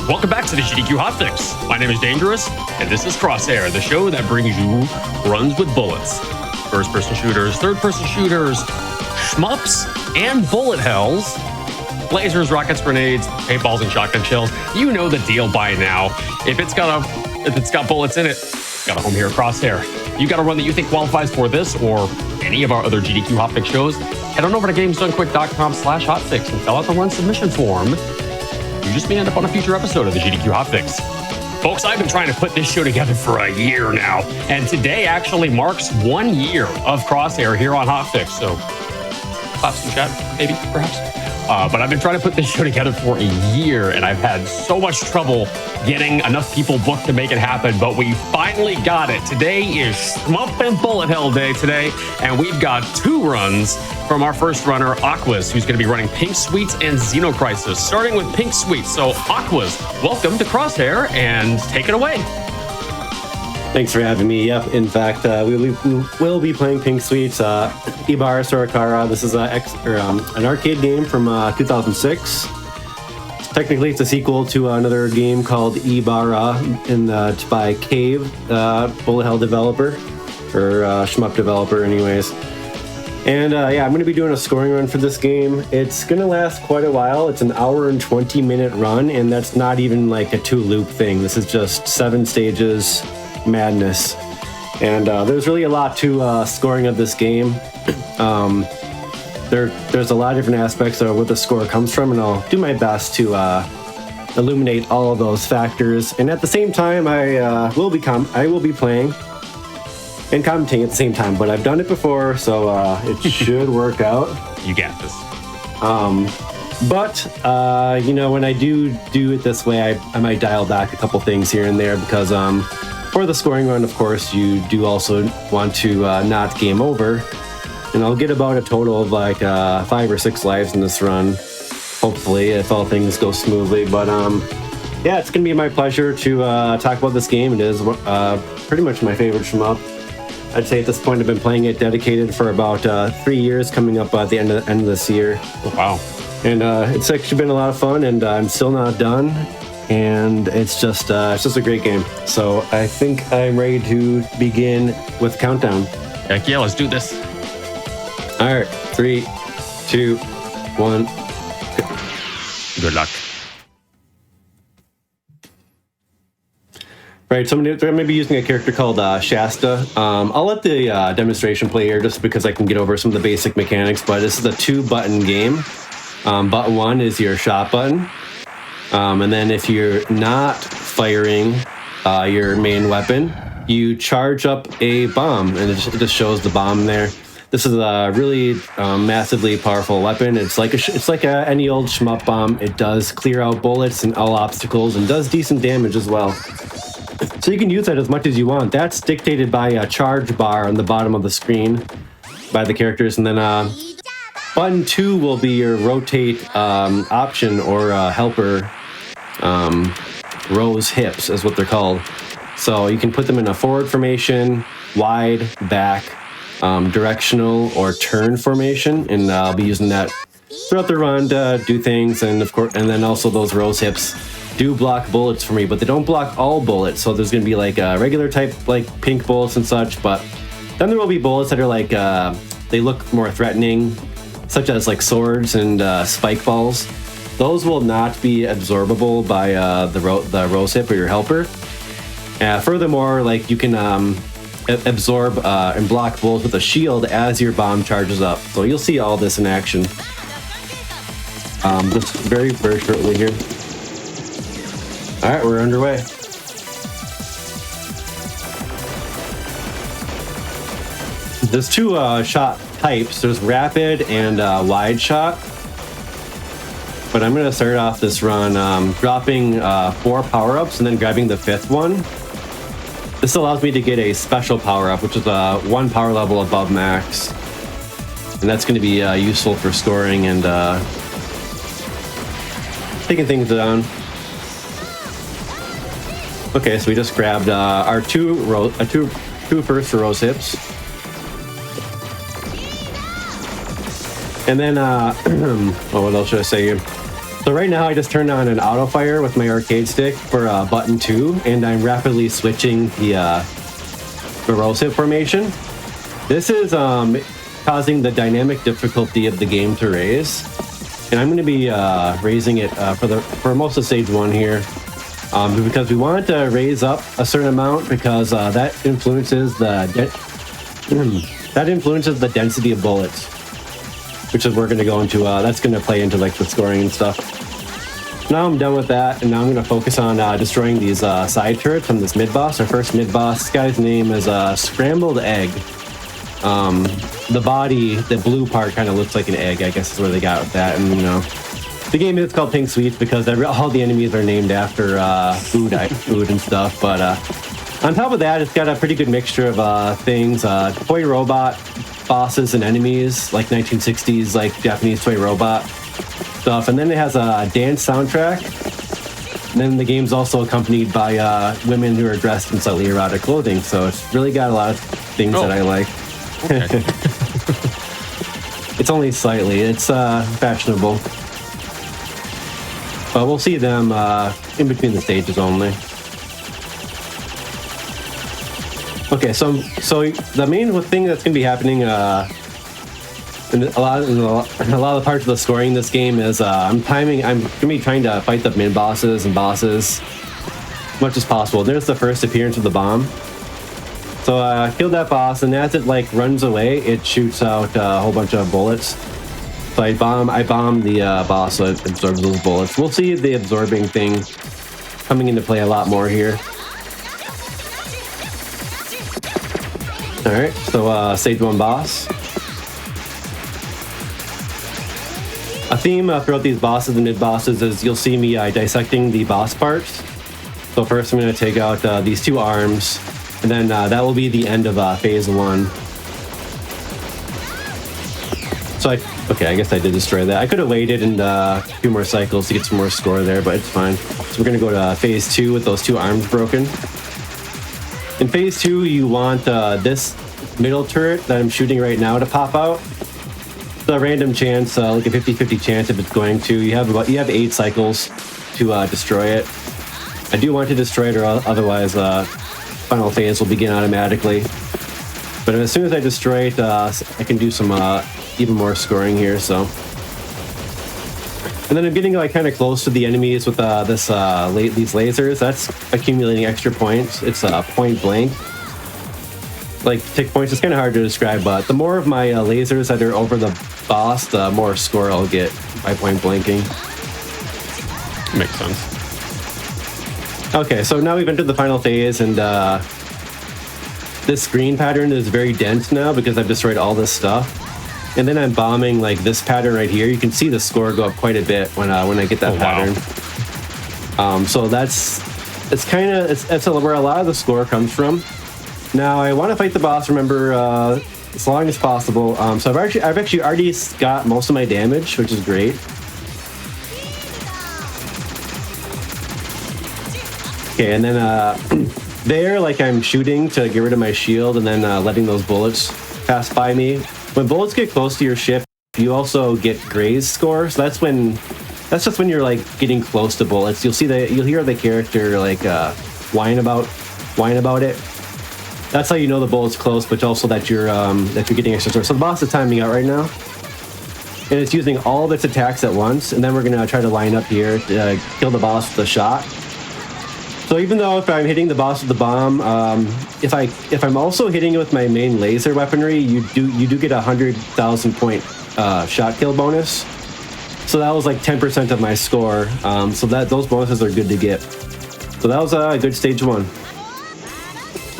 Welcome back to the GDQ Hotfix. My name is Dangerous, and this is Crosshair, the show that brings you runs with bullets. First-person shooters, third-person shooters, shmups, and bullet hells. Lasers, rockets, grenades, paintballs, and shotgun shells. You know the deal by now. If it's got bullets in it, it's got a home here at Crosshair. You got a run that you think qualifies for this or any of our other GDQ Hotfix shows, head on over to gamesdonequick.com/hotfix and fill out the run submission form. You just may end up on a future episode of the GDQ Hotfix. Folks, I've been trying to put this show together for a year now, and today actually marks 1 year of Crosshair here on Hotfix, so claps in chat, maybe, perhaps. But I've been trying to put this show together for a year, and I've had so much trouble getting enough people booked to make it happen, but we finally got it. Today is Shmup and Bullet Hell Day today, and we've got 2 runs from our first runner, Aquas, who's going to be running Pink Sweets and XenoCrisis, starting with Pink Sweets. So, Aquas, welcome to Crosshair, and take it away. Thanks for having me. Yep, in fact, we will be playing Pink Sweets, Ibara Sorekara. This is an arcade game from 2006. Technically, it's a sequel to another game called Ibara by Cave, Bullet Hell developer, or shmup developer anyways. And yeah, I'm going to be doing a scoring run for this game. It's going to last quite a while. It's an hour and 20-minute run, and that's not even like a 2-loop thing. This is just 7 stages. Madness. And there's really a lot to scoring of this game. There's a lot of different aspects of where the score comes from, and I'll do my best to illuminate all of those factors. And at the same time, I will be playing and commenting at the same time, but I've done it before, so it should work out. You got this. But you know, when I do it this way, I might dial back a couple things here and there because for the scoring run, of course, you do also want to not game over. And I'll get about a total of like 5 or 6 lives in this run, hopefully, if all things go smoothly. But yeah, it's going to be my pleasure to talk about this game. It is pretty much my favorite shmup. I'd say at this point I've been playing it dedicated for about 3 years, coming up at the end of this year. Oh, wow. And it's actually been a lot of fun, and I'm still not done. And it's just a great game. So I think I'm ready to begin with countdown. Heck yeah, let's do this. All right, 3, 2, 1. Good luck. Right, so I'm going to be using a character called Shasta. I'll let the demonstration play here just because I can get over some of the basic mechanics, but this is a 2-button game. Button 1 is your shot button. And then if you're not firing your main weapon, you charge up a bomb, and it just shows the bomb there. This is a really massively powerful weapon. It's like any old shmup bomb. It does clear out bullets and all obstacles, and does decent damage as well. So you can use that as much as you want. That's dictated by a charge bar on the bottom of the screen by the characters, and then button 2 will be your rotate option or helper. Rose hips is what they're called. So you can put them in a forward formation, wide, back, directional, or turn formation, and I'll be using that throughout the run to do things. And of course, and then also those rose hips do block bullets for me, but they don't block all bullets. So there's going to be like a regular type, like pink bullets and such, but then there will be bullets that are like they look more threatening, such as like swords and spike balls. Those will not be absorbable by the rose hip or your helper. Furthermore, like you can absorb and block bullets with a shield as your bomb charges up. So you'll see all this in action. Just very, very shortly here. All right, we're underway. There's 2 shot types. There's rapid and wide shot. But I'm going to start off this run dropping 4 power-ups and then grabbing the 5th one. This allows me to get a special power-up, which is 1 power level above max. And that's going to be useful for scoring and taking things down. Okay, so we just grabbed our two first rose hips. And then, what else should I say here? So right now I just turned on an auto fire with my arcade stick for button 2, and I'm rapidly switching the erosive formation. This is causing the dynamic difficulty of the game to raise, and I'm going to be raising it for most of stage 1 here, because we want to raise up a certain amount because that influences the density of bullets, which is we're going to go into. That's going to play into like the scoring and stuff. Now I'm done with that, and now I'm going to focus on destroying these side turrets from this mid-boss. Our first mid-boss, this guy's name is Scrambled Egg. The body, the blue part kind of looks like an egg, I guess is where they got with that. And, you know, the game is called Pink Sweets because all the enemies are named after food and stuff. But on top of that, it's got a pretty good mixture of things. Toy robot bosses and enemies, like 1960s, like Japanese toy robot stuff, and then it has a dance soundtrack. And then the game's also accompanied by women who are dressed in slightly erotic clothing, so it's really got a lot of things that I like. Okay. It's only slightly. It's fashionable, but we'll see them in between the stages only. Okay, so the main thing that's going to be happening in a lot of the parts of the scoring in this game is I'm going to be trying to fight the mid bosses and bosses as much as possible. There's the first appearance of the bomb. So I killed that boss, and as it like runs away, it shoots out a whole bunch of bullets. So I bomb the boss, so it absorbs those bullets. We'll see the absorbing thing coming into play a lot more here. All right, so stage 1 boss. A theme throughout these bosses and mid-bosses is you'll see me dissecting the boss parts. So first I'm going to take out these 2 arms, and then that will be the end of phase 1. So I guess I did destroy that. I could have waited and a few more cycles to get some more score there, but it's fine. So we're going to go to phase 2 with those 2 arms broken. In phase 2, you want this middle turret that I'm shooting right now to pop out. A random chance, like a 50-50 chance if it's going to. You have 8 cycles to destroy it. I do want to destroy it, or otherwise final phase will begin automatically. But as soon as I destroy it, I can do some even more scoring here. So, and then I'm getting like kind of close to the enemies with these lasers. That's accumulating extra points. It's point blank. Like tick points, it's kind of hard to describe, but the more of my lasers that are over the boss, the more score I'll get by point blanking. Makes sense. Okay, so now we've entered the final phase, and this screen pattern is very dense now because I've destroyed all this stuff. And then I'm bombing like this pattern right here. You can see the score go up quite a bit when I get that pattern. Wow. So that's where a lot of the score comes from. Now I want to fight the boss, remember, as long as possible. So I've actually already got most of my damage, which is great. Okay, and then there, like I'm shooting to get rid of my shield, and then letting those bullets pass by me. When bullets get close to your ship, you also get graze score. So that's just when you're like getting close to bullets. You'll hear the character like whine about it. That's how you know the bullet's close, but also that you're getting extra score. So the boss is timing out right now, and it's using all of its attacks at once. And then we're gonna try to line up here to kill the boss with a shot. So even though if I'm hitting the boss with the bomb, if I'm also hitting it with my main laser weaponry, you do get 100,000 point shot kill bonus. So that was like 10% of my score. So those bonuses are good to get. So that was a good stage 1.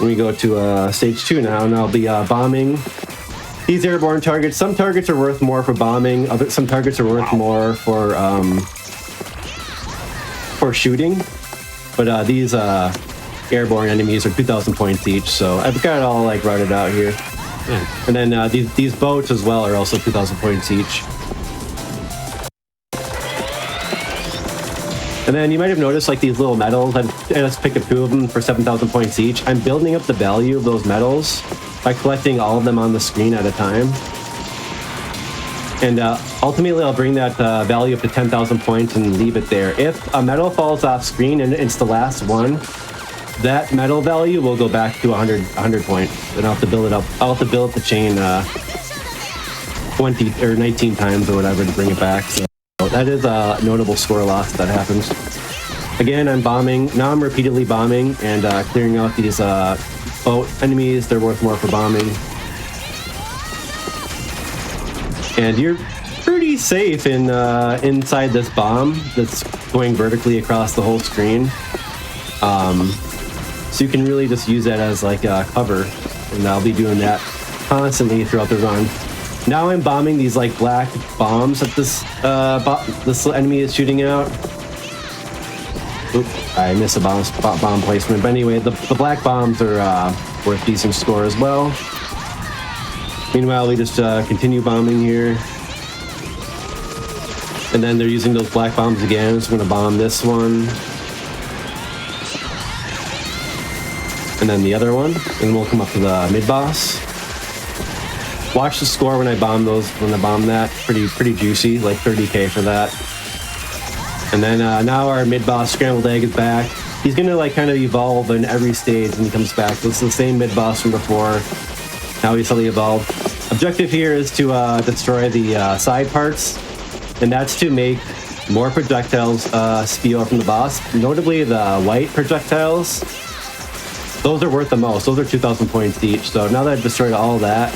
We go to stage 2 now, and I'll be bombing these airborne targets. Some targets are worth more for bombing. Some targets are worth more for shooting. But these airborne enemies are 2,000 points each, so I've got it all like routed out here. Yeah. And then these boats as well are also 2,000 points each. And then you might have noticed like these little medals. I just picked up 2 of them for 7,000 points each. I'm building up the value of those medals by collecting all of them on the screen at a time. And ultimately, I'll bring that value up to 10,000 points and leave it there. If a medal falls off screen and it's the last one, that medal value will go back to 100 points. And I'll have to build it up. I'll have to build up the chain 20 or 19 times or whatever to bring it back. So that is a notable score loss that happens. Again, I'm bombing. Now I'm repeatedly bombing and clearing out these boat enemies. They're worth more for bombing. And you're pretty safe in inside this bomb that's going vertically across the whole screen. So you can really just use that as like a cover, and I'll be doing that constantly throughout the run. Now I'm bombing these like black bombs that this enemy is shooting out. Oop, I missed a bomb placement. But anyway, the black bombs are worth decent score as well. Meanwhile, we just continue bombing here. And then they're using those black bombs again, so I'm going to bomb this one. And then the other one, and we'll come up to the mid-boss. Watch the score when I bomb that. Pretty juicy, like 30k for that. And then now our mid-boss Scrambled Egg is back. He's going to like kind of evolve in every stage when he comes back. So it's the same mid-boss from before. Now he's suddenly evolved. Objective here is to destroy the side parts, and that's to make more projectiles spew out from the boss. Notably, the white projectiles, those are worth the most. Those are 2,000 points each. So now that I've destroyed all that,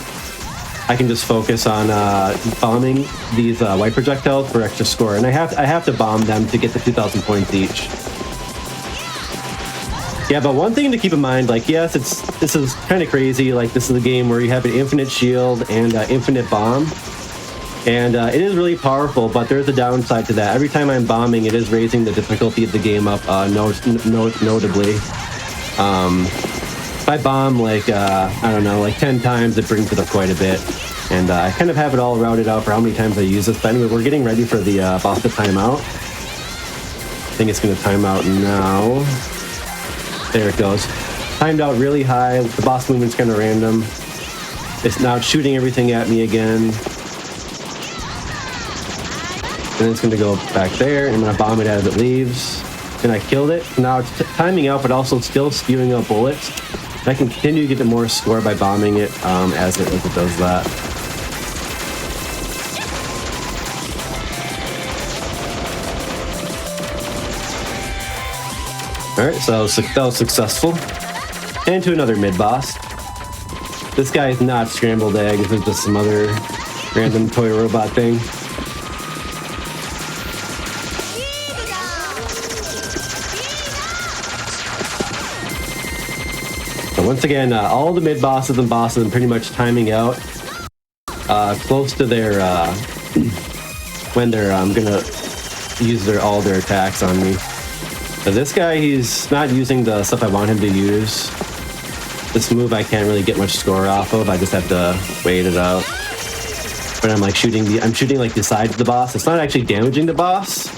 I can just focus on bombing these white projectiles for extra score. And I have to bomb them to get the 2,000 points each. Yeah, but one thing to keep in mind, like, yes, this is kind of crazy. Like, this is a game where you have an infinite shield and infinite bomb. And it is really powerful, but there's a downside to that. Every time I'm bombing, it is raising the difficulty of the game up notably. If I bomb, like, I don't know, like 10 times, it brings it up quite a bit. And I kind of have it all routed out for how many times I use this. But anyway, we're getting ready for the boss to time out. I think it's going to time out now. There it goes. Timed out really high. The boss movement's kind of random. It's now shooting everything at me again. And then it's going to go back there. And I'm going to bomb it as it leaves. And I killed it. Now it's timing out, but also still spewing out bullets. And I can continue to get more score by bombing it as it does that. Alright, so that was successful. And to another mid-boss. This guy is not Scrambled Egg, this is just some other random toy robot thing. So once again, all the mid-bosses and bosses are pretty much timing out. Close to their, when they're gonna use all their attacks on me. So this guy, he's not using the stuff I want him to use. This move I can't really get much score off of. I just have to wait it out. But I'm like shooting like the side of the boss. It's not actually damaging the boss,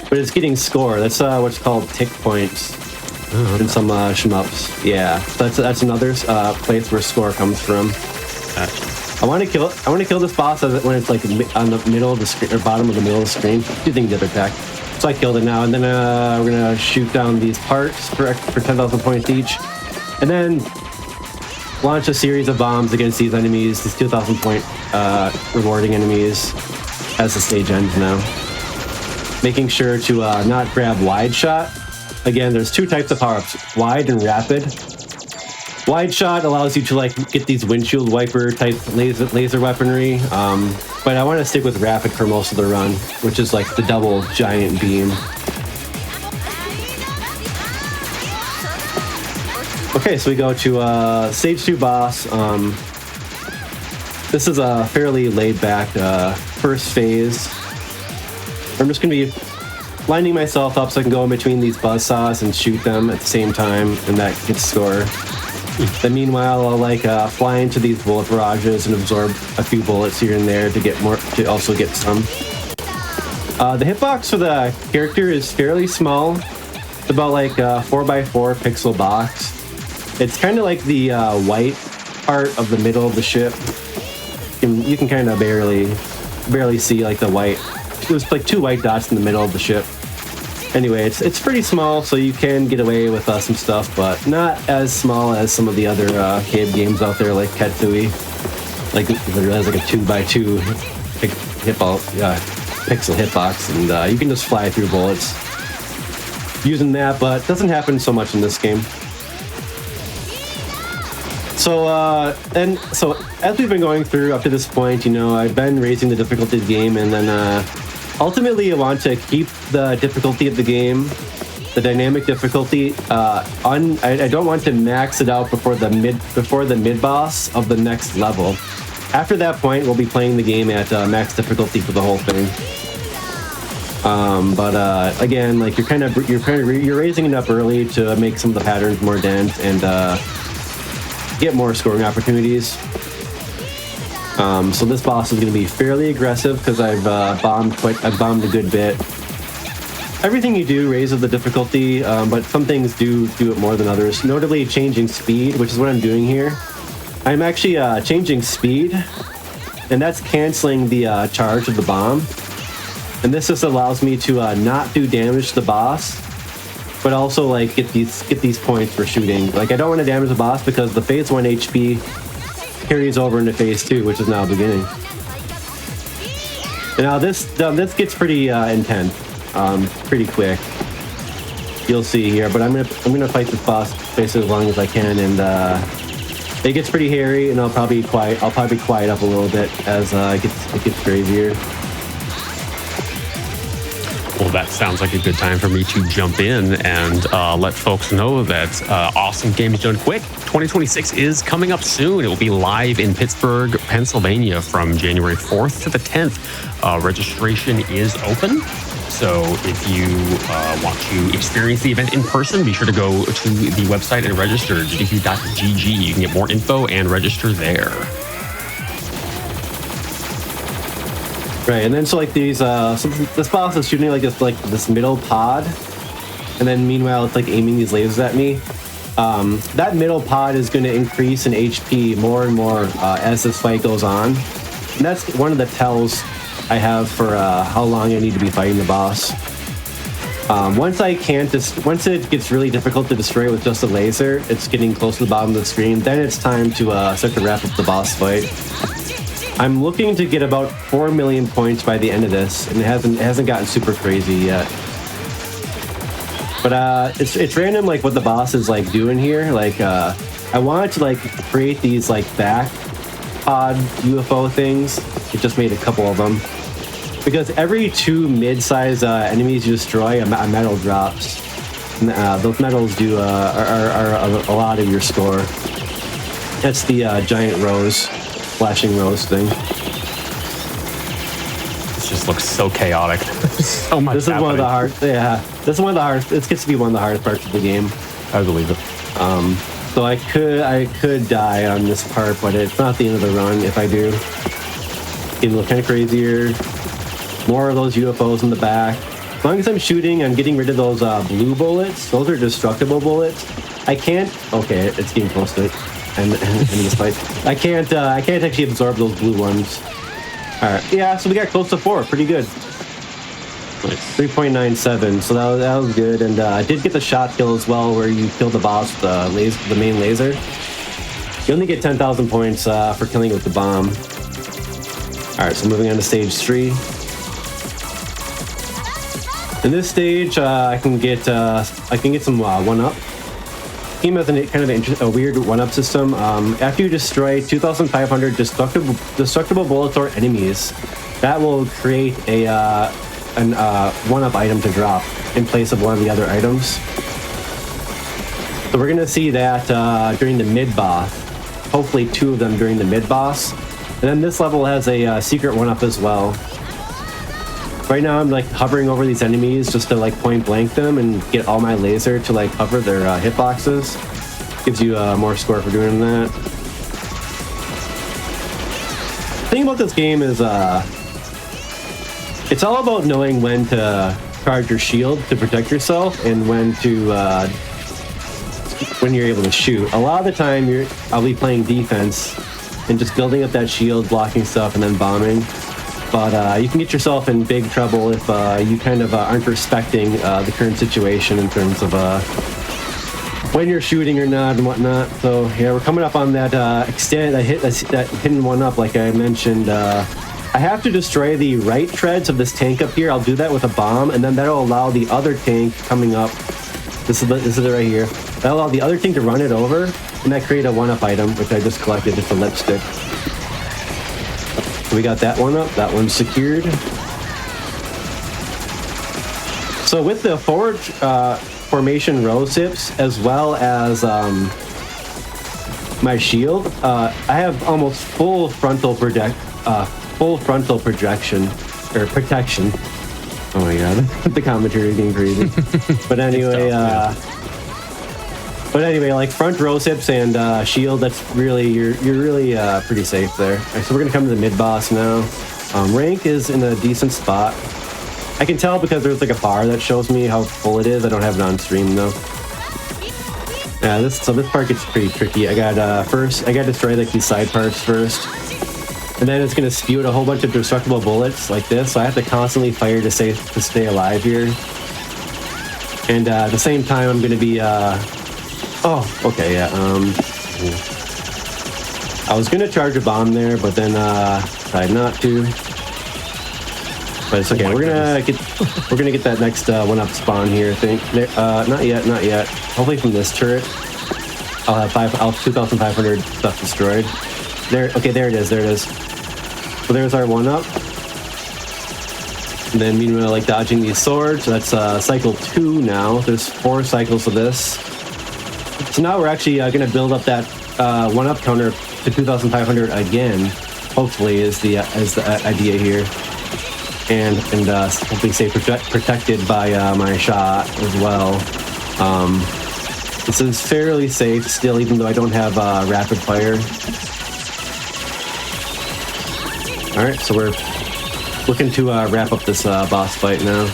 but it's getting score. That's what's called tick points in some shmups. Yeah, that's another place where score comes from. I want to kill this boss when it's like on the middle of the screen or bottom of the middle of the screen. Using the other attack. So I killed it now, and then we're gonna shoot down these parts for 10,000 points each, and then launch a series of bombs against these enemies, these 2,000 point rewarding enemies, as the stage ends now. Making sure to not grab wide shot. Again, there's two types of power-ups, wide and rapid. Wide shot allows you to like get these windshield wiper type laser weaponry, but I want to stick with rapid for most of the run, which is like the double giant beam. Okay, so we go to stage 2 boss. This is a fairly laid back first phase. I'm just gonna be lining myself up so I can go in between these buzzsaws and shoot them at the same time, and that gets score. Then meanwhile, I'll like fly into these bullet barrages and absorb a few bullets here and there to get more, to also get some. The hitbox for the character is fairly small. It's about like a 4x4 pixel box. It's kind of like the white part of the middle of the ship. You can kind of barely barely see like the white. There's like 2 white dots in the middle of the ship. Anyway, it's pretty small, so you can get away with some stuff, but not as small as some of the other cave games out there, like Ketsui. Like it has like a 2x2 pixel hitbox, and you can just fly through bullets using that, but it doesn't happen so much in this game. So as we've been going through up to this point, I've been raising the difficulty of the game, and then ultimately I want to keep the difficulty of the game, the dynamic difficulty. I don't want to max it out before the mid boss of the next level. After that point, we'll be playing the game at max difficulty for the whole thing. But again, like you're raising it up early to make some of the patterns more dense and get more scoring opportunities. So this boss is going to be fairly aggressive because I've bombed a good bit. Everything you do raises the difficulty, but some things do it more than others. Notably, changing speed, which is what I'm doing here. I'm actually changing speed, and that's canceling the charge of the bomb. And this just allows me to not do damage to the boss, but also like get these points for shooting. Like I don't want to damage the boss because the phase 1 HP carries over into phase 2, which is now beginning. And now this gets pretty intense, pretty quick. You'll see here, but I'm gonna fight this boss basically as long as I can, and it gets pretty hairy, and I'll probably quiet up a little bit as it gets crazier. Well, that sounds like a good time for me to jump in and let folks know that Awesome Games Done Quick 2026 is coming up soon. It will be live in Pittsburgh, Pennsylvania from January 4th to the 10th. Registration is open. So if you want to experience the event in person, be sure to go to the website and register, gdq.gg. You can get more info and register there. Right, and then so like these, so this boss is shooting like this middle pod, and then meanwhile it's like aiming these lasers at me. That middle pod is going to increase in HP more and more as this fight goes on, and that's one of the tells I have for how long I need to be fighting the boss. Once it gets really difficult to destroy with just a laser, it's getting close to the bottom of the screen. Then it's time to start to wrap up the boss fight. I'm looking to get about 4 million points by the end of this, and it hasn't gotten super crazy yet. But it's random, like what the boss is like doing here. Like I wanted to like create these like back pod UFO things. It just made a couple of them because every 2 mid-size enemies you destroy, a medal drops. And, those medals do are a lot of your score. That's the giant rose. Flashing rose thing. This just looks so chaotic. So much. This is one of the hard. Yeah, this is one of the hardest. This gets to be one of the hardest parts of the game. I believe it. So I could die on this part, but it's not the end of the run if I do. Getting a little kind of crazier. More of those UFOs in the back. As long as I'm shooting, I'm getting rid of those blue bullets. Those are destructible bullets. I can't. Okay, it's getting close to it. And this fight, I can't actually absorb those blue ones. All right, yeah. So we got close to 4. Pretty good. Nice. 3.97. So that was good. And I did get the shot kill as well, where you kill the boss with the main laser. You only get 10,000 points for killing it with the bomb. All right. So moving on to stage 3. In this stage, I can get some 1-up. The game has a weird 1-up system. After you destroy 2,500 destructible bullets or enemies, that will create a 1-up item to drop in place of one of the other items. So we're gonna see that during the mid-boss. Hopefully 2 of them during the mid-boss. And then this level has a secret 1-up as well. Right now I'm like hovering over these enemies just to like point blank them and get all my laser to like cover their hitboxes. Gives you more score for doing that. The thing about this game is it's all about knowing when to charge your shield to protect yourself and when you're able to shoot. A lot of the time I'll be playing defense and just building up that shield, blocking stuff, and then bombing. A But you can get yourself in big trouble if you kind of aren't respecting the current situation in terms of when you're shooting or not and whatnot. So yeah, we're coming up on that that hidden one up, like I mentioned. I have to destroy the right treads of this tank up here. I'll do that with a bomb, and then that'll allow the other tank coming up. This is it right here. That'll allow the other tank to run it over, and that create a one-up item, which I just collected, just a lipstick. So we got that one up. That one's secured. So with the forward formation rose hips, as well as my shield, I have almost full frontal projection or protection. Oh my god, the commentary is getting crazy. But anyway, like front rose hips and shield, that's really you're really pretty safe there. Right, so we're gonna come to the mid boss now. Rank is in a decent spot. I can tell because there's like a bar that shows me how full it is. I don't have it on stream though. Yeah, this part gets pretty tricky. I got to destroy like these side parts first. And then it's going to spew out a whole bunch of destructible bullets like this, so I have to constantly fire to stay alive here. And at the same time, I'm going to be... Oh, okay, yeah. I was going to charge a bomb there, but then decided not to. But it's okay. We're gonna get that next one-up spawn here. I think. Not yet. Hopefully from this turret, I'll have 2,500 stuff destroyed. There. Okay, there it is. So there's our one-up. And then meanwhile, like dodging these swords. So that's cycle 2 now. There's 4 cycles of this. So now we're actually gonna build up that one-up counter to 2,500 again. Hopefully, is the idea here. And hopefully stay protected by my shot as well. This is fairly safe still, even though I don't have rapid fire. Alright, so we're looking to wrap up this boss fight now.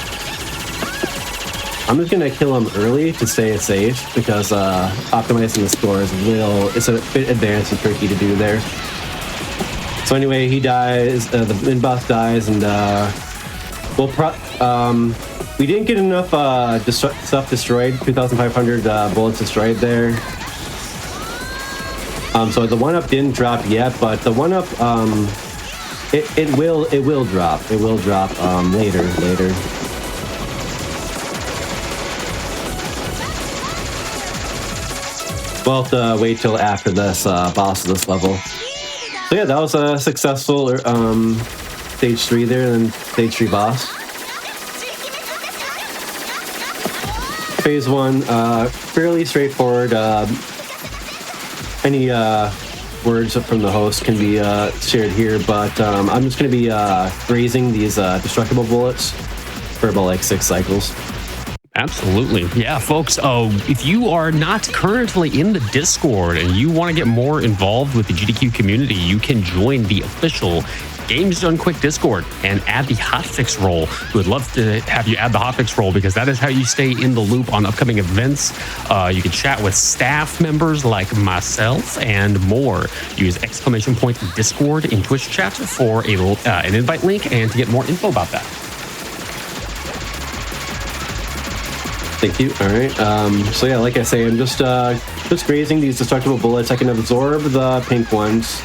I'm just going to kill him early to stay safe, because optimizing the score is a bit advanced and tricky to do there. So anyway, he dies, the mid-boss dies, and we didn't get enough stuff destroyed, 2,500 bullets destroyed there. So the one-up didn't drop yet, but the one-up, it will drop. It will drop later. We'll have to wait till after this boss of this level. So yeah, that was a successful stage 3 there, and then stage 3 boss. Phase 1, fairly straightforward. Any words from the host can be shared here, but I'm just going to be grazing these destructible bullets for about like 6 cycles. Absolutely. Yeah, folks, if you are not currently in the Discord and you want to get more involved with the GDQ community, you can join the official Games Done Quick Discord and add the hotfix role. We would love to have you add the hotfix role, because that is how you stay in the loop on upcoming events. You can chat with staff members like myself and more. Use !! Discord in Twitch chat for an invite link and to get more info about that. Thank you. All right. So yeah, like I say, I'm just grazing these destructible bullets. I can absorb the pink ones.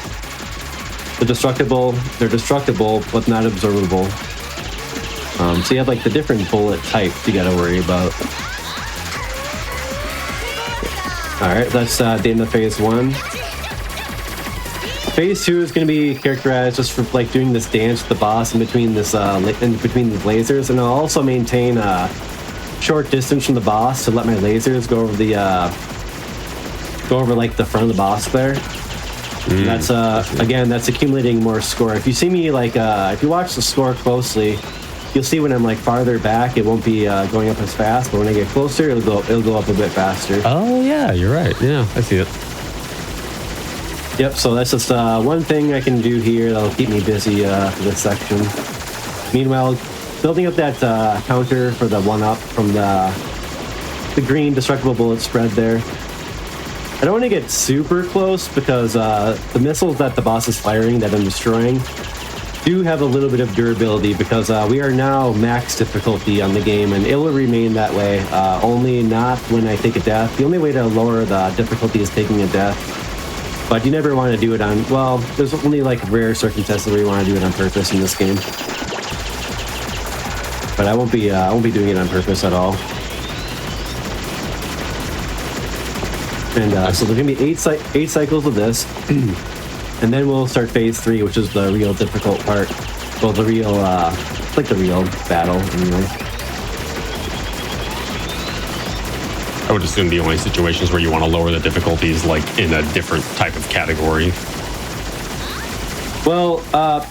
They're destructible, but not absorbable. So you have like the different bullet types you gotta worry about. All right, that's the end of phase 1. Phase 2 is going to be characterized just for like doing this dance with the boss in between this in between the lasers, and I'll also maintain short distance from the boss to let my lasers go over like the front of the boss there. That's again, that's accumulating more score. If you see me like if you watch the score closely, you'll see when I'm like farther back, it won't be going up as fast, but when I get closer, it'll go up a bit faster. Oh yeah, you're right. Yeah, I see it. Yep. So that's just one thing I can do here that'll keep me busy for this section. Meanwhile, building up that counter for the one-up from the green destructible bullet spread there. I don't want to get super close, because the missiles that the boss is firing that I'm destroying, do have a little bit of durability because we are now max difficulty on the game, and it will remain that way. Only not when I take a death. The only way to lower the difficulty is taking a death. But you never want to do it on, well, there's only like rare circumstances where you want to do it on purpose in this game. But I won't be doing it on purpose at all. And so there's gonna be eight cycles of this, and then we'll start phase 3, which is the real difficult part. Well, the real, like the real battle, anyway. I would assume the only situations where you want to lower the difficulties, like in a different type of category. Well,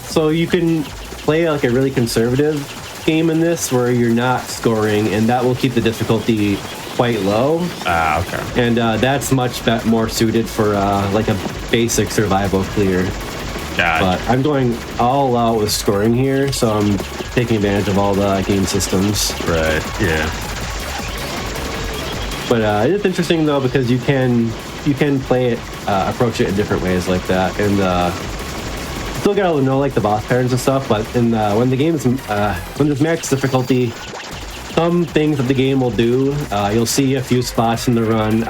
so you can play like a really conservative game in this where you're not scoring, and that will keep the difficulty quite low. Okay. And that's much more suited for like a basic survival clear. Got it. But I'm going all out with scoring here, so I'm taking advantage of all the game systems. Right. Yeah. But it's interesting though because you can play it, approach it in different ways like that, and still gotta know like the boss patterns and stuff. But when the game is when there's max difficulty, some things that the game will do, you'll see a few spots in the run.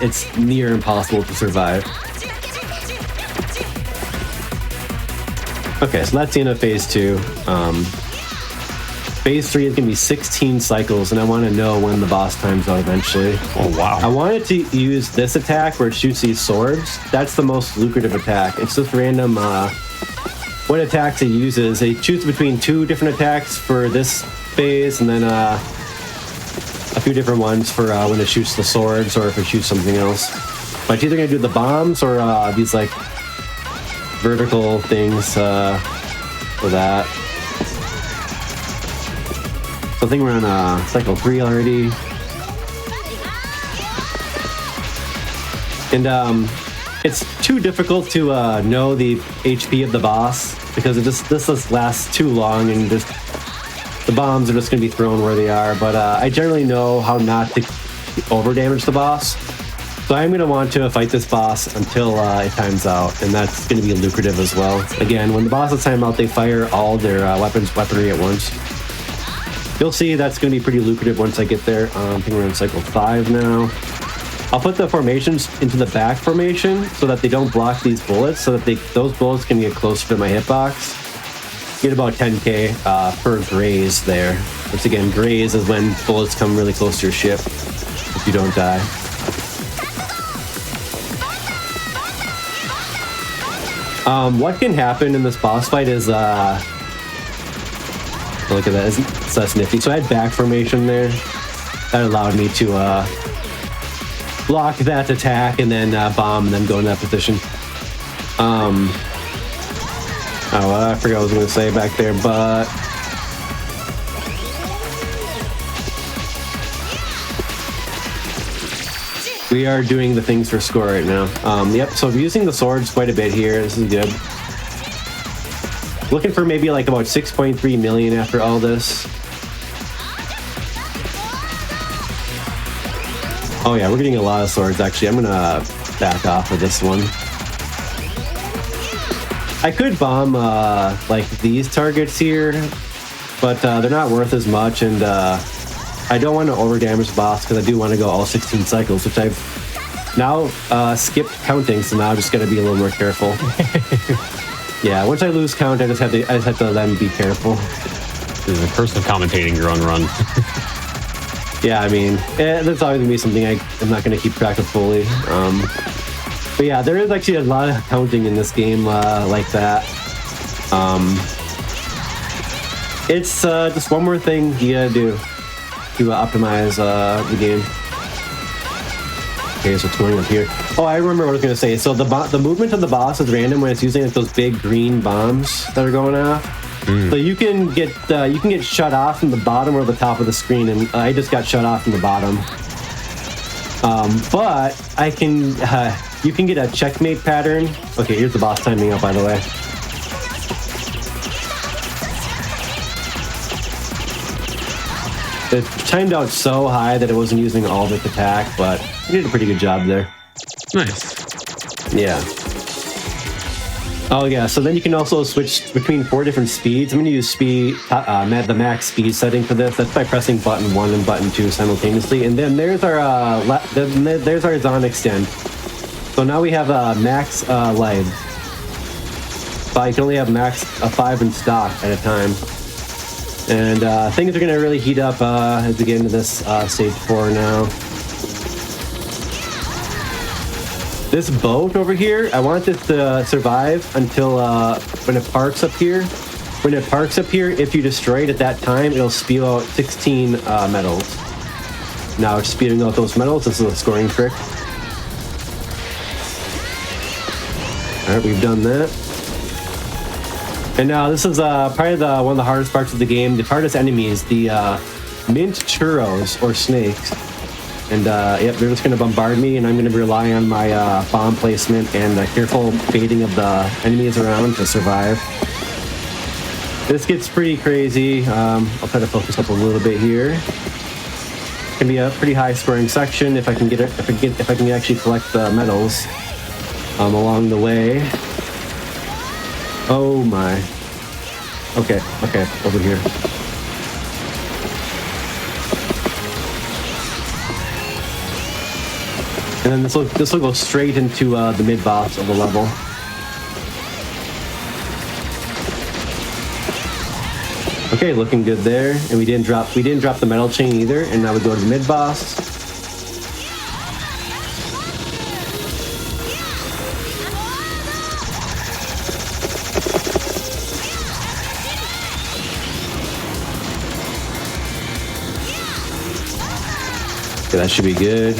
It's near impossible to survive. Okay, so that's the end of phase 2. Phase 3 is going to be 16 cycles, and I want to know when the boss times out eventually. Oh, wow. I wanted to use this attack where it shoots these swords. That's the most lucrative attack. It's just random what attacks it uses. It shoots between 2 different attacks for this phase, and then a few different ones for when it shoots the swords or if it shoots something else. But it's either going to do the bombs or these like vertical things for that. So I think we're on cycle 3 already. And it's too difficult to know the HP of the boss because this lasts too long, and just the bombs are just going to be thrown where they are. But I generally know how not to over damage the boss. So I'm going to want to fight this boss until it times out, and that's going to be lucrative as well. Again, when the bosses time out, they fire all their weaponry at once. You'll see that's going to be pretty lucrative once I get there. I think we're on cycle 5 now. I'll put the formations into the back formation so that they don't block these bullets, so that those bullets can get closer to my hitbox. Get about 10k per graze there. Which again, graze is when bullets come really close to your ship if you don't die. What can happen in this boss fight is look at that, it's less nifty. So I had back formation there. That allowed me to block that attack and then bomb and then go in that position. Oh, I forgot what I was going to say back there, but we are doing the things for score right now. Yep, so I'm using the swords quite a bit here. This is good. Looking for maybe like about 6.3 million after all this. Oh yeah, we're getting a lot of swords actually. I'm gonna back off of this one. I could bomb like these targets here, but they're not worth as much, and I don't want to over damage the boss because I do want to go all 16 cycles, which I've now skipped counting, so now I just gotta be a little more careful. Yeah, once I lose count, I just have to then be careful. This is a curse of commentating your own run. Yeah, I mean, that's always gonna be something I'm not gonna keep track of fully. But yeah, there is actually a lot of counting in this game like that. It's just one more thing you gotta do to optimize the game. Okay, so it's going up here. Oh, I remember what I was going to say. So the movement of the boss is random when it's using like those big green bombs that are going off. So you can get shut off from the bottom or the top of the screen, and I just got shut off from the bottom. But I can you can get a checkmate pattern. Okay, here's the boss timing out, by the way. It timed out so high that it wasn't using all of its attack, but it did a pretty good job there. Nice. Yeah. Oh yeah, so then you can also switch between 4 different speeds. I'm going to use the max speed setting for this. That's by pressing button 1 and button 2 simultaneously. And then there's our there's our Zon extend. So now we have max lives. But you can only have max 5 in stock at a time. And things are going to really heat up as we get into this stage 4 now. This boat over here, I want this to survive until when it parks up here. When it parks up here, if you destroy it at that time, it'll spew out 16 medals. Now it's spewing out those medals. This is a scoring trick. All right, we've done that. And now this is probably one of the hardest parts of the game. The hardest enemies, the mint churros or snakes. And yep, they're just going to bombard me, and I'm going to rely on my bomb placement and careful baiting of the enemies around to survive. This gets pretty crazy. I'll try to focus up a little bit here. It can be a pretty high scoring section if I can get it. If I can actually collect the medals along the way. Oh my. Okay, over here. And then this will go straight into the mid boss of the level. Okay, looking good there. And we didn't drop the metal chain either. And now we go to the mid boss. Okay, that should be good.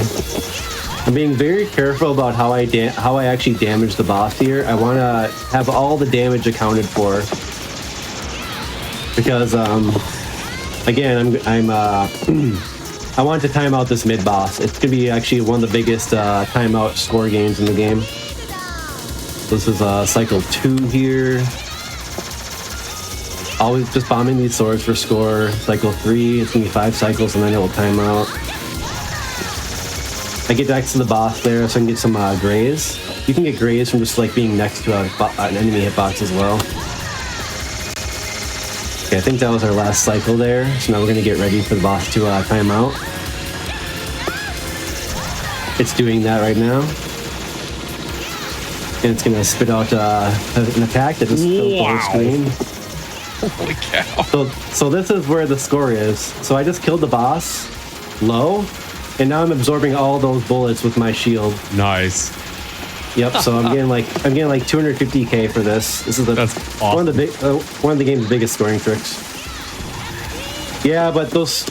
I'm being very careful about how I actually damage the boss here. I want to have all the damage accounted for because again I want to time out this mid boss. It's gonna be actually one of the biggest timeout score games in the game. This is cycle 2 here. Always just bombing these swords for score. Cycle 3, it's gonna be 5 cycles and then it will time out. I get next to the boss there so I can get some grays. You can get grays from just like being next to an enemy hitbox as well. Okay, I think that was our last cycle there. So now we're going to get ready for the boss to time out. It's doing that right now. And it's going to spit out an attack that just fills the whole screen. Holy cow. So this is where the score is. So I just killed the boss low. And now I'm absorbing all those bullets with my shield. Nice. Yep. So I'm getting like 250k for this. This is That's awesome. one of the game's biggest scoring tricks. Yeah, but those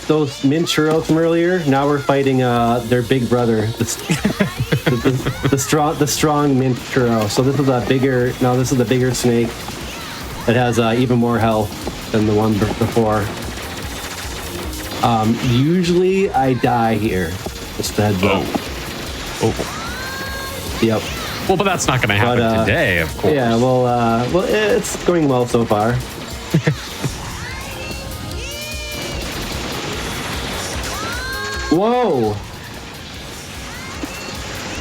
mint churros from earlier. Now we're fighting their big brother, the strong mint churro. So this is a bigger. Now this is the bigger snake that has even more health than the one before. Usually I die here. Just a heads up. Oh. Yep. Well, but that's not going to happen today, of course. Yeah, well, it's going well so far. Whoa!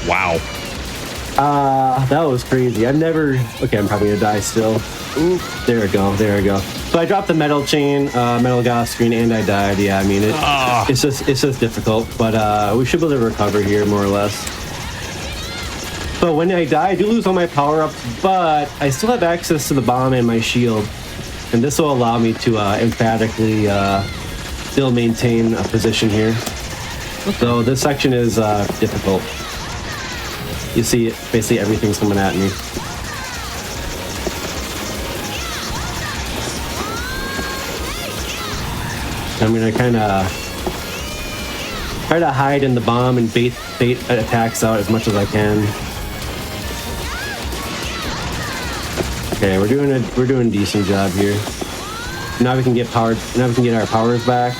Wow. That was crazy. I've never... Okay, I'm probably gonna die still. Oop, there we go. So I dropped the metal chain, metal gas screen, and I died. Yeah, I mean, it's just difficult, but we should be able to recover here, more or less. So when I die, I do lose all my power-ups, but I still have access to the bomb and my shield, and this will allow me to emphatically still maintain a position here. So this section is difficult. You see, basically everything's coming at me. I'm gonna kind of try to hide in the bomb and bait attacks out as much as I can. Okay, we're doing a decent job here. Now we can get powered. Now we can get our powers back.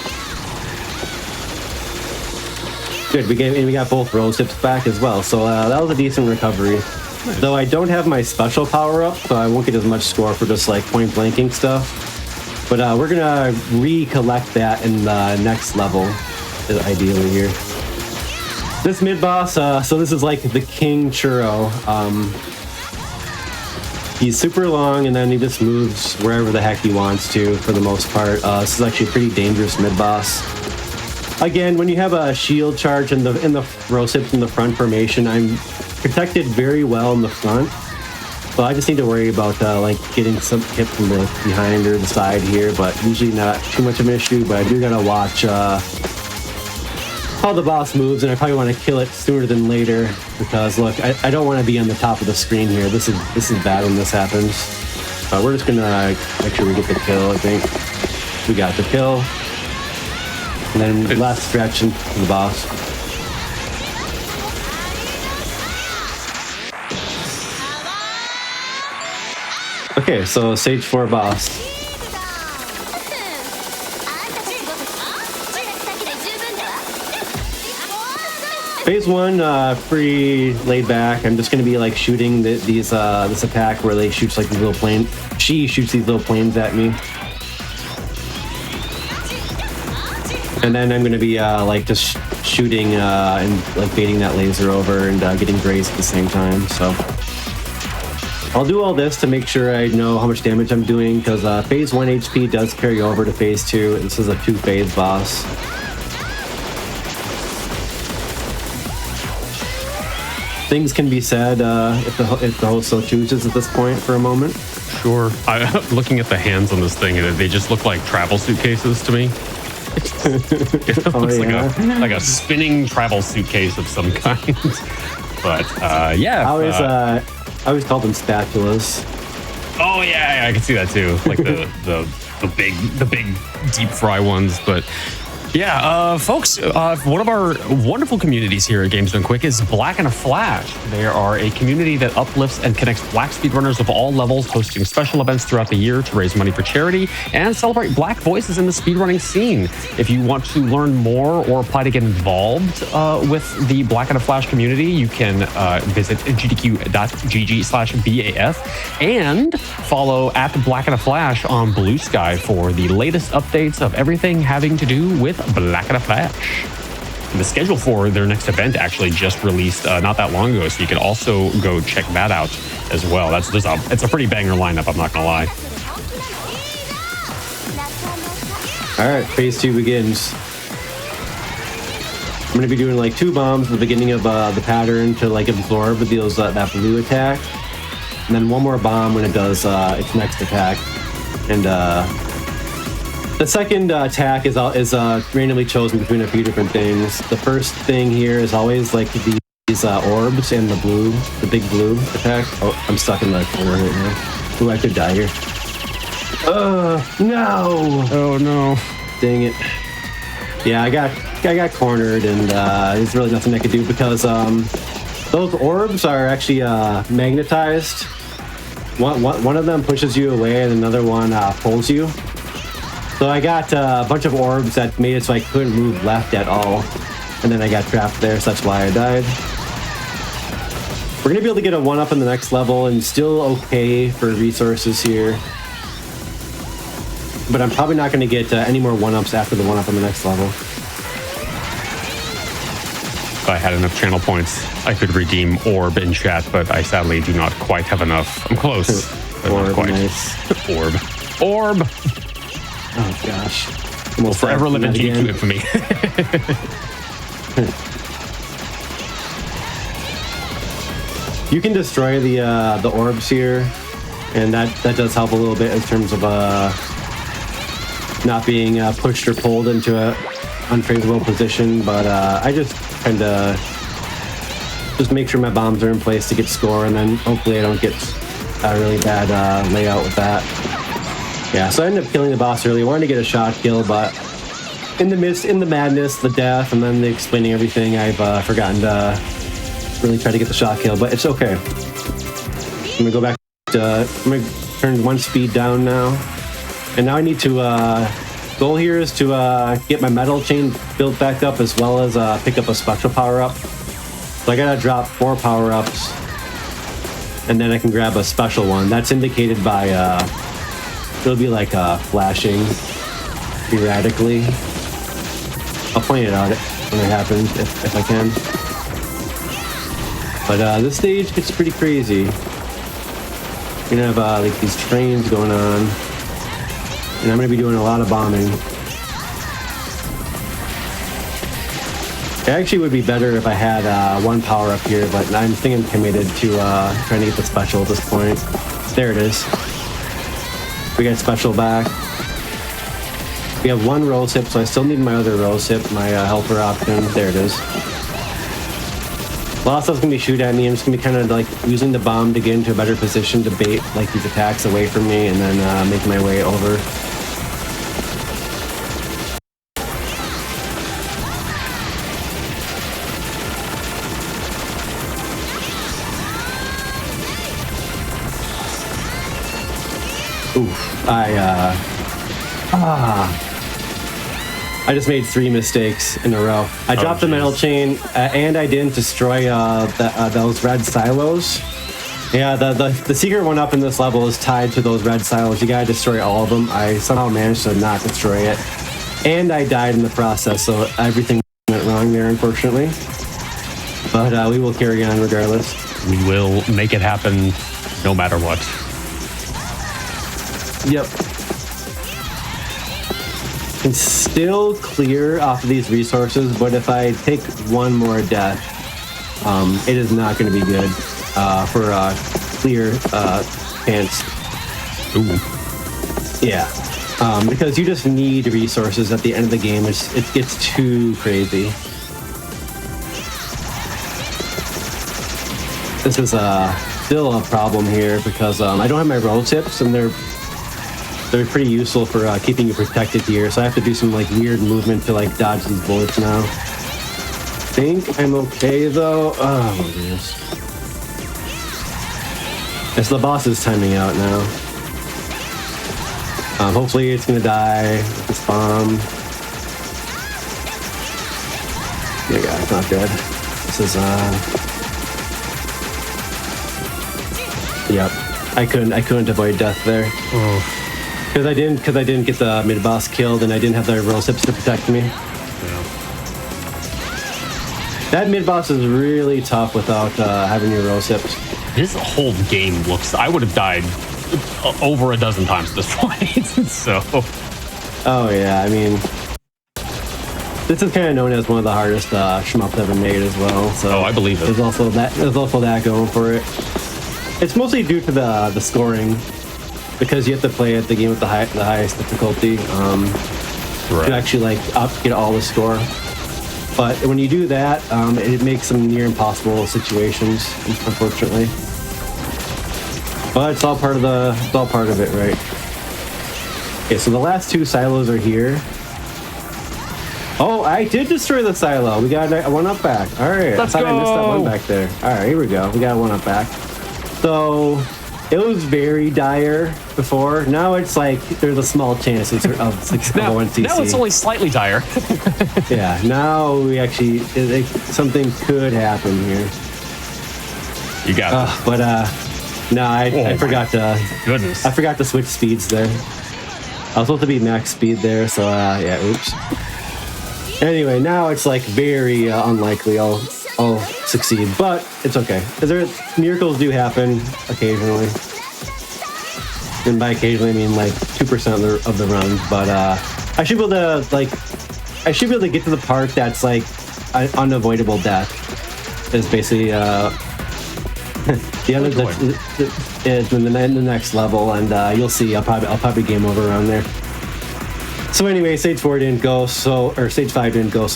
Good, we got both rose hips back as well, so that was a decent recovery. Nice. Though I don't have my special power up, so I won't get as much score for just like point blanking stuff. But we're gonna recollect that in the next level, ideally here. This mid boss, so this is like the King Churro. He's super long, and then he just moves wherever the heck he wants to, for the most part. This is actually a pretty dangerous mid-boss. Again, when you have a shield charge in the rose hips in the front formation, I'm protected very well in the front. So I just need to worry about like getting some hit from the behind or the side here, but usually not too much of an issue. But I do gotta watch how the boss moves, and I probably want to kill it sooner than later because look, I don't want to be on the top of the screen here. This is bad when this happens. We're just gonna make sure we get the kill. I think we got the kill. And then last stretch into the boss. Okay, so stage 4 boss. Phase 1, pretty laid back. I'm just gonna be like shooting this attack where they shoots like these little plane. She shoots these little planes at me. And then I'm going to be like just shooting and like baiting that laser over and getting grazed at the same time. So I'll do all this to make sure I know how much damage I'm doing because phase 1 HP does carry over to phase 2. This is a 2-phase boss. Things can be said if the host so chooses at this point for a moment. Sure. I'm looking at the hands on this thing and they just look like travel suitcases to me. It looks like a spinning travel suitcase of some kind. But yeah. I always call them spatulas. Oh yeah, I can see that too. Like the big deep fry ones. But yeah, folks, one of our wonderful communities here at Games Done Quick is Black in a Flash. They are a community that uplifts and connects Black speedrunners of all levels, hosting special events throughout the year to raise money for charity and celebrate Black voices in the speedrunning scene. If you want to learn more or apply to get involved with the Black in a Flash community, you can visit gdq.gg/BAF and follow @Black in a Flash on Blue Sky for the latest updates of everything having to do with Black in a Flash. And the schedule for their next event actually just released not that long ago, so you can also go check that out as well. It's a pretty banger lineup, I'm not gonna lie. All right, phase 2 begins. I'm gonna be doing like 2 bombs at the beginning of the pattern to like absorb those that blue attack, and then 1 more bomb when it does its next attack. And the second attack is randomly chosen between a few different things. The first thing here is always like these orbs and the big blue attack. Oh, I'm stuck in the corner right now. Ooh, I could die here. No! Oh no! Dang it! Yeah, I got cornered, and there's really nothing I could do because those orbs are actually magnetized. One of them pushes you away, and another one pulls you. So I got a bunch of orbs that made it so I couldn't move left at all. And then I got trapped there, so that's why I died. We're going to be able to get a 1-up in the next level and still okay for resources here. But I'm probably not going to get any more 1-ups after the 1-up in the next level. If I had enough channel points, I could redeem orb in chat, but I sadly do not quite have enough. I'm close. But Orb, not quite. nice. Orb! Oh gosh. Will forever live in GDQ infamy. You can destroy the orbs here, and that does help a little bit in terms of not being pushed or pulled into an unfavorable position. But I just kind of just make sure my bombs are in place to get score, and then hopefully I don't get a really bad layout with that. Yeah, so I ended up killing the boss early. I wanted to get a shot kill, but in the madness, the death, and then the explaining everything, I've forgotten to really try to get the shot kill, but it's okay. I'm gonna go back to, I'm gonna turn 1 speed down now. And now I need to, goal here is to get my metal chain built back up as well as pick up a spectral power-up. So I gotta drop 4 power-ups, and then I can grab a special one. That's indicated by, it'll be like flashing erratically. I'll point it out when it happens if I can. But this stage gets pretty crazy. gonna have like these trains going on, and I'm gonna be doing a lot of bombing. It actually would be better if I had one power up here, but I'm thinking I'm committed to trying to get the special at this point. There it is. We got special back. We have one rose hip, so I still need my other rose hip, my helper option. There it is. A lot of stuff's gonna be shoot at me. I'm just gonna be kind of like using the bomb to get into a better position to bait like these attacks away from me, and then make my way over. Oof! I just made 3 mistakes in a row. I dropped the metal chain, and I didn't destroy those red silos. Yeah, the secret one up in this level is tied to those red silos. You gotta destroy all of them. I somehow managed to not destroy it, and I died in the process, so everything went wrong there, unfortunately. But we will carry on regardless. We will make it happen no matter what. Yep. Can still clear off of these resources, but if I take one more death, it is not going to be good for clear chance. Ooh. Yeah, because you just need resources at the end of the game. It gets too crazy. This is still a problem here because I don't have my roll tips, and they're pretty useful for keeping you protected here, so I have to do some like weird movement to like dodge these bullets now. I think I'm okay though. Oh my goodness. Yes, the boss is timing out now. Hopefully it's gonna die with this bomb. Yeah, God, it's not dead. This is yep. I couldn't avoid death there. Oh. Because I didn't get the mid boss killed, and I didn't have the rose hips to protect me. Yeah. That mid boss is really tough without having your rose hips. This whole game looks. I would have died over a dozen times at this point. So. Oh yeah, I mean, this is kind of known as one of the hardest shmups ever made as well. So I believe it. There's also that going for it. It's mostly due to the scoring. Because you have to play at the game with the highest difficulty to actually like get all the score. But when you do that, it makes some near impossible situations, unfortunately. But it's all part of it, right? Okay, so the last 2 silos are here. Oh, I did destroy the silo. We got a 1-up back. All right, Let's I thought go. I missed that one back there. All right, here we go. We got a 1-up back. So. It was very dire before. Now it's like there's a small chance of 1cc. Now it's only slightly dire. Yeah, now we actually something could happen here. You got it. But no, I forgot to. Goodness. I forgot to switch speeds there. I was supposed to be max speed there, so yeah. Oops. Anyway, now it's like very unlikely I'll succeed, but it's okay. Miracles do happen occasionally, and by occasionally I mean like 2% of the runs. But I should be able to get to the part that's like an unavoidable death. Is basically the other in the next level, and you'll see. I'll probably game over around there. So anyway, stage 5 didn't go so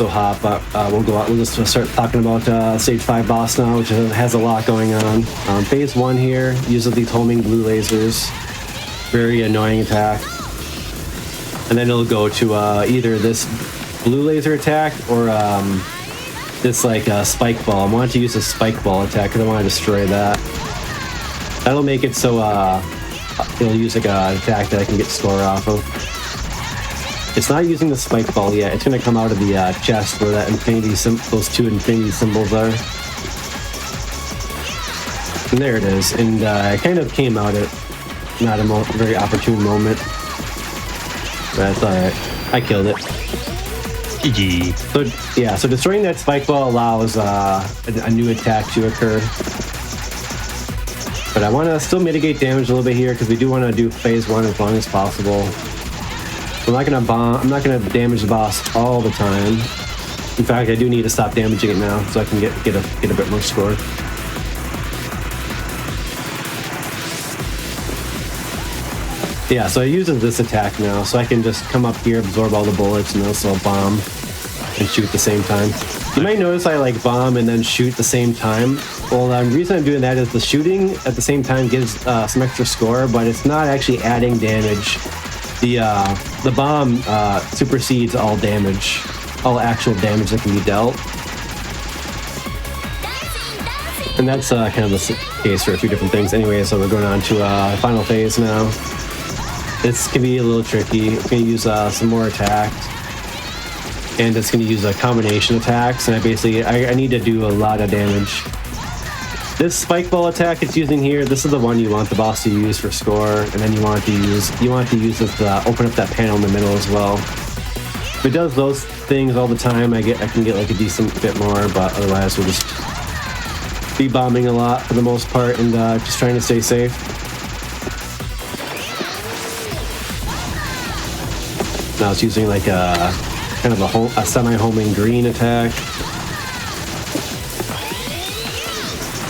hot, but we'll just start talking about stage 5 boss now, which has a lot going on. Phase 1 here uses these homing blue lasers, very annoying attack, and then it'll go to either this blue laser attack or this like spike ball. I want to use a spike ball attack because I want to destroy that. That'll make it so it'll use like an attack that I can get score off of. It's not using the spike ball yet. It's going to come out of the chest where that those 2 infinity symbols are. And there it is. And it kind of came out at not a very opportune moment. But that's alright. I killed it. GG. So destroying that spike ball allows a new attack to occur. But I want to still mitigate damage a little bit here because we do want to do phase 1 as long as possible. I'm not gonna damage the boss all the time. In fact, I do need to stop damaging it now so I can get a bit more score. Yeah, so I use this attack now, so I can just come up here, absorb all the bullets, and also bomb and shoot at the same time. You might notice I like bomb and then shoot at the same time. Well, the reason I'm doing that is the shooting at the same time gives some extra score, but it's not actually adding damage. The bomb supersedes all damage, all actual damage that can be dealt. And that's kind of the case for a few different things. Anyway, so we're going on to final phase now. This can be a little tricky. It's going to use some more attacks. And it's going to use a combination attacks. And I need to do a lot of damage. This spike ball attack it's using here, this is the one you want the boss to use for score, and then you want to use this to open up that panel in the middle as well. If it does those things all the time, I can get like a decent bit more, but otherwise we'll just be bombing a lot for the most part and just trying to stay safe. Now it's using like a kind of a semi-homing green attack.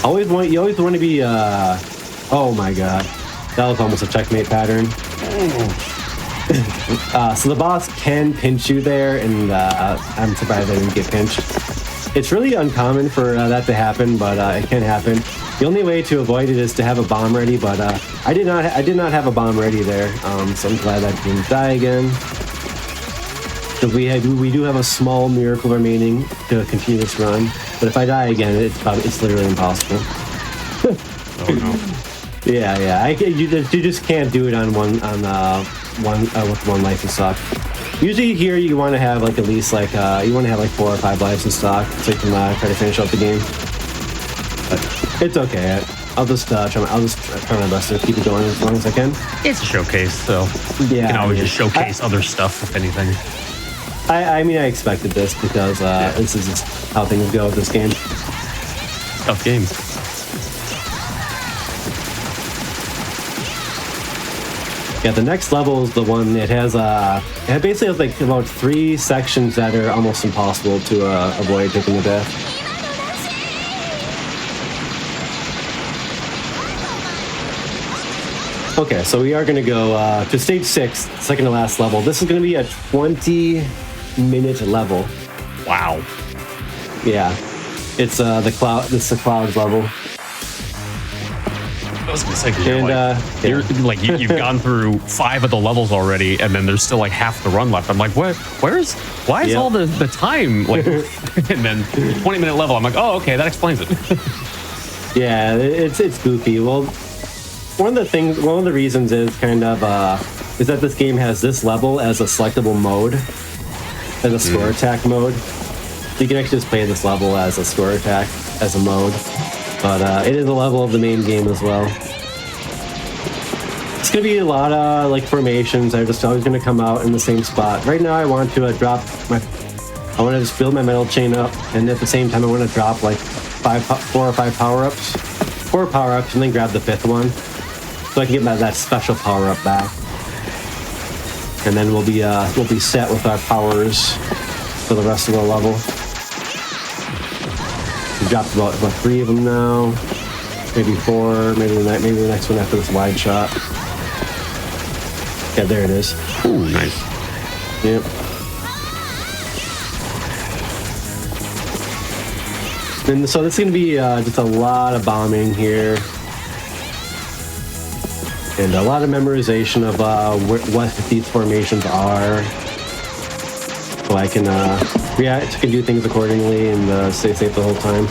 You always want to be, oh my god. That was almost a checkmate pattern. So the boss can pinch you there, and I'm surprised I didn't get pinched. It's really uncommon for that to happen, but it can happen. The only way to avoid it is to have a bomb ready, but I did not have a bomb ready there, so I'm glad I didn't die again. Because we do have a small miracle remaining to continue this run. But if I die again, it's literally impossible. Oh no. Yeah. You just can't do it on with one life in stock. Usually here you want to have like at least like 4 or 5 lives in stock so you can try to finish out the game. But it's okay. I'll just try my best to keep it going as long as I can. It's a showcase, so you can always just showcase other stuff if anything. I mean, I expected this because this is just how things go with this game. Tough game. Yeah, the next level is the one that it basically has like about 3 sections that are almost impossible to avoid taking the death. Okay, so we are going to go to stage 6, second to last level. This is going to be a 20-minute level. Wow. Yeah, it's the clouds level. I was gonna say, you've gone through 5 of the levels already, and then there's still like half the run left. I'm like, why is all the time like? And then 20-minute level. I'm like, oh, okay, that explains it. Yeah, it's goofy. Well, one of the reasons is kind of is that this game has this level as a selectable mode, as a score attack mode. So you can actually just play this level as a score attack as a mode, but it is a level of the main game as well. It's gonna be a lot of like formations. They're just always gonna come out in the same spot. Right now, I want to I want to just build my metal chain up, and at the same time, I want to drop like 4 or 5 power-ups, 4 power-ups, and then grab the 5th one, so I can get that special power-up back. And then we'll be set with our powers for the rest of the level. We dropped about 3 of them now, maybe 4, maybe the next one after this wide shot. Yeah, there it is. Ooh, nice. Yep. And so this is going to be just a lot of bombing here. And a lot of memorization of what these formations are. So I can can do things accordingly and stay safe the whole time.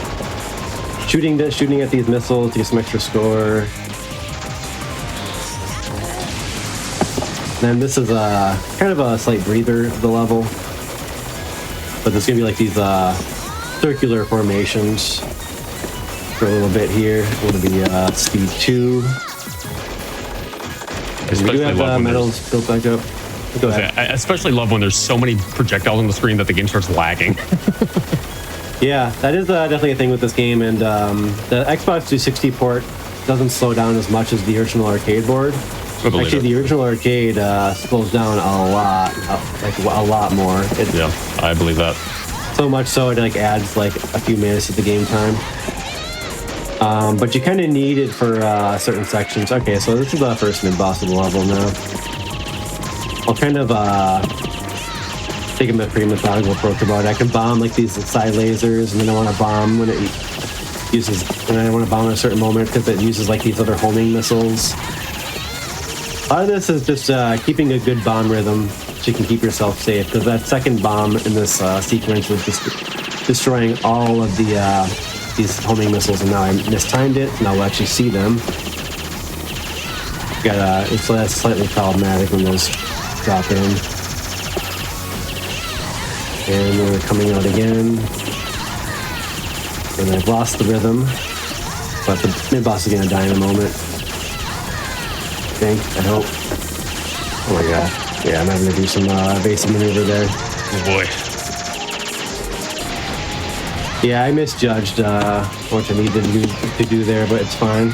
Shooting at these missiles to get some extra score. Then this is kind of a slight breather of the level. But there's going to be like these circular formations for a little bit here. It's going to be speed 2. We do have metals built back up. Go ahead. I especially love when there's so many projectiles on the screen that the game starts lagging. Yeah, that is definitely a thing with this game, and the Xbox 360 port doesn't slow down as much as the original arcade board. Actually, the original arcade slows down a lot, like a lot more. Yeah, I believe that. So much so it like adds like a few minutes to the game time. But you kind of need it for certain sections. Okay, so this is the first mid-boss of the level now. I'll kind of take a pretty methodical approach about it. I can bomb like these side lasers, and then I want to bomb when it uses, and I want to bomb at a certain moment because it uses like these other homing missiles. A lot of this is just keeping a good bomb rhythm so you can keep yourself safe, because that second bomb in this sequence was just destroying all of the these homing missiles, and now I mistimed it. Now we'll actually see them. So that's slightly problematic when those drop in. And they're coming out again. And I've lost the rhythm, but the mid-boss is going to die in a moment. I hope. Oh my god. Yeah, I'm having to do some evasive maneuver there. Oh boy. Yeah, I misjudged what I needed to do there, but it's fine.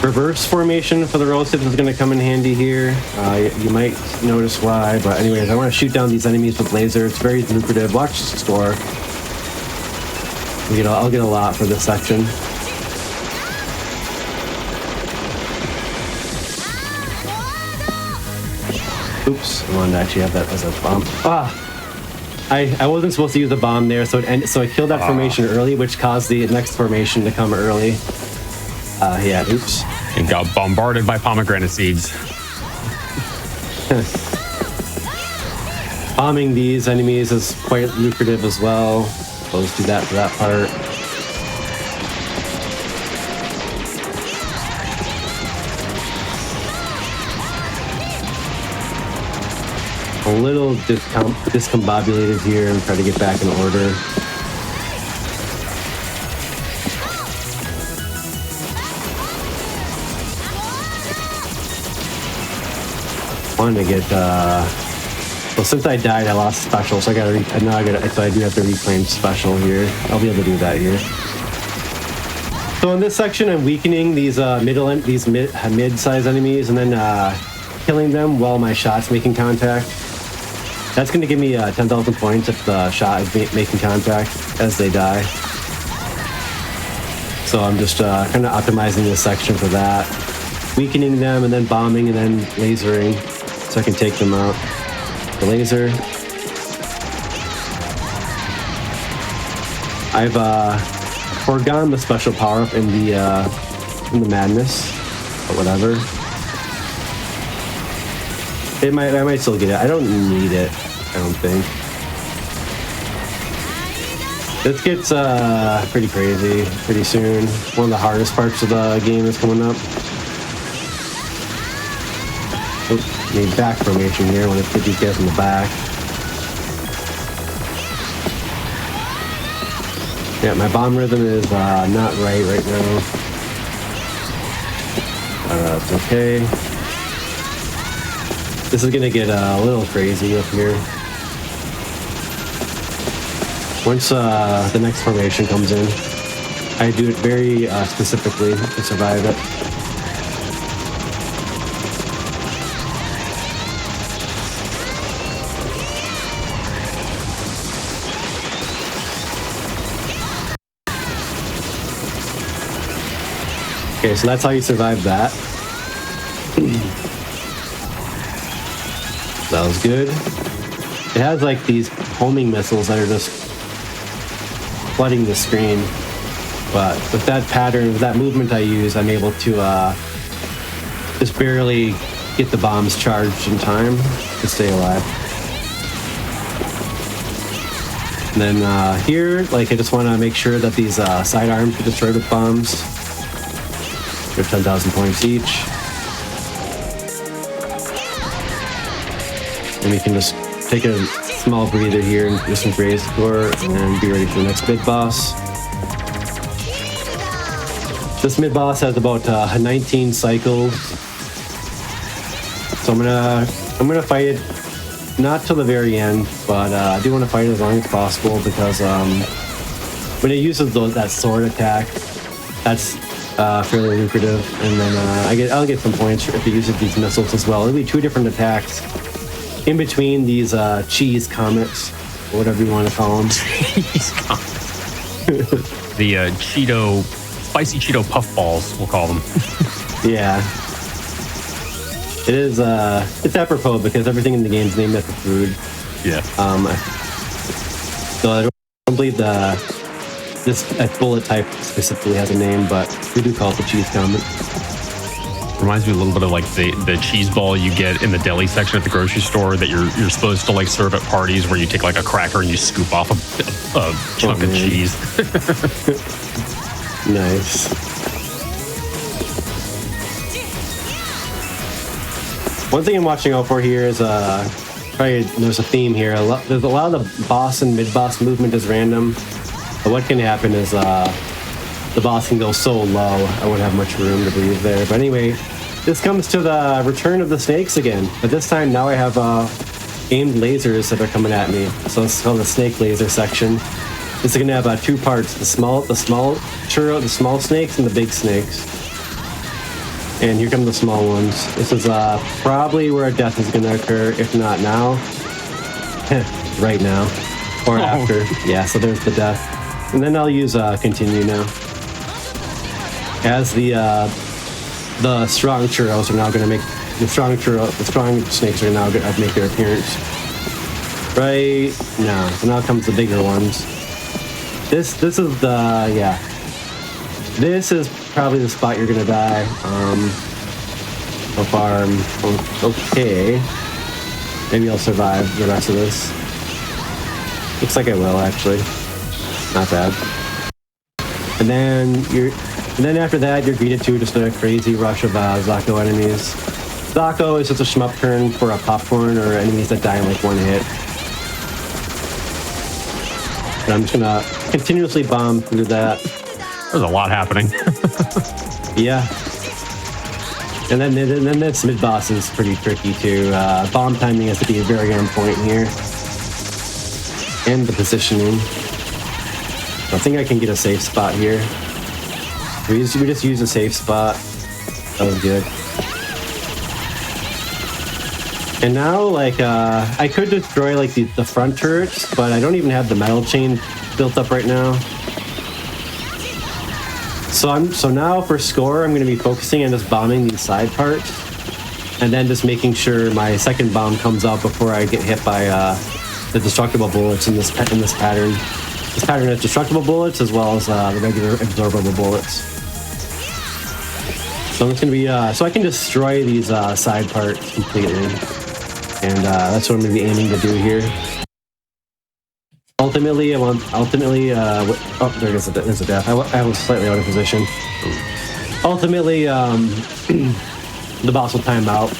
Reverse formation for the roasted is going to come in handy here. You might notice why, but anyways, I want to shoot down these enemies with laser. It's very lucrative. Watch the score. I'll get a lot for this section. Oops, I wanted to actually have that as a bomb. I wasn't supposed to use the bomb there, so I killed that formation early, which caused the next formation to come early. Yeah, oops. And got bombarded by pomegranate seeds. Bombing these enemies is quite lucrative as well. So let's do that for that part. A little discombobulated here and try to get back in order. Wanted to get well, since I died I lost special, so I do have to reclaim special here. I'll be able to do that here. So in this section I'm weakening these mid-sized enemies and then killing them while my shot's making contact. That's going to give me 10,000 points if the shot is making contact as they die. So I'm just kind of optimizing this section for that. Weakening them and then bombing and then lasering so I can take them out. The laser. I've foregone the special power-up in the madness, but whatever. I might still get it. I don't need it, I don't think. This gets pretty crazy pretty soon. One of the hardest parts of the game is coming up. Oops, need back formation here. I want to put these guys in the back. Yeah, my bomb rhythm is not right now. It's okay. This is gonna get a little crazy up here. Once the next formation comes in, I do it very specifically to survive it. Okay, so that's how you survive that. That was good. It has like these homing missiles that are just flooding the screen. But with that pattern, with that movement I use, I'm able to just barely get the bombs charged in time to stay alive. And then here, like I just want to make sure that these sidearms are destroyed with bombs. They're 10,000 points each. And we can just take a small breather here and do some raise score and then be ready for the next mid-boss. This mid-boss has about 19 cycles. So I'm gonna fight it not till the very end, but I do want to fight it as long as possible because when it uses that sword attack, That's fairly lucrative. And then I'll get some points if he uses these missiles as well. It'll be 2 different attacks in between these cheese comets, or whatever you want to call them. Cheese comets. The spicy Cheeto puffballs, we'll call them. Yeah. It is, it's apropos because everything in the game is named after food. Yeah. So I don't believe this bullet type specifically has a name, but we do call it the cheese comet. Reminds me a little bit of like the cheese ball you get in the deli section at the grocery store that you're supposed to like serve at parties, where you take like a cracker and you scoop off a chunk of cheese. Nice. One thing I'm watching out for here is probably there's a theme here. There's a lot of the boss and mid-boss movement is random, but what can happen is the boss can go so low, I wouldn't have much room to breathe there. But anyway, this comes to the return of the snakes again. But this time now I have aimed lasers that are coming at me. So it's called the snake laser section. This is gonna have 2 parts: the small snakes and the big snakes. And here come the small ones. This is probably where a death is gonna occur, if not now, right now, or after. Yeah, so there's the death. And then I'll use continue now. As the strong churros are now going to make the strong snakes are now going to make their appearance right now. So now comes the bigger ones. This is the This is probably the spot you're going to die. So far, I'm okay. Maybe I'll survive the rest of this. Looks like I will, actually. Not bad. And then after that, you're greeted to just a crazy rush of Zako enemies. Zako is just a shmup turn for a popcorn or enemies that die in like 1 hit. But I'm just gonna continuously bomb through that. There's a lot happening. Yeah. And then this mid-boss is pretty tricky too. Bomb timing has to be very on point here. And the positioning. I think I can get a safe spot here. We just use a safe spot. That was good. And now, like, I could destroy like the front turrets, but I don't even have the metal chain built up right now. So now for score, I'm going to be focusing on just bombing these side parts, and then just making sure my second bomb comes out before I get hit by the destructible bullets in this pattern. This pattern has destructible bullets as well as the regular absorbable bullets. So I'm just going to be so I can destroy these side parts completely, and that's what I'm going to be aiming to do here. Ultimately, there's a death. I was slightly out of position. Ultimately, the boss will time out.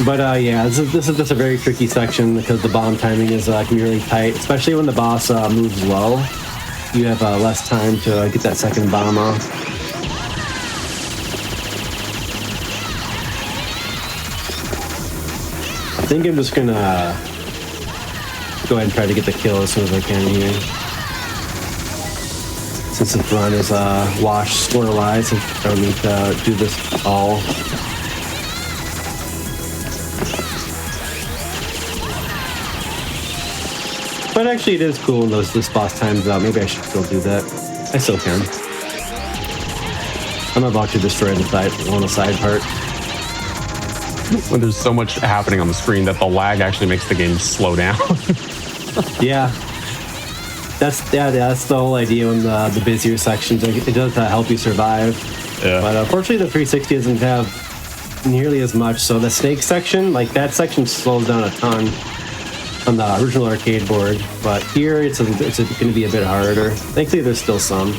But yeah, this is just a very tricky section because the bomb timing is can be really tight, especially when the boss moves low. You have less time to get that second bomb off. I think I'm just gonna go ahead and try to get the kill as soon as I can here. Since the run is washed score-wise, I don't need to do this all. But actually it is cool when this boss times out. Maybe I should still do that. I still can. I'm about to destroy the side part. When there's so much happening on the screen that the lag actually makes the game slow down. Yeah. That's the whole idea in the busier sections. It does help you survive. Yeah. But unfortunately the 360 doesn't have nearly as much. So the snake section, like that section slows down a ton on the original arcade board. But here it's going to be a bit harder. Thankfully there's still some.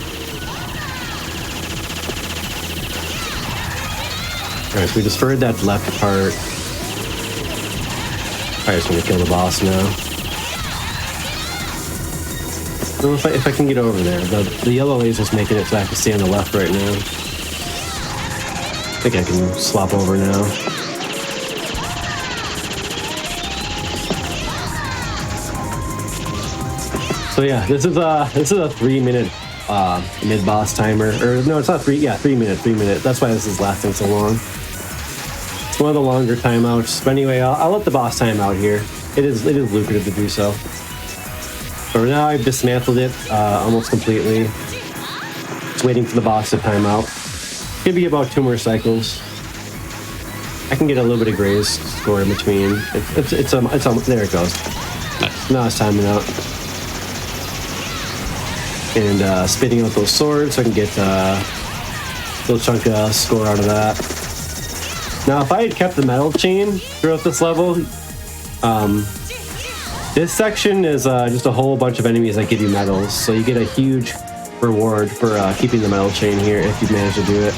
Alright, so we destroyed that left part. I just want to kill the boss now. I don't know if I can get over there. The yellow laser's making it so I have to stay on the left right now. I think I can swap over now. So yeah, this is a 3-minute mid-boss timer. Or no, it's not 3. Yeah, 3 minutes. 3 minutes. That's why this is lasting so long. It's one of the longer timeouts. But anyway, I'll let the boss time out here. It is lucrative to do so. But for now, I've dismantled it almost completely. Just waiting for the boss to time out. Could be about 2 more cycles. I can get a little bit of graze score in between. It's there it goes. Now it's timing out. And spitting out those swords so I can get a little chunk of score out of that. Now, if I had kept the metal chain throughout this level, this section is just a whole bunch of enemies that give you medals. So you get a huge reward for keeping the metal chain here if you manage to do it.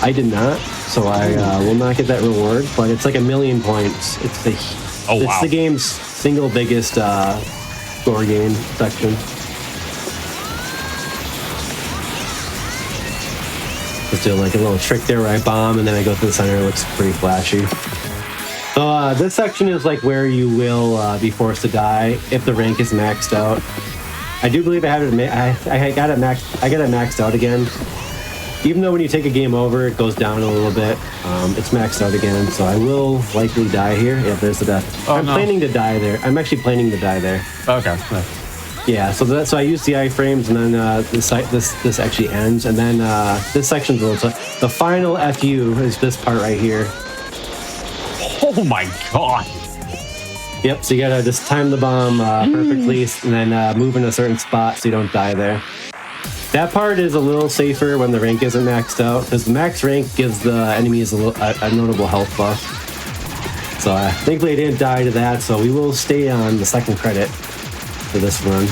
I did not, so I will not get that reward, but it's like 1,000,000 points. It's the game's single biggest score gain section. Let's do like a little trick there where I bomb and then I go to the center. It looks pretty flashy. So this section is like where you will be forced to die if the rank is maxed out. I do believe I have it. I got it maxed out again. Even though when you take a game over, it goes down a little bit. It's maxed out again, so I will likely die here. Yeah, there's the death. I'm planning to die there. I'm actually planning to die there. Okay. Yeah, so I use the iframes, and then this actually ends, and then this section's a little tough. The final FU is this part right here. Oh my god! Yep, so you gotta just time the bomb perfectly, and then move in a certain spot so you don't die there. That part is a little safer when the rank isn't maxed out, because the max rank gives the enemies a notable health buff. So thankfully I didn't die to that, so we will stay on the second credit for this run.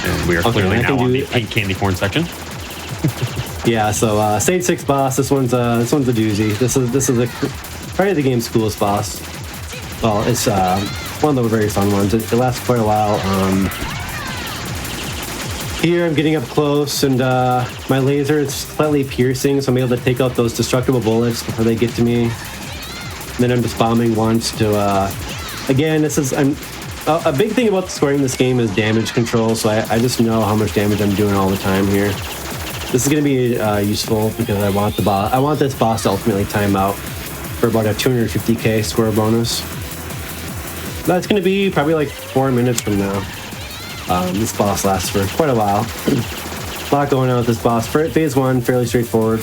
And we are clearly now on the pink candy corn section. Yeah, so stage 6 boss. This one's a doozy. This is probably the game's coolest boss. Well, it's one of the very fun ones. It lasts quite a while. Here I'm getting up close, and my laser is slightly piercing, so I'm able to take out those destructible bullets before they get to me. And then I'm just bombing once to. Again, a big thing about scoring this game is damage control, so I just know how much damage I'm doing all the time here. This is going to be useful because I want this boss to ultimately time out for about a 250k score bonus. That's going to be probably like 4 minutes from now. This boss lasts for quite a while. A lot going on with this boss. Phase 1, fairly straightforward.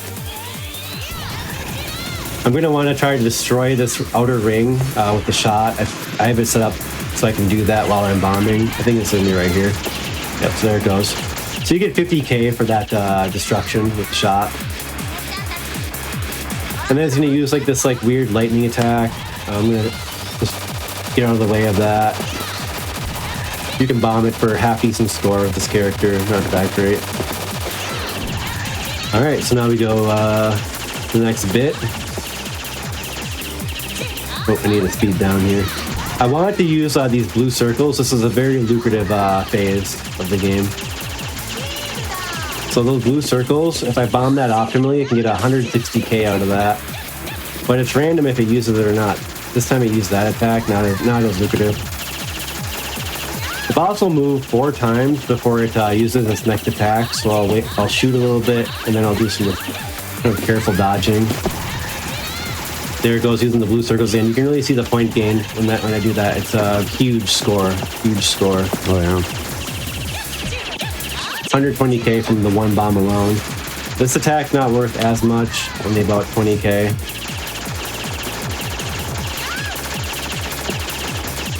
I'm going to want to try to destroy this outer ring with the shot. I have it set up so I can do that while I'm bombing. I think it's in me right here. Yep, so there it goes. So you get 50k for that destruction with the shot. And then it's going to use like this weird lightning attack. I'm going to just get out of the way of that. You can bomb it for a half-decent score with this character. Not that great. Alright, so now we go to the next bit. Oh, I need to speed down here. I wanted to use these blue circles. This is a very lucrative phase of the game. So those blue circles, if I bomb that optimally, I can get 160k out of that. But it's random if it uses it or not. This time it used that attack, not as lucrative. The boss will move 4 times before it uses its next attack, so I'll shoot a little bit, and then I'll do some kind of careful dodging. There it goes, using the blue circles in. You can really see the point gain when I do that. It's a huge score. Oh yeah. 120k from the one bomb alone. This attack not worth as much, only about 20k.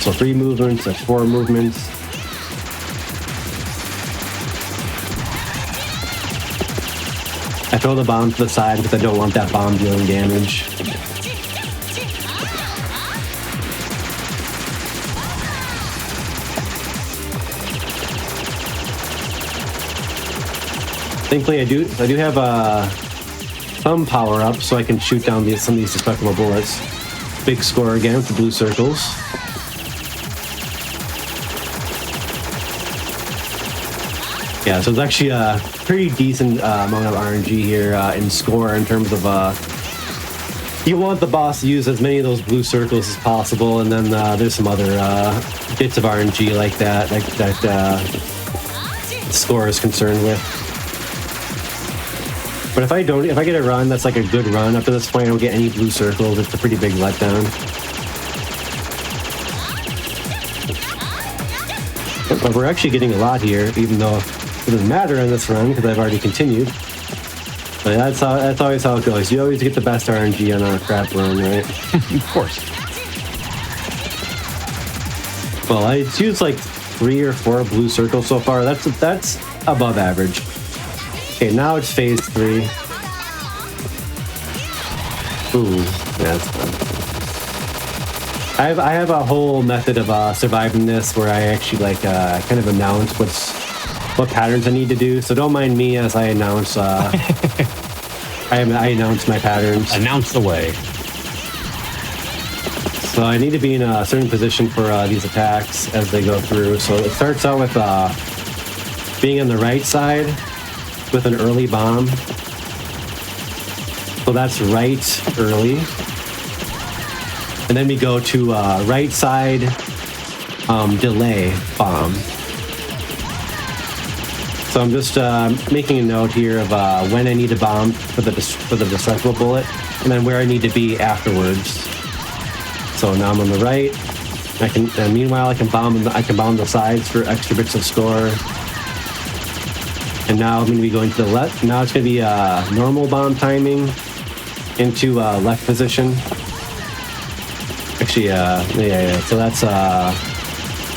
So 3 movements, that's 4 movements. I throw the bomb to the side because I don't want that bomb dealing damage. Thankfully, I do have some power up, so I can shoot down some of these destructible bullets. Big score again with the blue circles. Yeah, so it's actually a pretty decent amount of RNG here in score in terms of you want the boss to use as many of those blue circles as possible, and then there's some other bits of RNG like that score is concerned with. But if I get a run that's like a good run, up to this point I don't get any blue circles, it's a pretty big letdown. But we're actually getting a lot here, even though it doesn't matter in this run because I've already continued. But that's always how it goes. You always get the best RNG on a crap run, right? Of course. Well, I used like 3 or 4 blue circles so far. That's above average. Okay, now it's phase 3. Ooh, yeah, that's fun. I have a whole method of surviving this where I actually like kind of announce what patterns I need to do. So don't mind me as I announce. I announce my patterns. Announce the way. So I need to be in a certain position for these attacks as they go through. So it starts out with being on the right side with an early bomb. So that's right early. And then we go to right side delay bomb. So I'm just making a note here of when I need to bomb for the destructible bullet, and then where I need to be afterwards. So now I'm on the right. Meanwhile, I can bomb the sides for extra bits of score. And now I'm going to be going to the left. Now it's going to be normal bomb timing into left position. Actually, yeah. So that's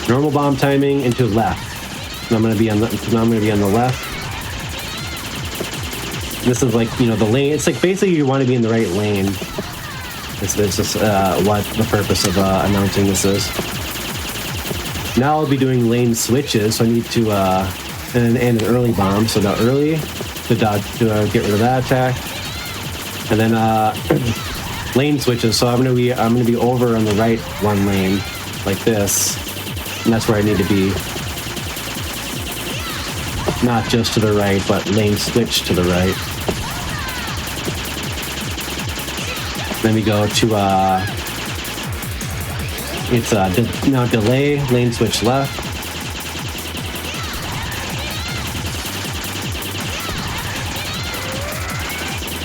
normal bomb timing into left. And I'm going to be on the left. This is like, the lane. It's like basically you want to be in the right lane. It's just what the purpose of announcing this is. Now I'll be doing lane switches, so I need to and an early bomb. So now early to get rid of that attack, and then lane switches. So I'm gonna be over on the right one lane like this, and that's where I need to be. Not just to the right, but lane switch to the right. Then we go to now delay, lane switch left.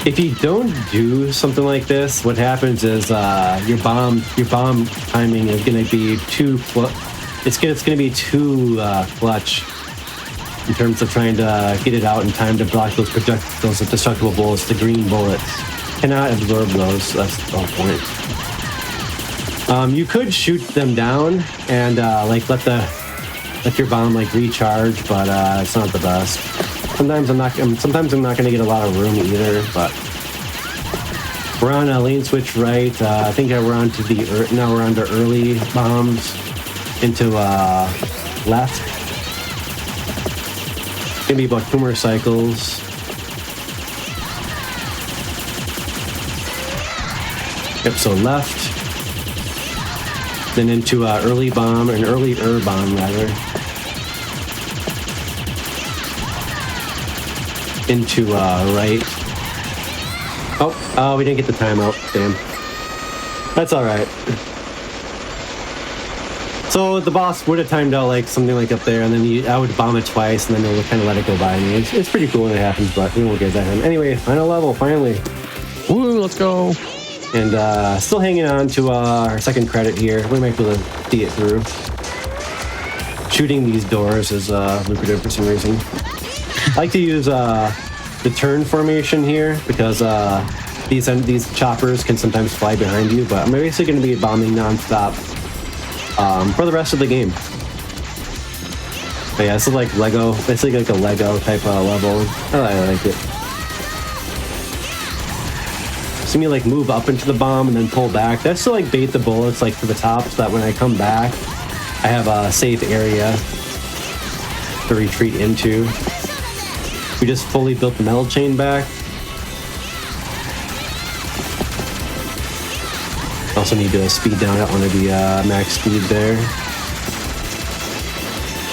If you don't do something like this, what happens is your bomb timing is going to be too clutch in terms of trying to get it out in time to block those destructible bullets, the green bullets. Cannot absorb those. That's the whole point. You could shoot them down and let your bomb recharge, but it's not the best. Sometimes I'm not going to get a lot of room either. But we're on a lane switch right. I think we're on to now we're on to early bombs into left. It's gonna be about 2 more cycles. Yep, so left, then into early bomb, an early bomb rather, into right. Oh, we didn't get the timeout. Damn. That's all right. So the boss would have timed out something up there, and then I would bomb it twice, and then it would kind of let it go by me. It's pretty cool when it happens, but we won't get that in. Anyway, final level, finally. Woo, let's go. And still hanging on to our second credit here. We might be able to see it through. Shooting these doors is lucrative for some reason. I like to use the turn formation here because these choppers can sometimes fly behind you, but I'm basically going to be bombing non-stop for the rest of the game. But yeah, this is like Lego. Basically like a Lego type of level. I like it. See me move up into the bomb and then pull back. That's to bait the bullets to the top so that when I come back, I have a safe area to retreat into. We just fully built the metal chain back. Also need to speed down. I don't want to be max speed there.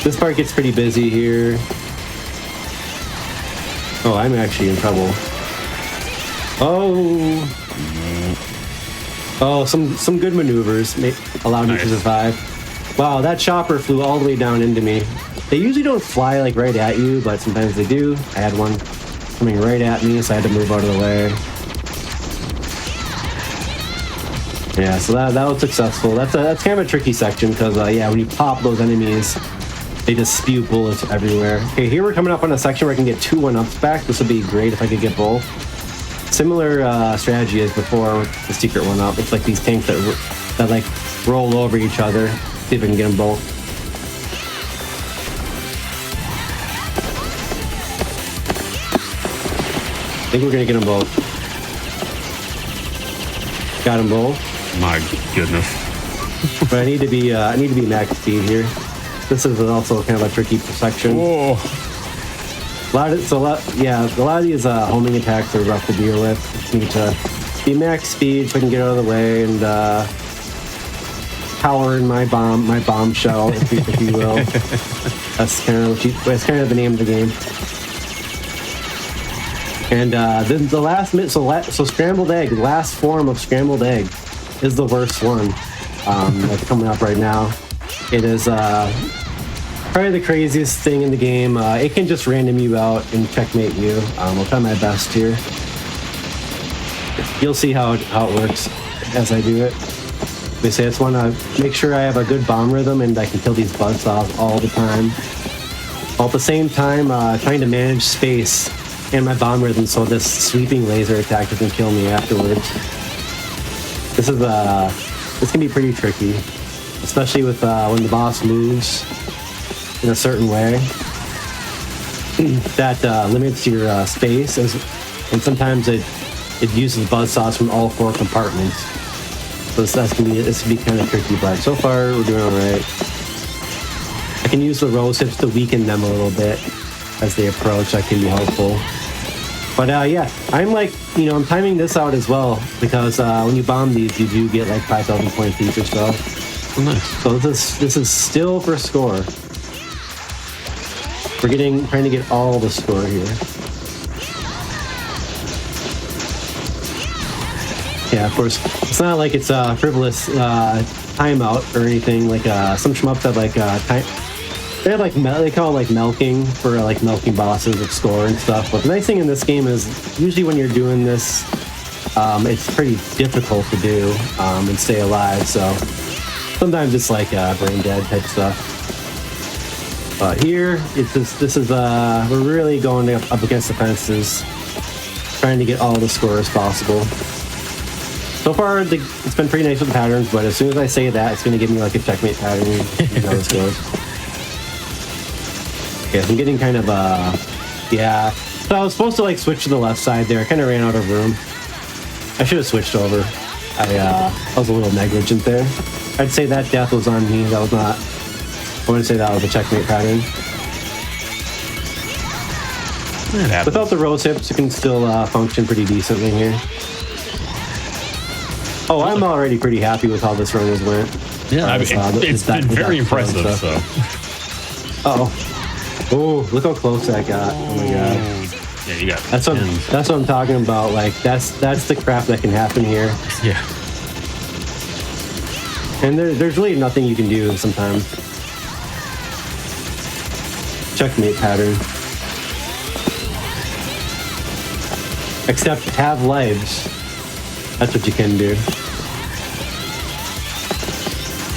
This part gets pretty busy here. Oh, I'm actually in trouble. Oh, some good maneuvers allowed me to survive. Wow, that chopper flew all the way down into me. They usually don't fly like right at you, but sometimes they do. I had one coming right at me, so I had to move out of the way. Yeah, so that was successful. That's kind of a tricky section because yeah, when you pop those enemies, they just spew bullets everywhere. Okay, here we're coming up on a section where I can get 2 1-ups back. This would be great if I could get both. Similar strategy as before with the secret 1-up. It's like these tanks that like roll over each other. See if I can get them both. I think we're gonna get them both. Got them both. My goodness. But I need to be max speed here. This is also kind of a tricky section. Whoa. A lot of these homing attacks are rough to deal with. Just need to be max speed so I can get out of the way and power in my bombshell, if you will. That's kind of the name of the game. And then the last minute, so scrambled egg, last form of scrambled egg, is the worst one that's coming up right now. It is probably the craziest thing in the game. It can just random you out and checkmate you. I'll try my best here. You'll see how it works as I do it. I just want to make sure I have a good bomb rhythm and I can kill these buzzsaws all the time. While at the same time trying to manage space and my bomb rhythm so this sweeping laser attack doesn't kill me afterwards. This can be pretty tricky, especially with when the boss moves in a certain way. That limits your space, and sometimes it uses buzzsaws from all 4 compartments. So this can be kind of tricky, but so far we're doing all right. I can use the rose hips to weaken them a little bit as they approach. That can be helpful. But yeah, I'm I'm timing this out as well because when you bomb these, you do get like 5,000 points each or so. Oh, nice. So this is still for score. We're trying to get all the score here. Yeah, of course, it's not like it's a frivolous timeout or anything. Like some shmups have like time. They have they call it like milking for like milking bosses with score and stuff. But the nice thing in this game is usually when you're doing this, it's pretty difficult to do and stay alive. So sometimes it's like brain dead type stuff. But here, we're really going up against the fences, trying to get all the score as possible. So far, it's been pretty nice with the patterns, but as soon as I say that, it's going to give me like a checkmate pattern. You know how this goes. Okay, so I'm getting kind of yeah. So I was supposed to like switch to the left side there. I kind of ran out of room. I should have switched over. I was a little negligent there. I'd say that death was on me. That was not. I wouldn't say that was a checkmate pattern. Without the rose hips, it can still function pretty decently here. Oh, I'm already pretty happy with how this run has went. Yeah, it's been very impressive. Uh-oh. Oh, look how close I got. Oh my god. Yeah, you got that's what I'm talking about. Like that's the crap that can happen here. Yeah. And there's really nothing you can do sometimes. Checkmate pattern. Except have lives. That's what you can do.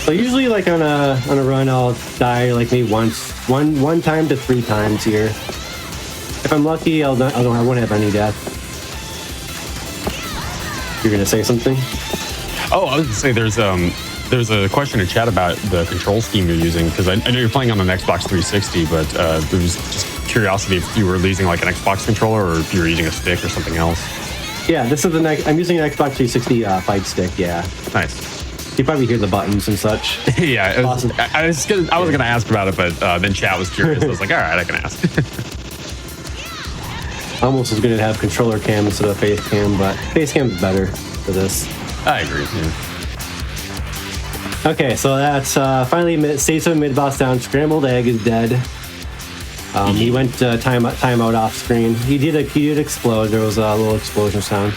So usually like on a run I'll die like maybe one time to 3 times here. If I'm lucky I won't have any death. You're gonna say something? Oh, I was gonna say there's a question in chat about the control scheme you're using because I know you're playing on an Xbox 360, but there was just curiosity if you were using like an Xbox controller or if you were using a stick or something else. Yeah, this is I'm using an Xbox 360 fight stick. Yeah. Nice. You probably hear the buttons and such. Yeah, awesome. I was gonna ask about it, but then chat was curious. I was like, all right, I can ask. Almost as good to have controller cam instead of face cam, but face cam's better for this. I agree. Yeah. Okay, so that's finally stage 7 mid boss down. Scrambled egg is dead. He went timeout off screen. He did explode. There was a little explosion sound.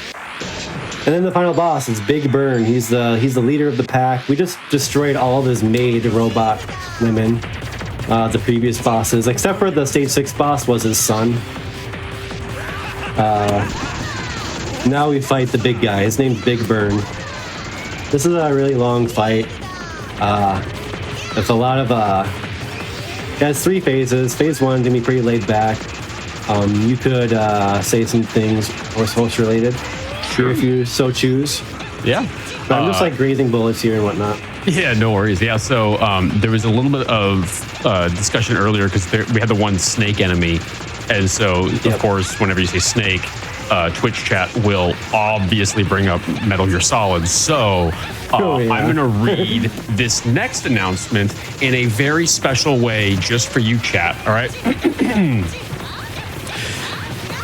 And then the final boss is Big Burn. He's the leader of the pack. We just destroyed all of his maid robot women, the previous bosses, except for the stage 6 boss was his son. Now we fight the big guy. His name's Big Burn. This is a really long fight. It's a lot of it has 3 phases. Phase 1 gonna be pretty laid back. You could say some things horse related. Sure. If you so choose. Yeah. But I'm just like grazing bullets here and whatnot. Yeah, no worries. Yeah, so there was a little bit of discussion earlier because we had the one snake enemy. And so, of course, whenever you say snake, Twitch chat will obviously bring up Metal Gear Solid. So I'm going to read this next announcement in a very special way just for you, chat. All right?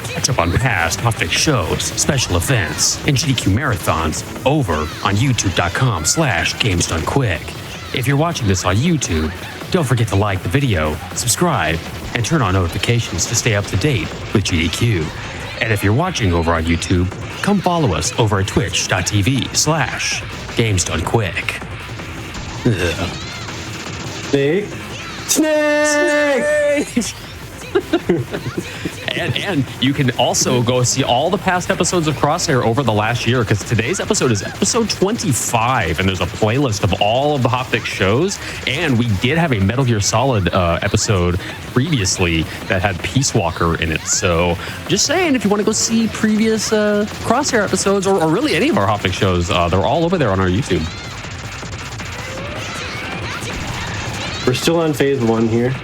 Catch up on past Hotfix shows, special events, and GDQ marathons over on youtube.com/GamesDoneQuick. If you're watching this on YouTube, don't forget to like the video, subscribe, and turn on notifications to stay up to date with GDQ. And if you're watching over on YouTube, come follow us over at twitch.tv/GamesDoneQuick. Snake! And you can also go see all the past episodes of Crosshair over the last year, because today's episode is episode 25, and there's a playlist of all of the Hotfix shows. And we did have a Metal Gear Solid episode previously that had Peace Walker in it. So just saying, if you want to go see previous Crosshair episodes, or really any of our Hotfix shows, they're all over there on our YouTube. We're still on phase 1 here.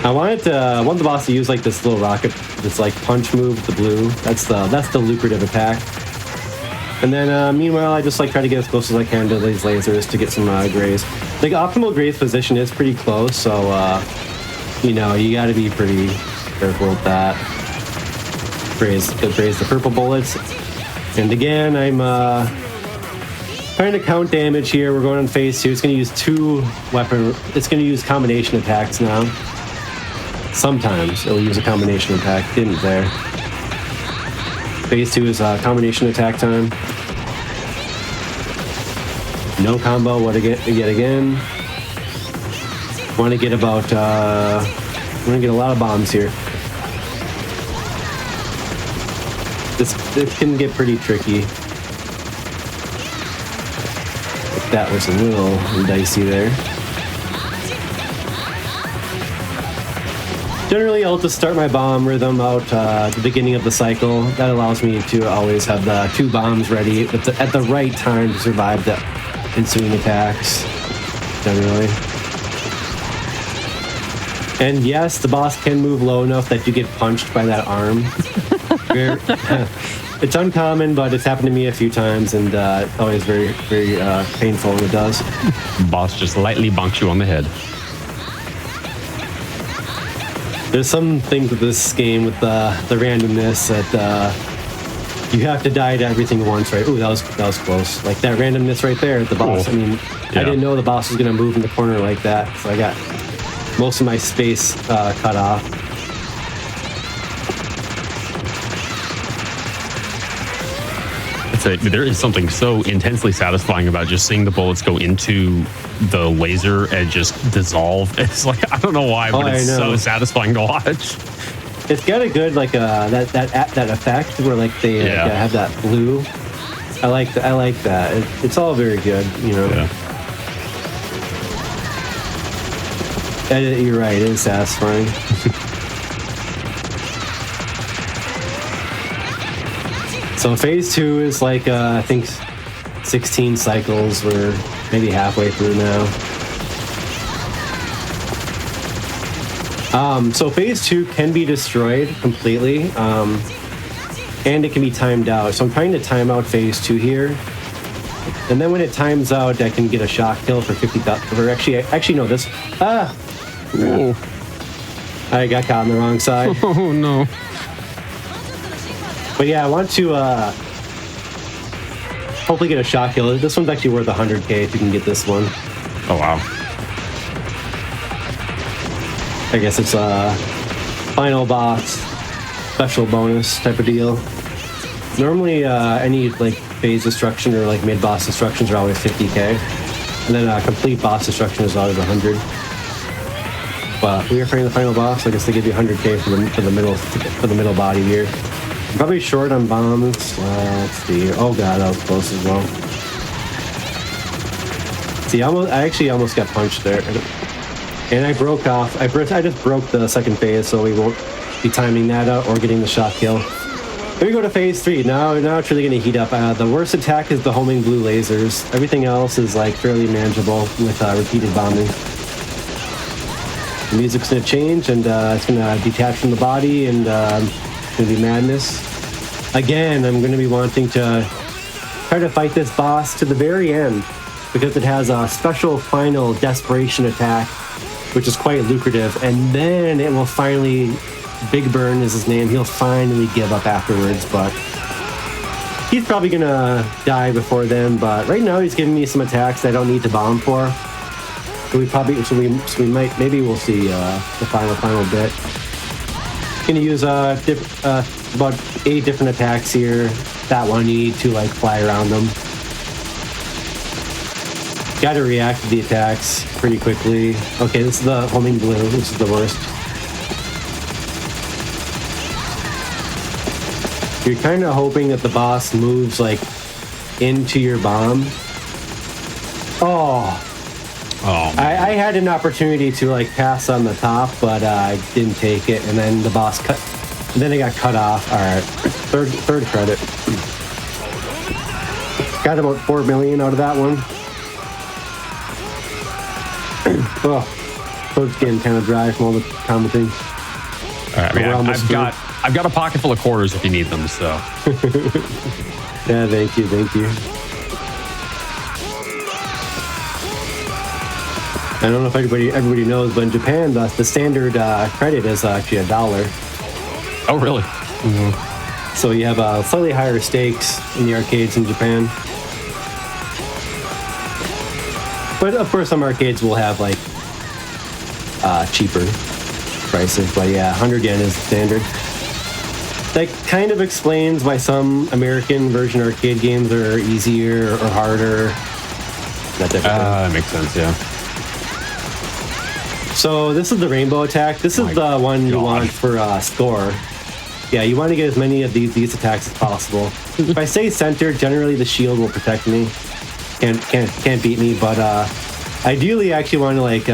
I want the boss to use like this little rocket, this like punch move with the blue. That's the lucrative attack. And then meanwhile, I just like try to get as close as I can to these lasers to get some graze. Like optimal graze position is pretty close, so you know, you got to be pretty careful with that. Graze the purple bullets. And again, I'm trying to count damage here. We're going on phase 2. It's going to use 2 weapon. It's going to use combination attacks now. Sometimes it'll use a combination attack. Didn't there. Phase 2 is combination attack time. No combo yet again. Want to get about we're gonna get a lot of bombs here. This can get pretty tricky. That was a little dicey there. Generally, I'll just start my bomb rhythm out at the beginning of the cycle. That allows me to always have the 2 bombs ready at the right time to survive the ensuing attacks, generally. And yes, the boss can move low enough that you get punched by that arm. It's uncommon, but it's happened to me a few times, and always very, very painful when it does. Boss just lightly bonks you on the head. There's some things with this game with the randomness that you have to die to everything once, right? Ooh, that was close. Like that randomness right there at the boss. Cool. I mean, yeah. I didn't know the boss was gonna move in the corner like that, so I got most of my space cut off. There is something so intensely satisfying about just seeing the bullets go into the laser and just dissolve. It's like, I don't know why, but it's so satisfying to watch. It's got a good like that effect where like they have that blue. I like that. It's all very good, you know. Yeah. You're right. It is satisfying. So phase 2 is like I think 16 cycles. We're maybe halfway through now. So phase 2 can be destroyed completely, and it can be timed out. So I'm trying to time out phase 2 here, and then when it times out, I can get a shock kill for 50,000. Or actually no, this. Whoa. I got caught on the wrong side. Oh no. But yeah, I want to hopefully get a shock kill. This one's actually worth 100k if you can get this one. Oh wow. I guess it's a final boss special bonus type of deal. Normally, any like phase destruction or like mid-boss destructions are always 50k, and then complete boss destruction is always 100. But we are fighting the final boss. I guess they give you 100k for the middle body here. I'm probably short on bombs. Let's see. Oh god, that was close as well. See, I actually almost got punched there, and I broke off. I just broke the second phase, so we won't be timing that out or getting the shot kill. Here we go to phase 3. Now it's really going to heat up. The worst attack is the homing blue lasers. Everything else is like fairly manageable with repeated bombing. The music's going to change, and it's going to detach from the body, and it's going to be madness. Again, I'm going to be wanting to try to fight this boss to the very end, because it has a special final desperation attack, which is quite lucrative, and then it will finally, Big Burn is his name, he'll finally give up afterwards, but he's probably going to die before then, but right now he's giving me some attacks I don't need to bomb for. So we might, maybe we'll see the final bit. Gonna use about 8 different attacks here. That one you need to like fly around them. Got to react to the attacks pretty quickly. Okay, this is the homing blue. This is the worst. You're kind of hoping that the boss moves like into your bomb. Oh. I had an opportunity to like pass on the top, but I didn't take it, and then the boss cut. And then it got cut off. All right, third credit. Got about 4 million out of that one. Oh, throat's getting kind of dry from all the commenting. All right, I've got a pocket full of quarters if you need them. So. Yeah, thank you. I don't know if everybody knows, but in Japan, the standard credit is actually $1. Oh, really? Mm-hmm. So you have slightly higher stakes in the arcades in Japan. But of course, some arcades will have like cheaper prices. But yeah, 100 yen is the standard. That kind of explains why some American version arcade games are easier or harder. That makes sense, yeah. So this is the rainbow attack. This is the one you want for score. Yeah, you want to get as many of these attacks as possible. If I stay centered, generally the shield will protect me. Can't beat me, but ideally I actually want to like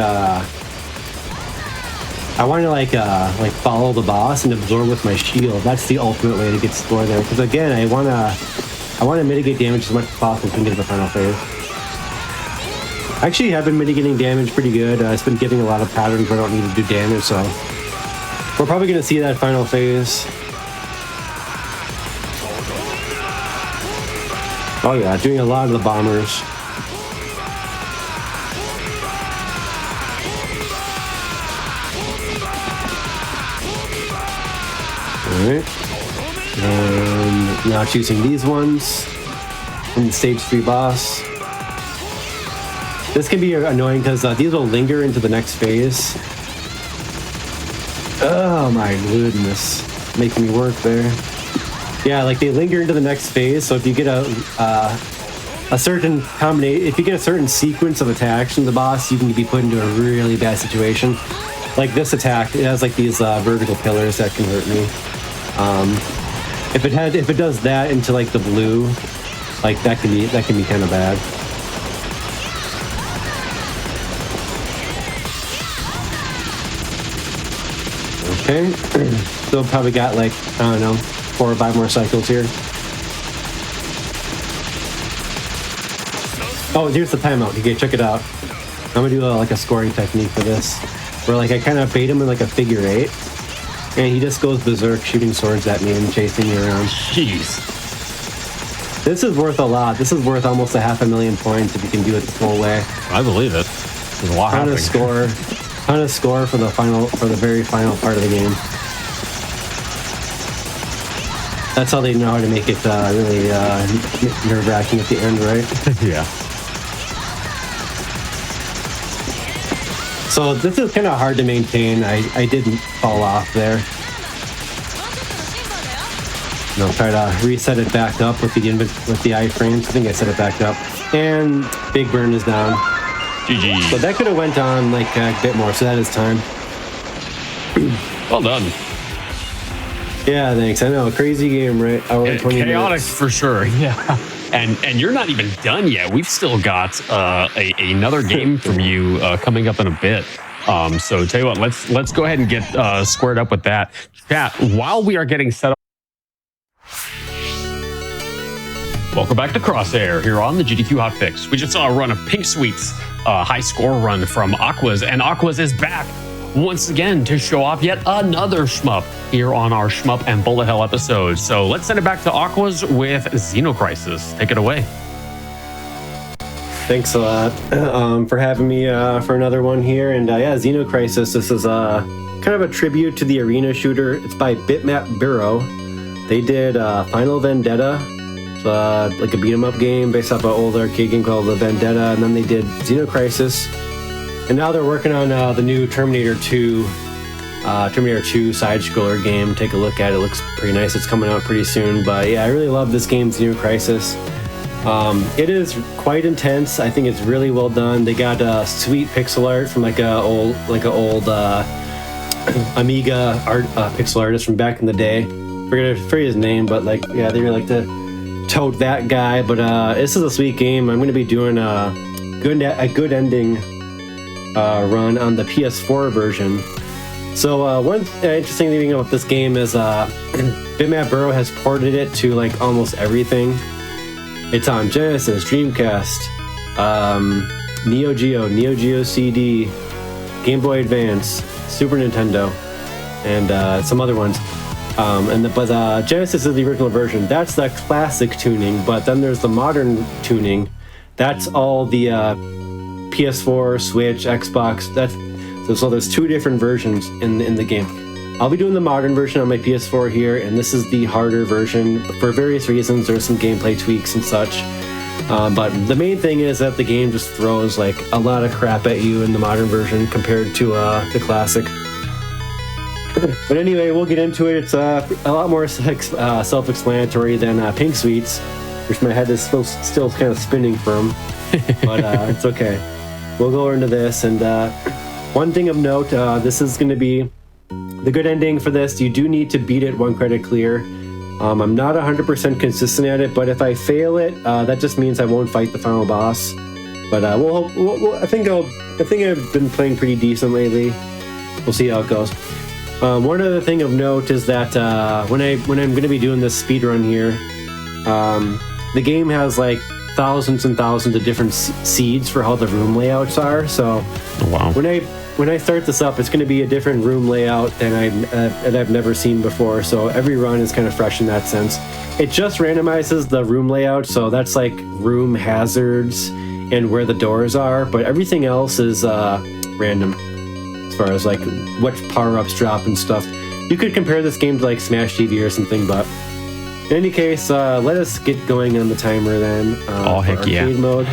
follow the boss and absorb with my shield. That's the ultimate way to get score there. Because again, I want to mitigate damage as much as possible to get to the final phase. Actually, I've been mitigating damage pretty good. It's been getting a lot of patterns where I don't need to do damage, so we're probably going to see that final phase. Oh yeah, doing a lot of the bombers. Alright. And now choosing these ones from the stage 3 boss. This can be annoying because these will linger into the next phase. Oh my goodness. Making me work there. Yeah, like they linger into the next phase, so if you get a certain combination, if you get a certain sequence of attacks from the boss, you can be put into a really bad situation. Like this attack, it has like these vertical pillars that can hurt me. If it does that into like the blue, like that can be kind of bad. Okay, so probably got like, I don't know, 4 or 5 more cycles here. Oh, here's the timeout. Okay, check it out. I'm gonna do like a scoring technique for this, where like I kind of bait him in like a figure 8, and he just goes berserk, shooting swords at me and chasing me around. Jeez. This is worth a lot. This is worth almost 500,000 points if you can do it the full way. I believe it. There's a lot happening. Ton of score for the very final part of the game. That's how they know how to make it really nerve-wracking at the end, right? Yeah. So this is kind of hard to maintain. I didn't fall off there. And I'll try to reset it back up with the iframes. I think I set it back up. And Big Burn is down. GG. But that could have went on like a bit more, so that is time. Well done. Yeah, thanks. I know, crazy game, right? Hour and 20 Chaotic minutes. for sure. Yeah. And you're not even done yet. We've still got another game from you coming up in a bit. So tell you what, let's go ahead and get squared up with that. Chat, while we are getting set up. Welcome back to Crosshair here on the GDQ Hotfix. We just saw a run of Pink Sweet's high score run from Aquas, and Aquas is back once again to show off yet another shmup here on our Shmup and Bullet Hell episode. So let's send it back to Aquas with XenoCrisis. Take it away. Thanks a lot for having me for another one here. And yeah, XenoCrisis, this is kind of a tribute to the arena shooter. It's by Bitmap Bureau. They did Final Vendetta, like a beat-em-up game based off an old arcade game called The Vendetta, and then they did XenoCrisis, and now they're working on the new Terminator 2 side-scroller game. Take a look at it. It looks pretty nice. It's coming out pretty soon, but yeah, I really love this game, XenoCrisis. It is quite intense. I think it's really well done. They got sweet pixel art from like a old Amiga art pixel artist from back in the day. Forget his name, but like, yeah, they really like to tote that guy. But this is a sweet game. I'm going to be doing a good ending run on the PS4 version. So one interesting thing about this game is Bitmap Bureau has ported it to like almost everything. It's on Genesis, Dreamcast, Neo Geo CD, Game Boy Advance, Super Nintendo, and some other ones. But Genesis is the original version. That's the classic tuning, but then there's the modern tuning. That's all the PS4, Switch, Xbox. So there's two different versions in the game. I'll be doing the modern version on my PS4 here, and this is the harder version. For various reasons, there's some gameplay tweaks and such. But the main thing is that the game just throws like a lot of crap at you in the modern version compared to the classic. But anyway, we'll get into it. It's a lot more self-explanatory than Pink Sweets, which my head is still kind of spinning from. But it's okay. We'll go into this. And one thing of note, this is going to be the good ending for this. You do need to beat it 1 credit clear. I'm not 100% consistent at it, but if I fail it, that just means I won't fight the final boss. But I think I've been playing pretty decent lately. We'll see how it goes. One other thing of note is that when I'm going to be doing this speedrun here, the game has like thousands and thousands of different seeds for how the room layouts are. So wow. When I start this up, it's going to be a different room layout than I've never seen before. So every run is kind of fresh in that sense. It just randomizes the room layout, so that's like room hazards and where the doors are. But everything else is random. As far as like what power-ups drop and stuff. You could compare this game to like Smash TV or something, but in any case, let us get going on the timer then. Oh, heck yeah. Arcade mode.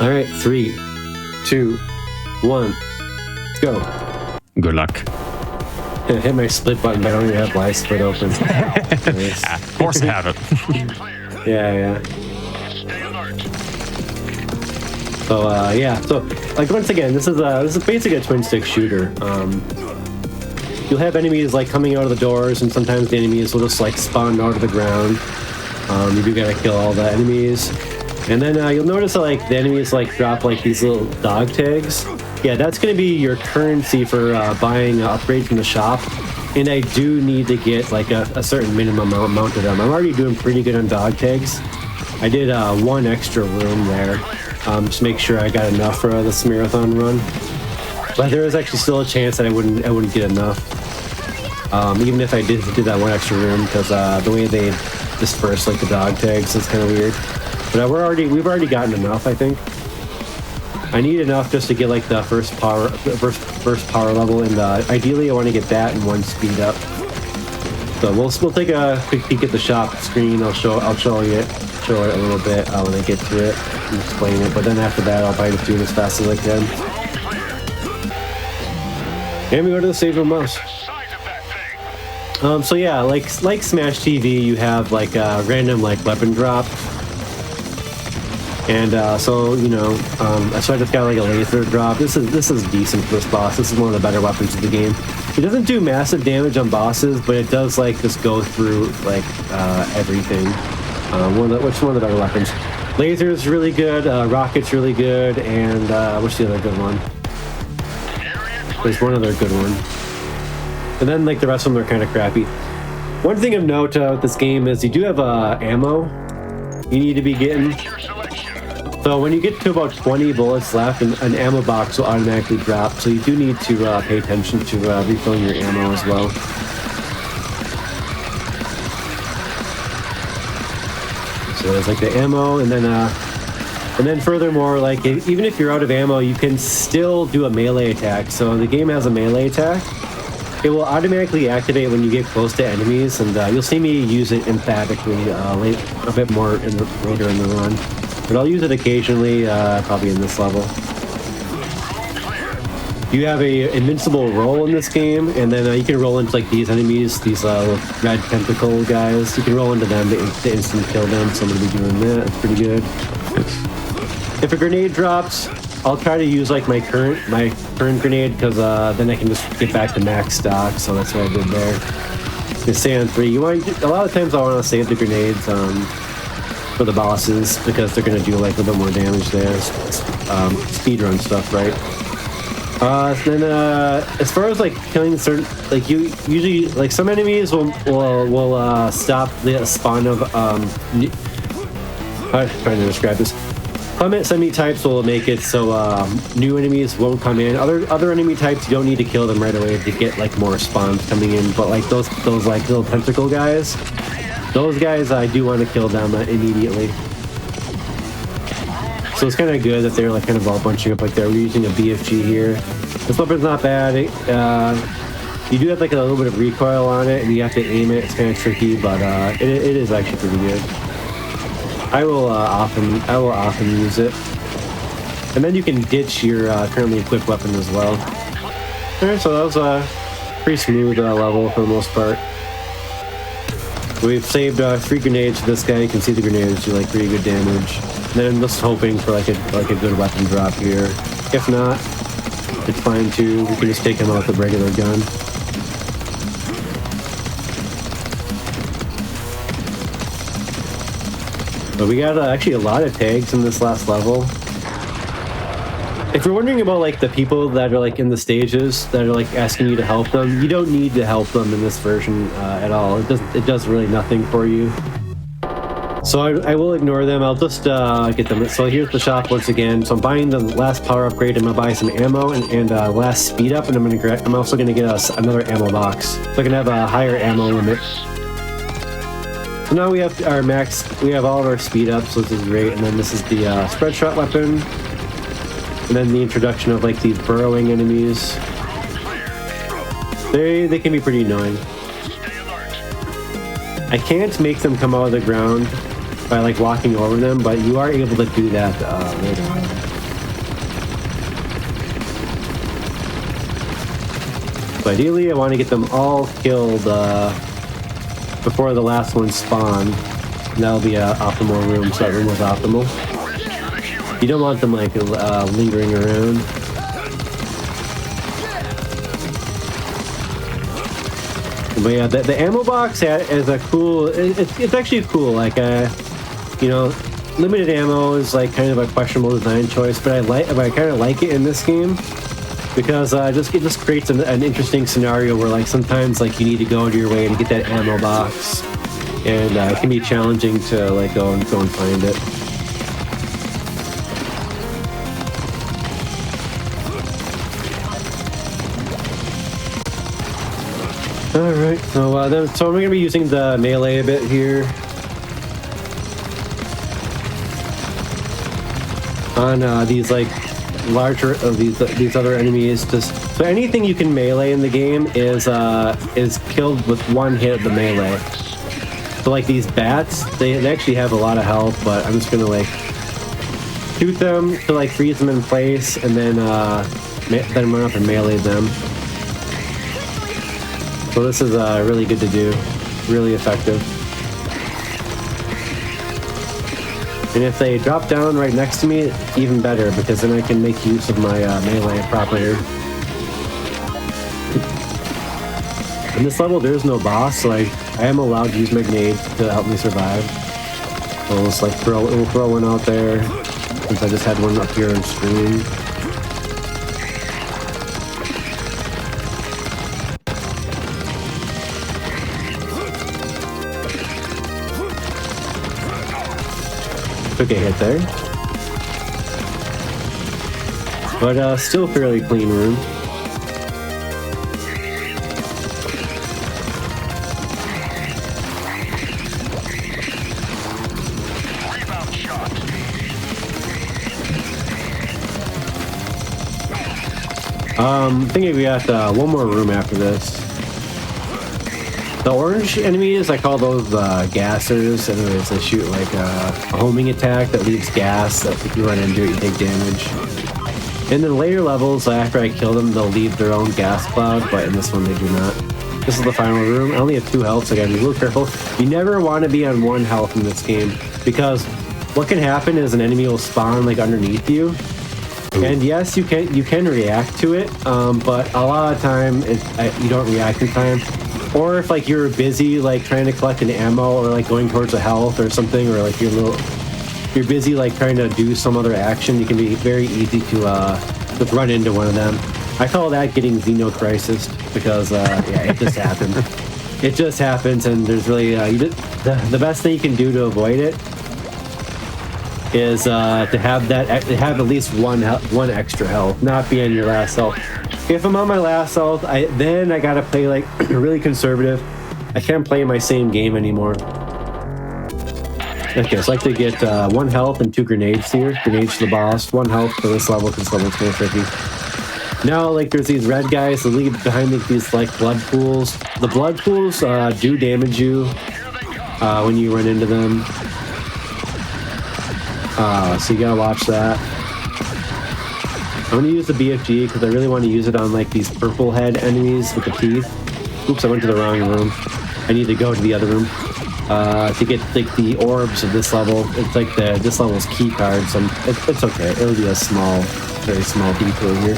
All right, 3, 2, 1, let's go. Good luck. I hit my split button, but I don't even have my split open. Nice. Of course I have it. Yeah. So like once again, this is basically a twin stick shooter. You'll have enemies like coming out of the doors, and sometimes the enemies will just like spawn out of the ground. You do gotta kill all the enemies, and then you'll notice that like the enemies like drop like these little dog tags. Yeah, that's gonna be your currency for buying upgrades from the shop. And I do need to get like a certain minimum amount of them. I'm already doing pretty good on dog tags. I did 1 extra room there. Just to make sure I got enough for this marathon run. But there is actually still a chance that I wouldn't get enough. Even if I did that 1 extra room, because the way they disperse like the dog tags is kind of weird. But we've already gotten enough, I think. I need enough just to get like the first power level, and ideally I want to get that in 1 speed up. So we'll take a quick peek at the shop screen. I'll show it a little bit when I get to it and explain it. But then after that, I'll probably just do it as fast as I can. And we go to the save room mouse. So yeah, like Smash TV, you have like random like weapon drop, and so you know, so I just got like a laser drop. This is decent for this boss. This is one of the better weapons of the game. It doesn't do massive damage on bosses, but it does like just go through like everything. Which one of the better weapons? Laser's really good. Rocket's really good, and what's the other good one? There's one other good one. And then like the rest of them are kind of crappy. One thing of note with this game is you do have ammo you need to be getting. So when you get to about 20 bullets left, an ammo box will automatically drop. So you do need to pay attention to refilling your ammo as well. So there's like the ammo, and then furthermore, like even if you're out of ammo, you can still do a melee attack. So the game has a melee attack. It will automatically activate when you get close to enemies, and you'll see me use it emphatically a bit more later in the run. But I'll use it occasionally, probably in this level. You have a invincible roll in this game, and then you can roll into like these enemies, these red tentacle guys. You can roll into them to instant kill them, so I'm going to be doing that. It's pretty good. If a grenade drops, I'll try to use like my current grenade, because then I can just get back to max stock. So that's what I did there. You stay on 3. A lot of times I want to save the grenades for the bosses, because they're going to do like a little bit more damage there. Speedrun stuff, right? Then as far as like killing certain, like you usually like some enemies will stop the spawn of I'm trying to describe this. Clement enemy types will make it so new enemies won't come in. Other enemy types, you don't need to kill them right away to get like more spawns coming in. But like those like little tentacle guys, those guys I do want to kill them immediately. So it's kind of good that they're like kind of all bunching up like that. We're using a BFG here. This weapon's not bad. You do have like a little bit of recoil on it, and you have to aim it. It's kind of tricky, but it is actually pretty good. I will often use it. And then you can ditch your currently equipped weapon as well. Alright, so that was a pretty smooth level for the most part. We've saved 3 grenades for this guy. You can see the grenades do like pretty good damage. And then I'm just hoping for like a good weapon drop here. If not, it's fine too. We can just take him out with a regular gun. But we got actually a lot of tags in this last level. If you're wondering about like the people that are like in the stages that are like asking you to help them, you don't need to help them in this version at all. It does really nothing for you. So I will ignore them. I'll just get them. So here's the shop once again. So I'm buying the last power upgrade. I'm gonna buy some ammo and last speed up, and I'm also gonna get us another ammo box. So I can have a higher ammo limit. So now we have our max. We have all of our speed up, so this is great. And then this is the spread shot weapon. And then the introduction of like these burrowing enemies. They can be pretty annoying. I can't make them come out of the ground by like walking over them, but you are able to do that later on. So ideally, I want to get them all killed before the last one spawned. That'll be an optimal room, so that room was optimal. You don't want them like lingering around. But yeah, the ammo box is a cool. It's actually cool. Like you know, limited ammo is like kind of a questionable design choice, but I kind of like it in this game because it just creates an interesting scenario where like sometimes like you need to go out of your way to get that ammo box, and it can be challenging to like go and find it. Alright, so I'm going to be using the melee a bit here. On these like larger these other enemies. So anything you can melee in the game is killed with one hit of the melee. So like these bats, they actually have a lot of health, but I'm just gonna like shoot them to like freeze them in place, and then run up and melee them. So this is really good to do, really effective. And if they drop down right next to me, even better, because then I can make use of my melee properly. In this level, there's no boss, so I am allowed to use my grenade to help me survive. I'll just like we'll throw one out there, since I just had one up here on screen. Took a hit there. But still fairly clean room. I think we got one more room after this. The orange enemies, I call those gassers. Anyways, they shoot like a homing attack that leaves gas that if you run into it, you take damage. In the later levels, after I kill them, they'll leave their own gas cloud, but in this one they do not. This is the final room. I only have 2 health, so I gotta be a little careful. You never want to be on 1 health in this game, because what can happen is an enemy will spawn like underneath you. And yes, you can react to it, but a lot of time you don't react in time. Or if like you're busy like trying to collect an ammo or like going towards a health or something, or like you're busy like trying to do some other action, it can be very easy to run into one of them. I call that getting XenoCrisis, because yeah, it just happened. It just happens, and there's really the best thing you can do to avoid it is to have at least one extra health, not be on your last health. If I'm on my last health, I gotta play like really conservative. I can't play my same game anymore. Okay, so I like to get 1 health and 2 grenades here. Grenades to the boss. 1 health for this level, because this level's kind of tricky. Now, like, there's these red guys that leave behind these like blood pools. The blood pools do damage you when you run into them. So you gotta watch that. I'm gonna use the BFG because I really want to use it on like these purple head enemies with the teeth. Oops, I went to the wrong room. I need to go to the other room to get like the orbs of this level. It's like this level's key card, so it's okay. It'll be a very small detour here.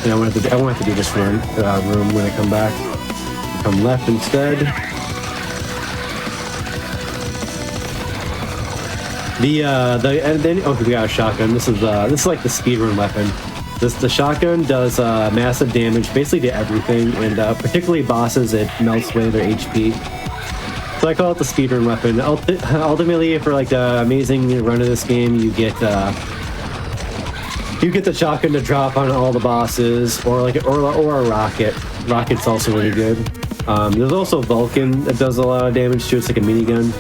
And I won't have to do this room when I come back. Come left instead. And then we got a shotgun. This is like the speedrun weapon. The shotgun does massive damage basically to everything, and particularly bosses, it melts away their HP. So I call it the speedrun weapon. Ultimately, for like the amazing run of this game, you get the shotgun to drop on all the bosses, or a rocket. Rocket's also really good. There's also Vulcan that does a lot of damage too. It's like a minigun.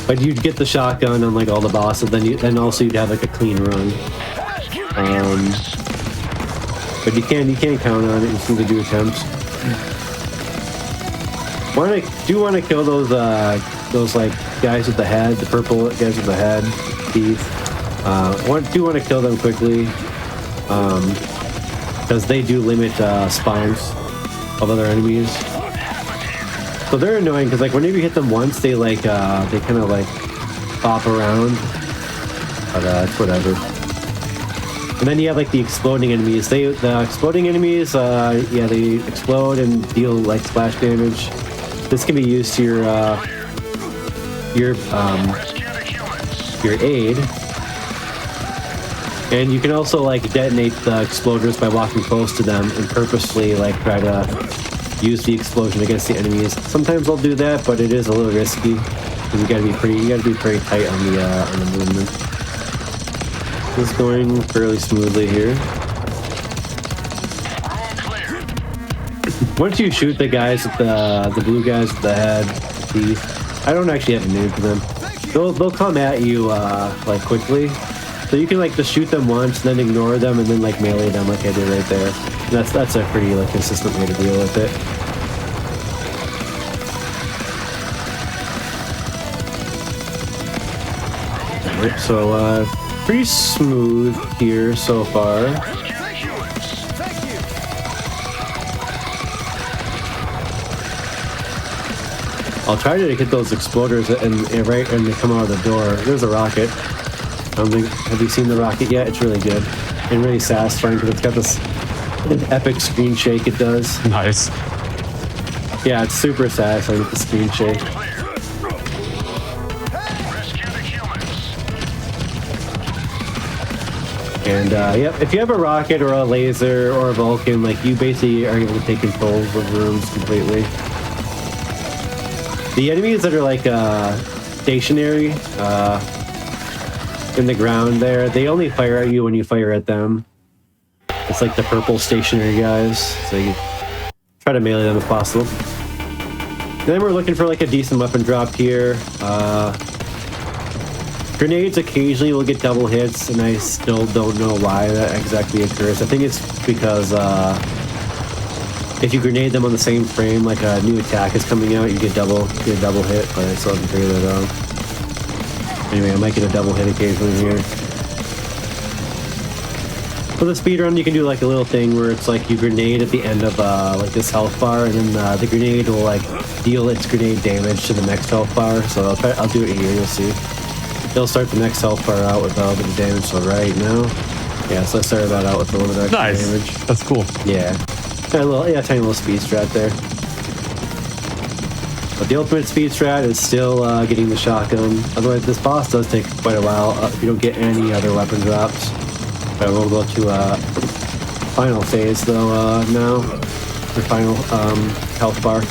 But you'd get the shotgun on like all the bosses, then also you'd have like a clean run. But you can't count on it. You just need to do attempts. Do want to kill those like guys with the head, the purple guys with the head, teeth. Do want to kill them quickly, because they do limit spawns of other enemies. So they're annoying because like whenever you hit them once, they kind of like pop around, but it's whatever. And then you have like the exploding enemies. The exploding enemies, yeah, they explode and deal like splash damage. This can be used to your aid, and you can also like detonate the exploders by walking close to them and purposely like try to use the explosion against the enemies. Sometimes I'll do that, but it is a little risky because you gotta be pretty tight on the movement. This is going fairly smoothly here. Once you shoot the guys with the blue guys with the head, the teeth, I don't actually have a name for them. They'll come at you like quickly, so you can like just shoot them once, then ignore them, and then like melee them like I did right there. And that's a pretty like consistent way to deal with it. Alright, so pretty smooth here so far. I'll try to hit those exploders and right when they come out of the door. There's a rocket. Have you seen the rocket yet? It's really good and really satisfying because it's got this epic screen shake it does. Nice. Yeah, it's super satisfying with the screen shake. And yep, if you have a rocket or a laser or a Vulcan, like you basically are able to take control of the rooms completely. The enemies that are like stationary in the ground there, they only fire at you when you fire at them. It's like the purple stationary guys, so you try to melee them if possible. Then we're looking for like a decent weapon drop here. Grenades occasionally will get double hits, and I still don't know why that exactly occurs. I think it's because if you grenade them on the same frame, like a new attack is coming out, you get a double hit, but I still haven't figured that out. Anyway, I might get a double hit occasionally here. For the speedrun, you can do like a little thing where it's like you grenade at the end of like this health bar, and then the grenade will like deal its grenade damage to the next health bar. So I'll do it here, you'll see. It'll start the next health bar out with a little bit of damage. So right now, yeah, so I started that out with a little bit of extra damage. That's cool. Yeah. Tiny little speed strat there. But the ultimate speed strat is still getting the shotgun. Otherwise, this boss does take quite a while if you don't get any other weapon drops. But we'll go to final phase though now. The final health bar.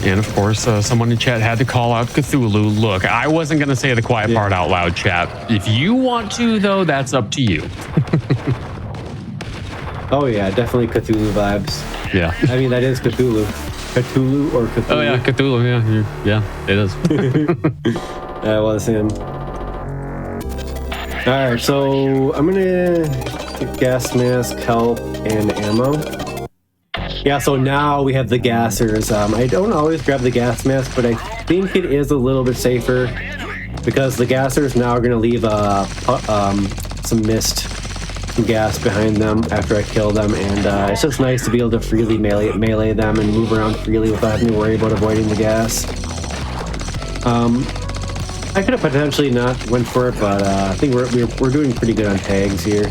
And of course, someone in chat had to call out Cthulhu. Look, I wasn't going to say the quiet part out loud, chat. If you want to, though, that's up to you. Oh yeah, definitely Cthulhu vibes. Yeah. I mean, that is Cthulhu. Cthulhu or Cthulhu? Oh yeah, Cthulhu, yeah, it is. That was him. Alright, so I'm gonna get gas mask, health, and ammo. Yeah, so now we have the gassers. I don't always grab the gas mask, but I think it is a little bit safer because the gassers now are going to leave some mist, some gas behind them after I kill them, and it's just nice to be able to freely melee them and move around freely without having to worry about avoiding the gas. I could have potentially not went for it, but I think we're doing pretty good on tags here.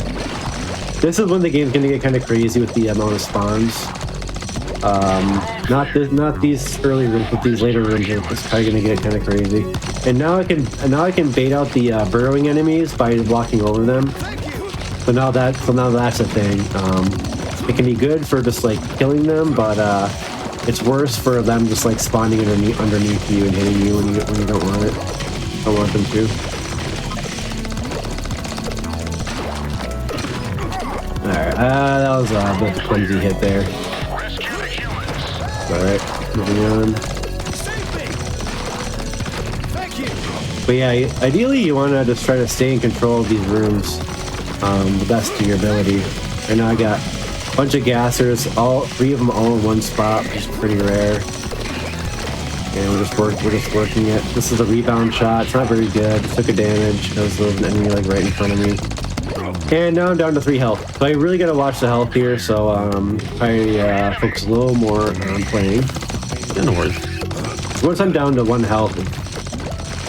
This is when the game's going to get kind of crazy with the amount of spawns. Not these early rooms, but these later rooms it's probably gonna get kind of crazy. And now I can bait out the burrowing enemies by walking over them. So now that's a thing. It can be good for just like killing them, but it's worse for them just like spawning underneath you and hitting you when you don't want it. Don't want them to. All right, that was a bit of a clumsy hit there. Alright, moving on. But yeah, ideally you want to just try to stay in control of these rooms the best to your ability. Right now I got a bunch of gassers, all three of them all in one spot, which is pretty rare. And we're just working it. This is a rebound shot. It's not very good. Took a damage because there was an enemy like right in front of me. And now I'm down to 3 health. So I really gotta watch the health here, so I focus a little more on playing. No worries. Once I'm down to 1 health,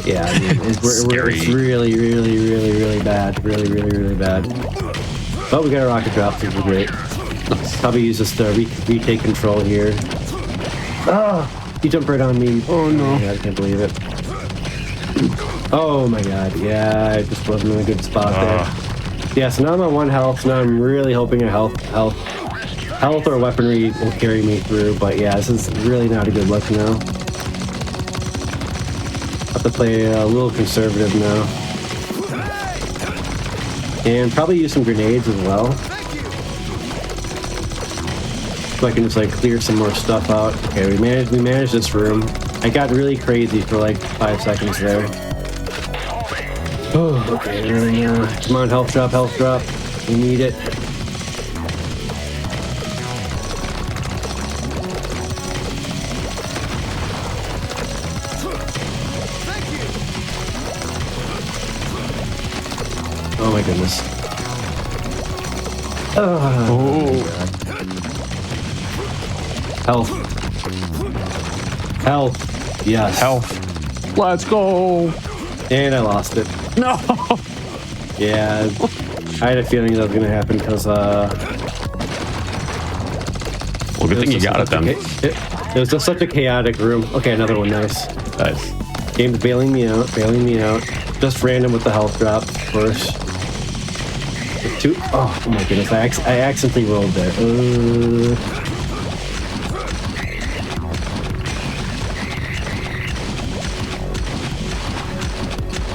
yeah, I mean, it's really, really, really, really bad. Really, really, really bad. But we got a rocket drop, which is great. Probably use this to retake control here. Oh, he jumped right on me. Oh no. Yeah, I can't believe it. Oh my god, yeah, I just wasn't in a good spot there. Yeah, so now I'm on 1 health, so now I'm really hoping a health or weaponry will carry me through, but yeah, this is really not a good look now. Have to play a little conservative now. And probably use some grenades as well. So I can just like clear some more stuff out. Okay, we managed this room. I got really crazy for like 5 seconds there. Oh, okay, come on, health drop. We need it. Oh my goodness. Oh. Health. Health. Yes. Health. Let's go. And I lost it. No. Yeah. I had a feeling that was going to happen because... Well, good thing you got it then. It was just such a chaotic room. Okay, another one. Nice. Nice. Game's bailing me out. Just random with the health drop first. Two. Oh my goodness. I accidentally rolled there.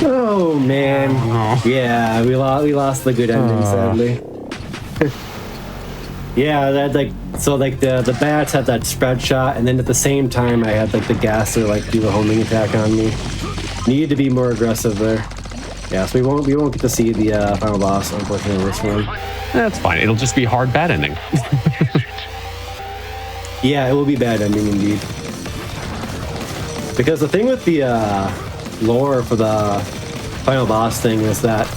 Oh man. Oh. Yeah, we lost the good ending, sadly. Yeah, that the bats had that spread shot, and then at the same time I had like the gasser like do the homing attack on me. Needed to be more aggressive there. Yeah, so we won't get to see the final boss, unfortunately, this one. That's fine. It'll just be hard bad ending. Yeah, it will be bad ending indeed. Because the thing with the lore for the final boss thing is that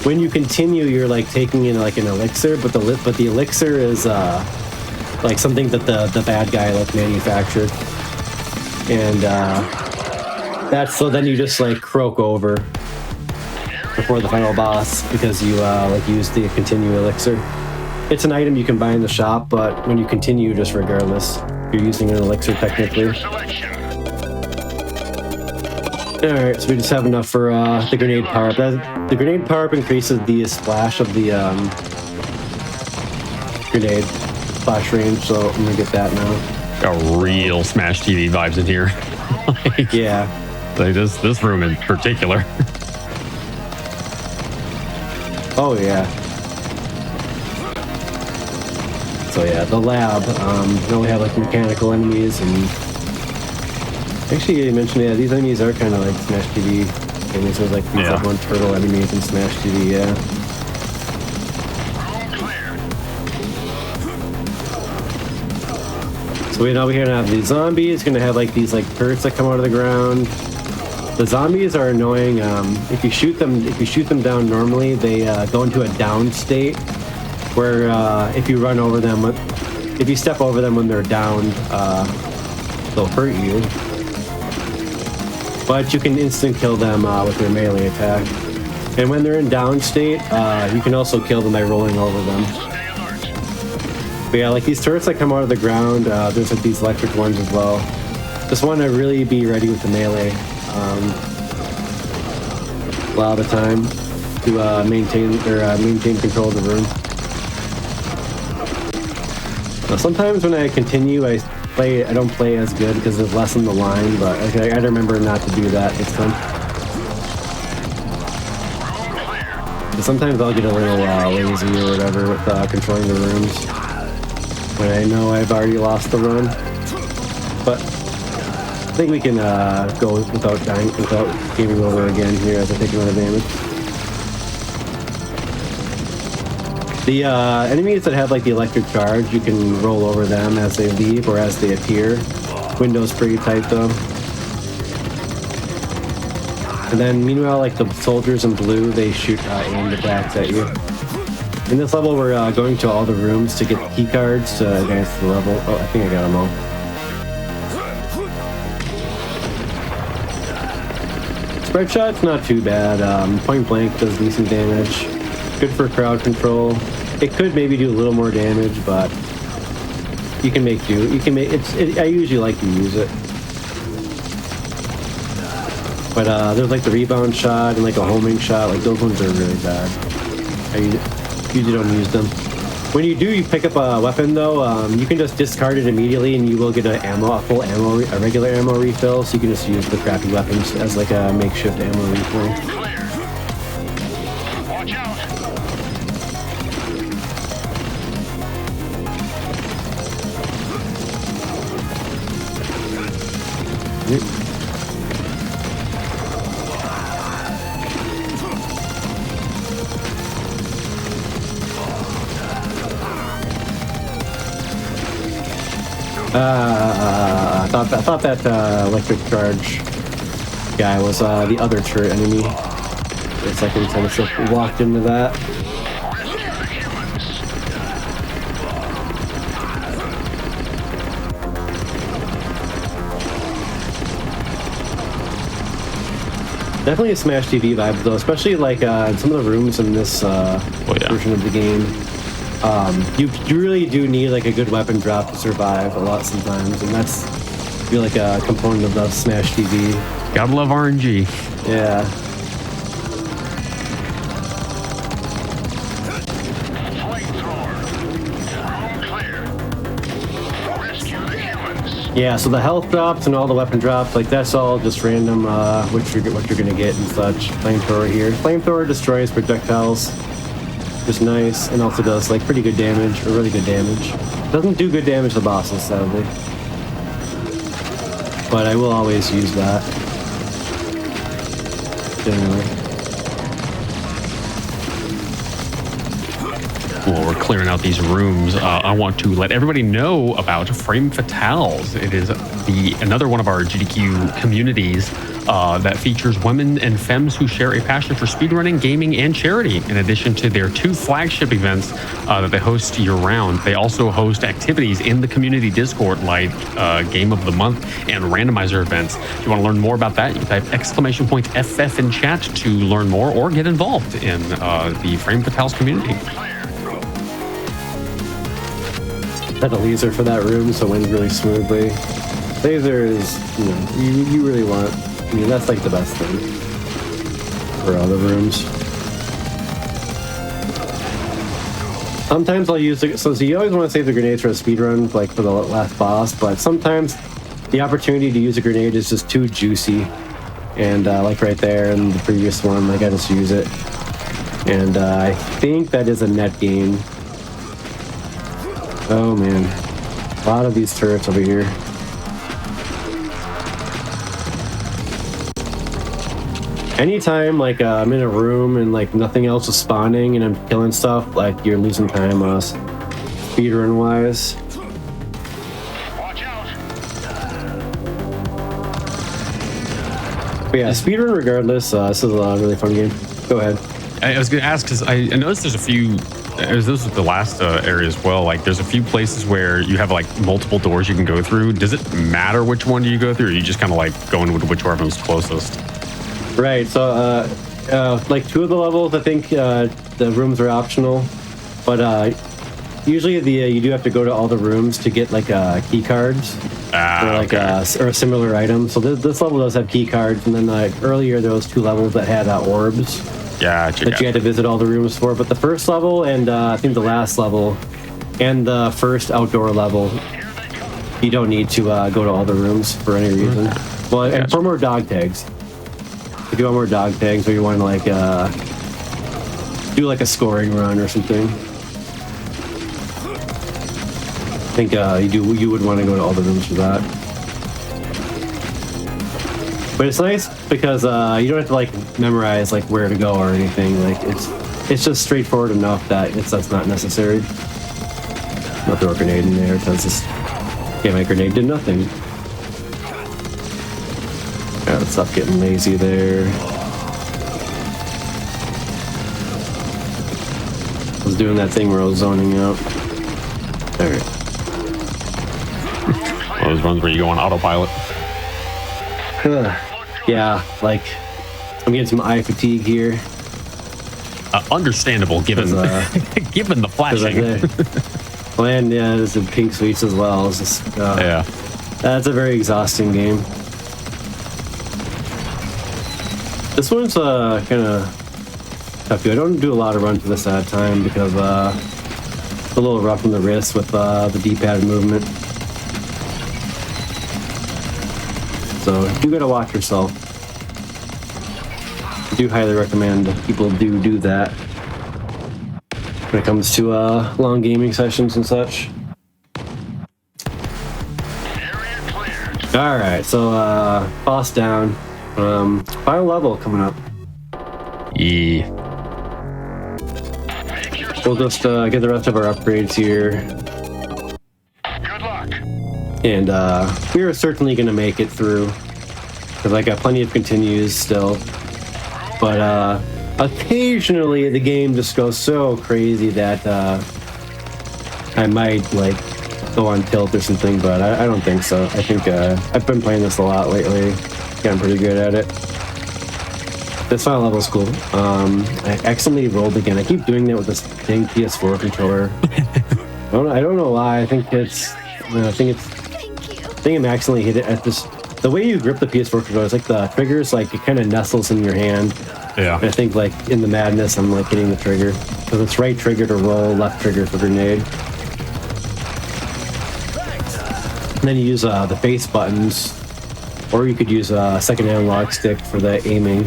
when you continue, you're like taking in like an elixir, but the elixir is like something that the bad guy like manufactured, and that's so then you just like croak over before the final boss because you like use the continue elixir. It's an item you can buy in the shop, but when you continue, just regardless, you're using an elixir technically. Alright, so we just have enough for the grenade power-up. The grenade power-up increases the splash of the grenade splash range, so I'm gonna get that now. Got real Smash TV vibes in here. Like, yeah. Like this room in particular. Oh yeah. So yeah, the lab. Now we have like mechanical enemies, and actually you mentioned these enemies are kind of like Smash TV enemies. There's like these like one turtle enemies in Smash TV. Yeah. So we're gonna have these zombies. Gonna have like these like turrets that come out of the ground. The zombies are annoying. If you shoot them down normally, they go into a down state where if you run over them, if you step over them when they're downed, they'll hurt you. But you can instant kill them with their melee attack. And when they're in down state, you can also kill them by rolling over them. But yeah, like these turrets that come out of the ground, there's like these electric ones as well. Just want to really be ready with the melee a lot of the time to maintain control of the room. Now, sometimes when I continue, I don't play as good because there's less on the line, but I gotta remember not to do that this time. But sometimes I'll get a little lazy or whatever with controlling the rooms when I know I've already lost the run. But I think we can go without dying, without gaming over again here as I take another damage. The enemies that have like the electric charge, you can roll over them as they leave or as they appear. Window's pretty tight though. And then meanwhile, like the soldiers in blue, they shoot aimed attacks at you. In this level, we're going to all the rooms to get key cards to advance the level. Oh, I think I got them all. Spread shot's not too bad. Point blank does decent damage. Good for crowd control. It could maybe do a little more damage, but you can make do. You can make I usually like to use it. But there's like the rebound shot and like a homing shot. Like those ones are really bad. I usually don't use them. When you do, you pick up a weapon though. You can just discard it immediately, and you will get a full ammo, a regular ammo refill. So you can just use the crappy weapons as like a makeshift ammo refill. Watch out! I thought that electric charge guy was the other turret enemy. For a second, kind of walked into that. Definitely a Smash TV vibe though, especially like some of the rooms in this version of the game. You really do need like a good weapon drop to survive a lot sometimes, and that's like a component of the Smash TV. Gotta love RNG. Yeah. Yeah, so the health drops and all the weapon drops, like that's all just random, what you're gonna get and such. Flamethrower here. Flamethrower destroys projectiles, just nice, and also does like pretty good damage, or really good damage. Doesn't do good damage to bosses, sadly. But I will always use that. Generally. While we're clearing out these rooms, I want to let everybody know about Frame Fatales. It is another one of our GDQ communities that features women and femmes who share a passion for speedrunning, gaming, and charity. In addition to their 2 flagship events that they host year-round, they also host activities in the community Discord like Game of the Month and randomizer events. If you want to learn more about that, you can type !FF in chat to learn more or get involved in the Frame Fatales community. Had a laser for that room, so it went really smoothly. Laser is, you really want. I mean, that's like the best thing for other rooms. Sometimes I'll use it. So you always want to save the grenades for a speedrun, like for the last boss. But sometimes the opportunity to use a grenade is just too juicy, and like right there in the previous one, like I just use it, and I think that is a net gain. Oh man, a lot of these turrets over here. Anytime like I'm in a room and like nothing else is spawning and I'm killing stuff, like you're losing time speedrun wise. Watch out. But yeah, speedrun regardless, this is a really fun game. Go ahead. I was going to ask because I noticed there's a few. This was the last area as well. Like, there's a few places where you have like multiple doors you can go through. Does it matter which one do you go through, or you just kind of like going with whichever one's closest? Right. So, like 2 of the levels, I think the rooms are optional, but usually you do have to go to all the rooms to get like key cards or like or a similar item. So this level does have key cards, and then like earlier there was 2 levels that had orbs. Gotcha. That you had to visit all the rooms for. But the first level and I think the last level and the first outdoor level, you don't need to go to all the rooms for any reason. Well, and for more dog tags. If you want more dog tags, or you want to like do like a scoring run or something, I think you would want to go to all the rooms for that. But it's nice because you don't have to like memorize like where to go or anything. Like it's just straightforward enough that that's not necessary. I'll throw a grenade in there because my grenade did nothing. Yeah, let's stop getting lazy there. I was doing that thing where I was zoning out. Alright. Those runs where you go on autopilot. Yeah, like I'm getting some eye fatigue here. Understandable given given the flashing. And yeah, there's some pink sweets as well. It's just, yeah, that's a very exhausting game. This one's kind of tough. I don't do a lot of runs for this at a time because it's a little rough on the wrist with the D-pad movement. So you gotta watch yourself. I do highly recommend people do that when it comes to long gaming sessions and such. All right, so boss down. Final level coming up. Yeah. We'll just get the rest of our upgrades here. Good luck. And we are certainly going to make it through because I got plenty of continues still. But occasionally the game just goes so crazy that I might like go on tilt or something, but I don't think so. I think I've been playing this a lot lately. Getting pretty good at it. This final level is cool. I accidentally rolled again. I keep doing that with this dang PS4 controller. I don't know why. I think I'm accidentally hit it at this. The way you grip the PS4 controller, it's like the triggers, like it kind of nestles in your hand. Yeah. And I think like in the madness, I'm like hitting the trigger. So it's right trigger to roll, left trigger for grenade. And then you use the face buttons, or you could use a second analog stick for the aiming.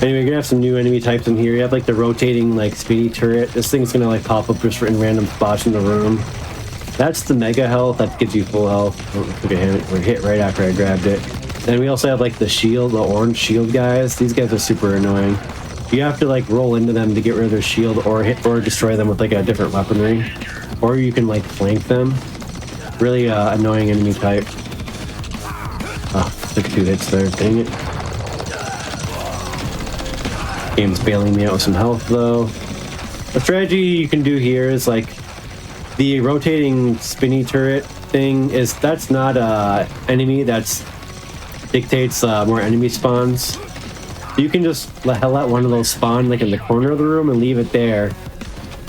Anyway, you're gonna have some new enemy types in here. You have like the rotating like spinny turret. This thing's gonna like pop up just in random spots in the room. That's the mega health. That gives you full health. We're hit right after I grabbed it. And we also have like the shield, the orange shield guys. These guys are super annoying. You have to like roll into them to get rid of their shield, or hit or destroy them with like a different weaponry, or you can like flank them. Really annoying enemy type. Oh, took 2 hits there. Dang it. Game's bailing me out with some health though. The strategy you can do here is like the rotating spinny turret thing is that's not a enemy, that's dictates more enemy spawns. You can just let one of those spawn like in the corner of the room and leave it there.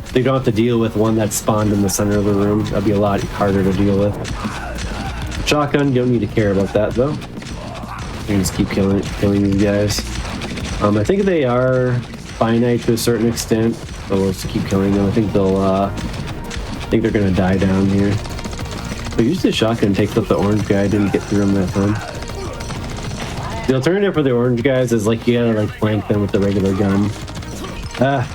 So you don't have to deal with one that spawned in the center of the room. That'd be a lot harder to deal with. Shotgun, you don't need to care about that though. You can just keep killing these guys. I think they are finite to a certain extent, but we'll just keep killing them. I think they're gonna die down here. But usually the shotgun takes up the orange guy. I didn't get through him that time. The alternative for the orange guys is like you gotta like flank them with the regular gun. Yeah,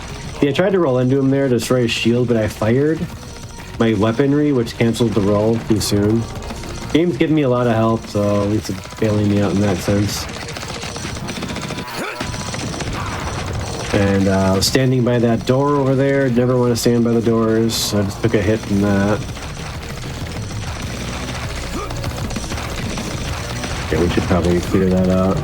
I tried to roll into him there to destroy his shield, but I fired my weaponry, which canceled the roll too soon. Game's giving me a lot of help, so at least it's bailing me out in that sense. And I was standing by that door over there. Never want to stand by the doors, so I just took a hit from that. Okay, we should probably clear that out.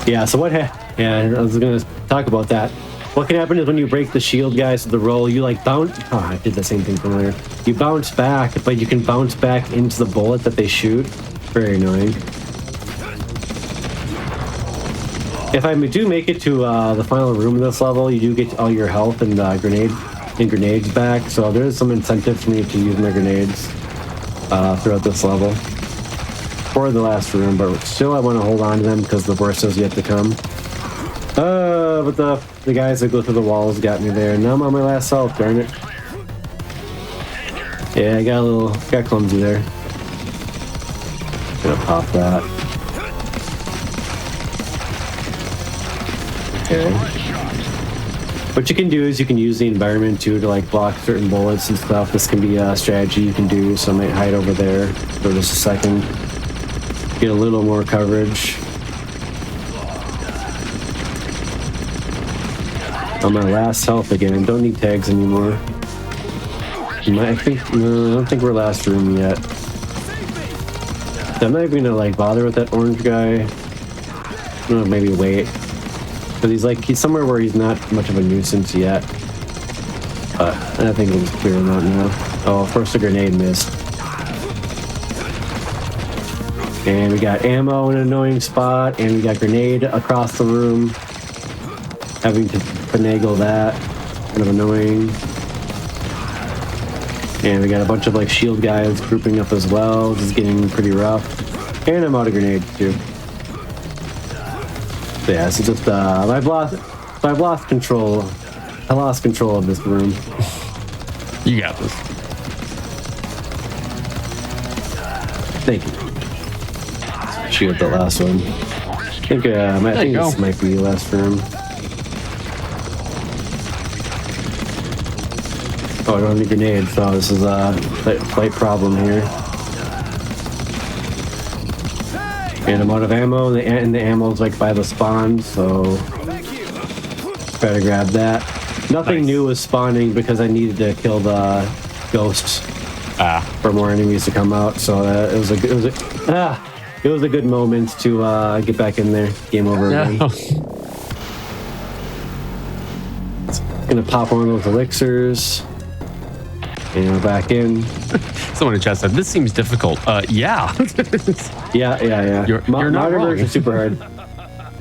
Yeah, so yeah, I was going to talk about that. What can happen is when you break the shield guys with the roll, you like bounce. Oh, I did the same thing from earlier. You bounce back, but you can bounce back into the bullet that they shoot. Very annoying. If I do make it to the final room of this level, you do get all your health and grenades back. So there's some incentive for me to use my grenades throughout this level. For the last room, but still I want to hold on to them because the worst is yet to come. But the guys that go through the walls got me there. Now I'm on my last health, darn it. Yeah, I got clumsy there. Gonna pop that. Okay. What you can do is you can use the environment too to like block certain bullets and stuff. This can be a strategy you can do, so I might hide over there for just a second. Get a little more coverage. On my last health again. Don't need tags anymore. I don't think we're last room yet. I'm not even gonna like bother with that orange guy. I'm gonna maybe wait. Because he's somewhere where he's not much of a nuisance yet. But I think we'll just clear him out now. Oh, first the grenade missed. And we got ammo in an annoying spot, and we got grenade across the room. Having to finagle that. Kind of annoying. And we got a bunch of like shield guys grouping up as well. This is getting pretty rough. And I'm out of grenades too. So yeah, so just I've lost control. I lost control of this room. You got this. Thank you. Shoot the last one. I think this might be the last room. Oh, I don't have any grenades, so this is a slight problem here. And I'm out of ammo, and the ammo's like by the spawn, so try to grab that. Nothing new was spawning because I needed to kill the ghosts for more enemies to come out. So it was a good moment to get back in there. Game over again. Gonna pop one of those elixirs. And we're back in. Someone in chat said, this seems difficult. Yeah. Yeah. You're not Modern wrong. version super hard.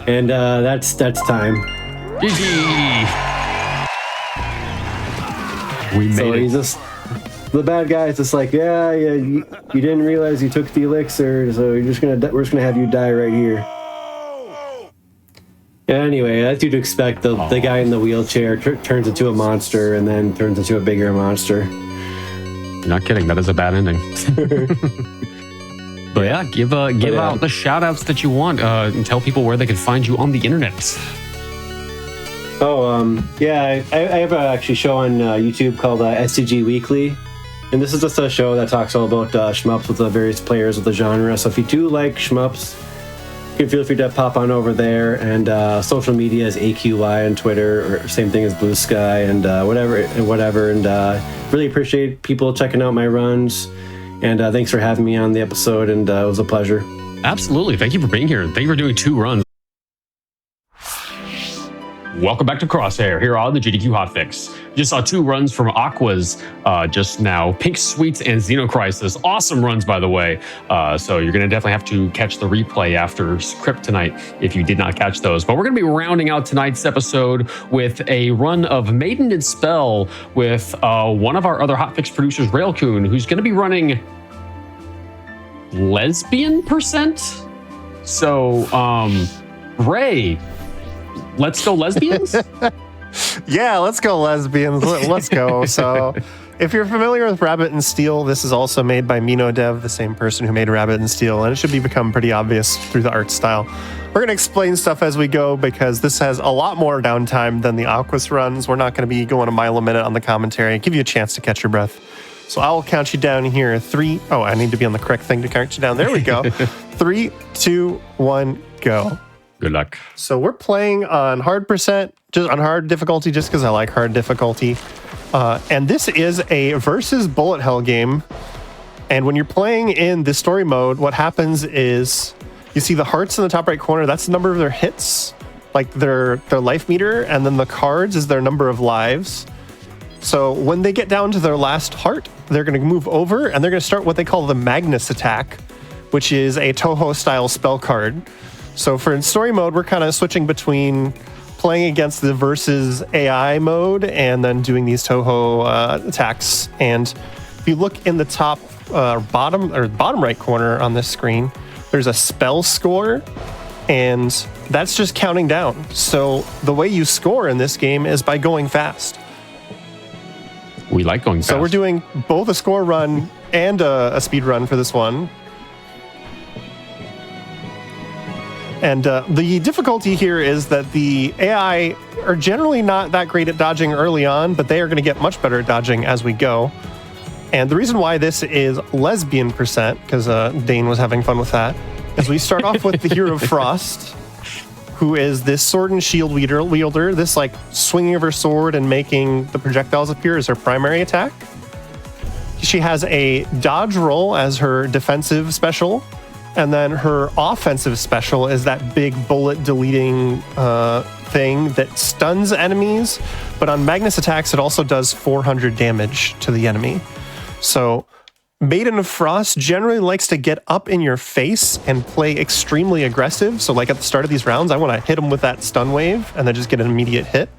And that's time. GG. We So made he's it. just the bad guy. Is just like, you didn't realize you took the elixir, so we're just gonna have you die right here. Anyway, as you'd expect, the guy in the wheelchair turns into a monster and then turns into a bigger monster. You're not kidding. That is a bad ending. But yeah, give out the shout outs that you want and tell people where they can find you on the internet. I have a actually show on YouTube called SCG Weekly, and this is just a show that talks all about shmups with the various players of the genre. So if you do like shmups, you can feel free to pop on over there. And social media is AQY on Twitter, or same thing as Blue Sky, and whatever. And really appreciate people checking out my runs. And thanks for having me on the episode, and it was a pleasure. Absolutely. Thank you for being here. Thank you for doing 2 runs. Welcome back to Crosshair here on the GDQ Hotfix. Just saw 2 runs from Aqua's just now. Pink Sweets and XenoCrisis. Awesome runs, by the way. So you're going to definitely have to catch the replay after Kryptonite if you did not catch those. But we're going to be rounding out tonight's episode with a run of Maiden Spell with one of our other Hotfix producers, Railcoon, who's going to be running lesbian %. So, Ray, let's go lesbians? Yeah, let's go lesbians. Let's go. So if you're familiar with Rabbit and Steel, this is also made by MinoDev, the same person who made Rabbit and Steel, and it should become pretty obvious through the art style. We're going to explain stuff as we go because this has a lot more downtime than the Aquas runs. We're not going to be going a mile a minute on the commentary. Give you a chance to catch your breath. So I will count you down here. 3. Oh, I need to be on the correct thing to count you down. There we go. 3, 2, 1, go. Good luck. So we're playing on hard %, just on hard difficulty, just because I like hard difficulty. And this is a versus bullet hell game. And when you're playing in the story mode, what happens is you see the hearts in the top right corner. That's the number of their hits, like their life meter. And then the cards is their number of lives. So when they get down to their last heart, they're going to move over and they're going to start what they call the Magnus attack, which is a Toho style spell card. So for in story mode, we're kind of switching between playing against the versus AI mode and then doing these Toho attacks. And if you look in the top bottom right corner on this screen, there's a spell score, and that's just counting down. So the way you score in this game is by going fast. We like going fast. So we're doing both a score run and a speed run for this one. And the difficulty here is that the AI are generally not that great at dodging early on, but they are going to get much better at dodging as we go. And the reason why this is lesbian %, because Dane was having fun with that, is we start off with the Hero of Frost, who is this sword and shield wielder. This like swinging of her sword and making the projectiles appear is her primary attack. She has a dodge roll as her defensive special. And then her offensive special is that big bullet deleting thing that stuns enemies. But on Magnus attacks, it also does 400 damage to the enemy. So Maiden of Frost generally likes to get up in your face and play extremely aggressive. So like at the start of these rounds, I want to hit them with that stun wave and then just get an immediate hit.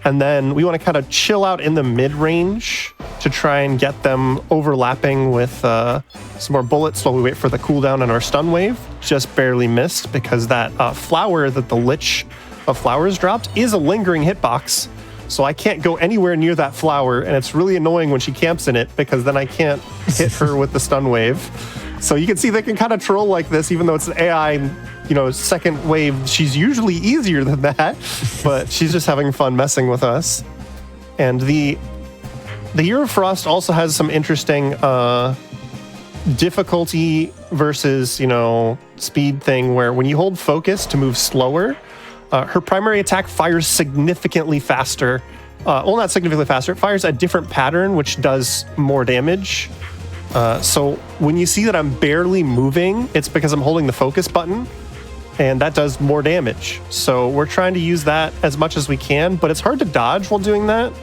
And then we want to kind of chill out in the mid-range to try and get them overlapping with some more bullets while we wait for the cooldown on our stun wave. Just barely missed because that flower that the Lich of Flowers dropped is a lingering hitbox. So I can't go anywhere near that flower, and it's really annoying when she camps in it because then I can't hit her with the stun wave. So you can see they can kind of troll like this, even though it's an AI, second wave. She's usually easier than that, but she's just having fun messing with us. And the Hero of Frost also has some interesting difficulty versus, speed thing where when you hold focus to move slower, her primary attack fires significantly faster. Well, not significantly faster. It fires a different pattern, which does more damage. So when you see that I'm barely moving, it's because I'm holding the focus button, and that does more damage. So we're trying to use that as much as we can, but it's hard to dodge while doing that.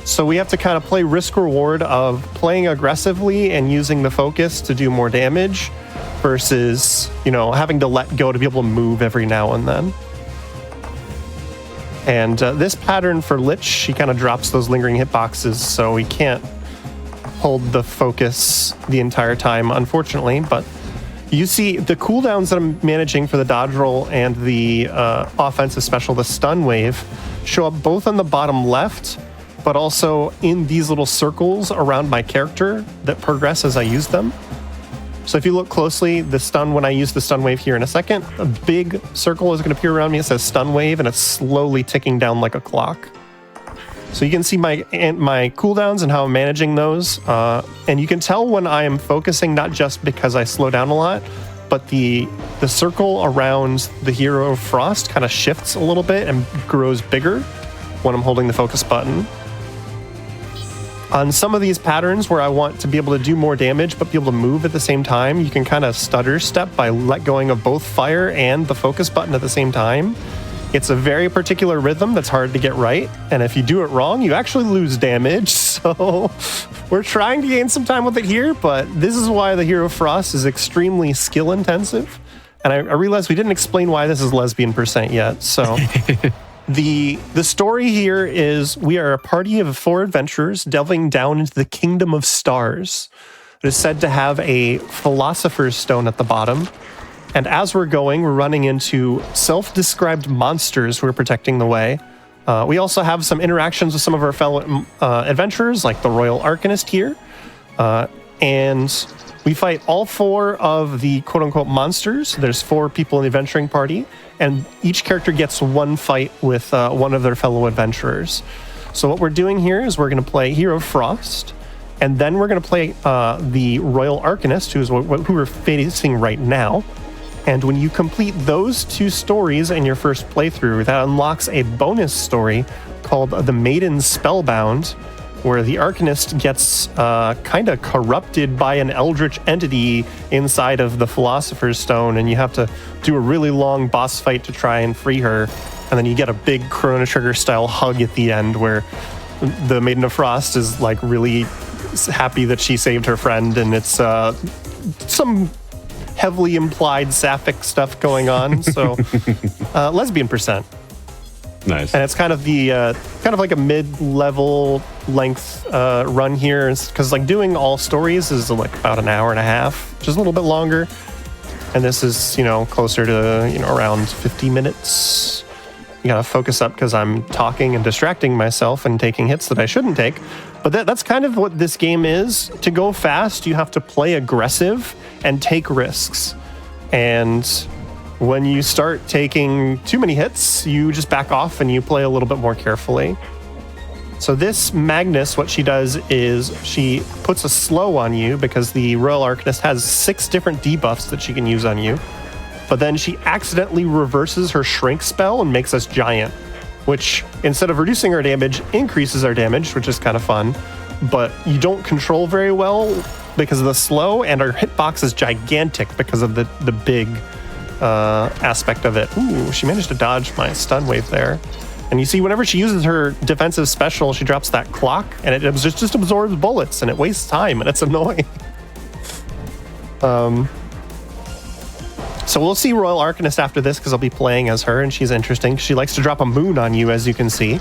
So we have to kind of play risk-reward of playing aggressively and using the focus to do more damage versus, having to let go to be able to move every now and then. And this pattern for Lich, she kind of drops those lingering hitboxes, so we can't hold the focus the entire time, unfortunately. But you see the cooldowns that I'm managing for the dodge roll and the offensive special, the stun wave, show up both on the bottom left, but also in these little circles around my character that progress as I use them. So if you look closely, when I use the stun wave here in a second, a big circle is going to appear around me. It says stun wave, and it's slowly ticking down like a clock. So you can see my cooldowns and how I'm managing those. And you can tell when I am focusing, not just because I slow down a lot, but the circle around the Hero of Frost kind of shifts a little bit and grows bigger when I'm holding the focus button. On some of these patterns where I want to be able to do more damage but be able to move at the same time, you can kind of stutter step by let going of both fire and the focus button at the same time. It's a very particular rhythm that's hard to get right, and if you do it wrong, you actually lose damage. So we're trying to gain some time with it here, but this is why the Hero of Frost is extremely skill intensive. And I realized we didn't explain why this is lesbian % yet, so... The story here is we are a party of 4 adventurers delving down into the Kingdom of Stars. It is said to have a Philosopher's Stone at the bottom. And as we're going, we're running into self-described monsters who are protecting the way. We also have some interactions with some of our fellow adventurers, like the Royal Arcanist here. And we fight all 4 of the quote-unquote monsters. There's 4 people in the adventuring party. And each character gets 1 fight with one of their fellow adventurers. So what we're doing here is we're going to play Hero of Frost, and then we're going to play the Royal Arcanist, who we're facing right now. And when you complete those 2 stories in your first playthrough, that unlocks a bonus story called the Maiden Spellbound, where the Arcanist gets kind of corrupted by an eldritch entity inside of the Philosopher's Stone, and you have to do a really long boss fight to try and free her. And then you get a big Chrono Trigger style hug at the end where the Maiden of Frost is like really happy that she saved her friend, and it's some heavily implied sapphic stuff going on. So lesbian %. Nice. And it's kind of like a mid-level length run here, because like doing all stories is like about an hour and a half, just a little bit longer. And this is, closer to, around 50 minutes. You gotta focus up because I'm talking and distracting myself and taking hits that I shouldn't take. But that's kind of what this game is. To go fast, you have to play aggressive and take risks. And when you start taking too many hits, you just back off and you play a little bit more carefully. So this Magnus, what she does is she puts a slow on you because the Royal Arcanist has 6 different debuffs that she can use on you. But then she accidentally reverses her shrink spell and makes us giant, which instead of reducing our damage, increases our damage, which is kind of fun. But you don't control very well because of the slow, and our hitbox is gigantic because of the big aspect of it. Ooh, she managed to dodge my stun wave there. And you see, whenever she uses her defensive special, she drops that clock, and it just absorbs bullets, and it wastes time, and it's annoying. So we'll see Royal Arcanist after this, because I'll be playing as her, and she's interesting. She likes to drop a moon on you, as you can see.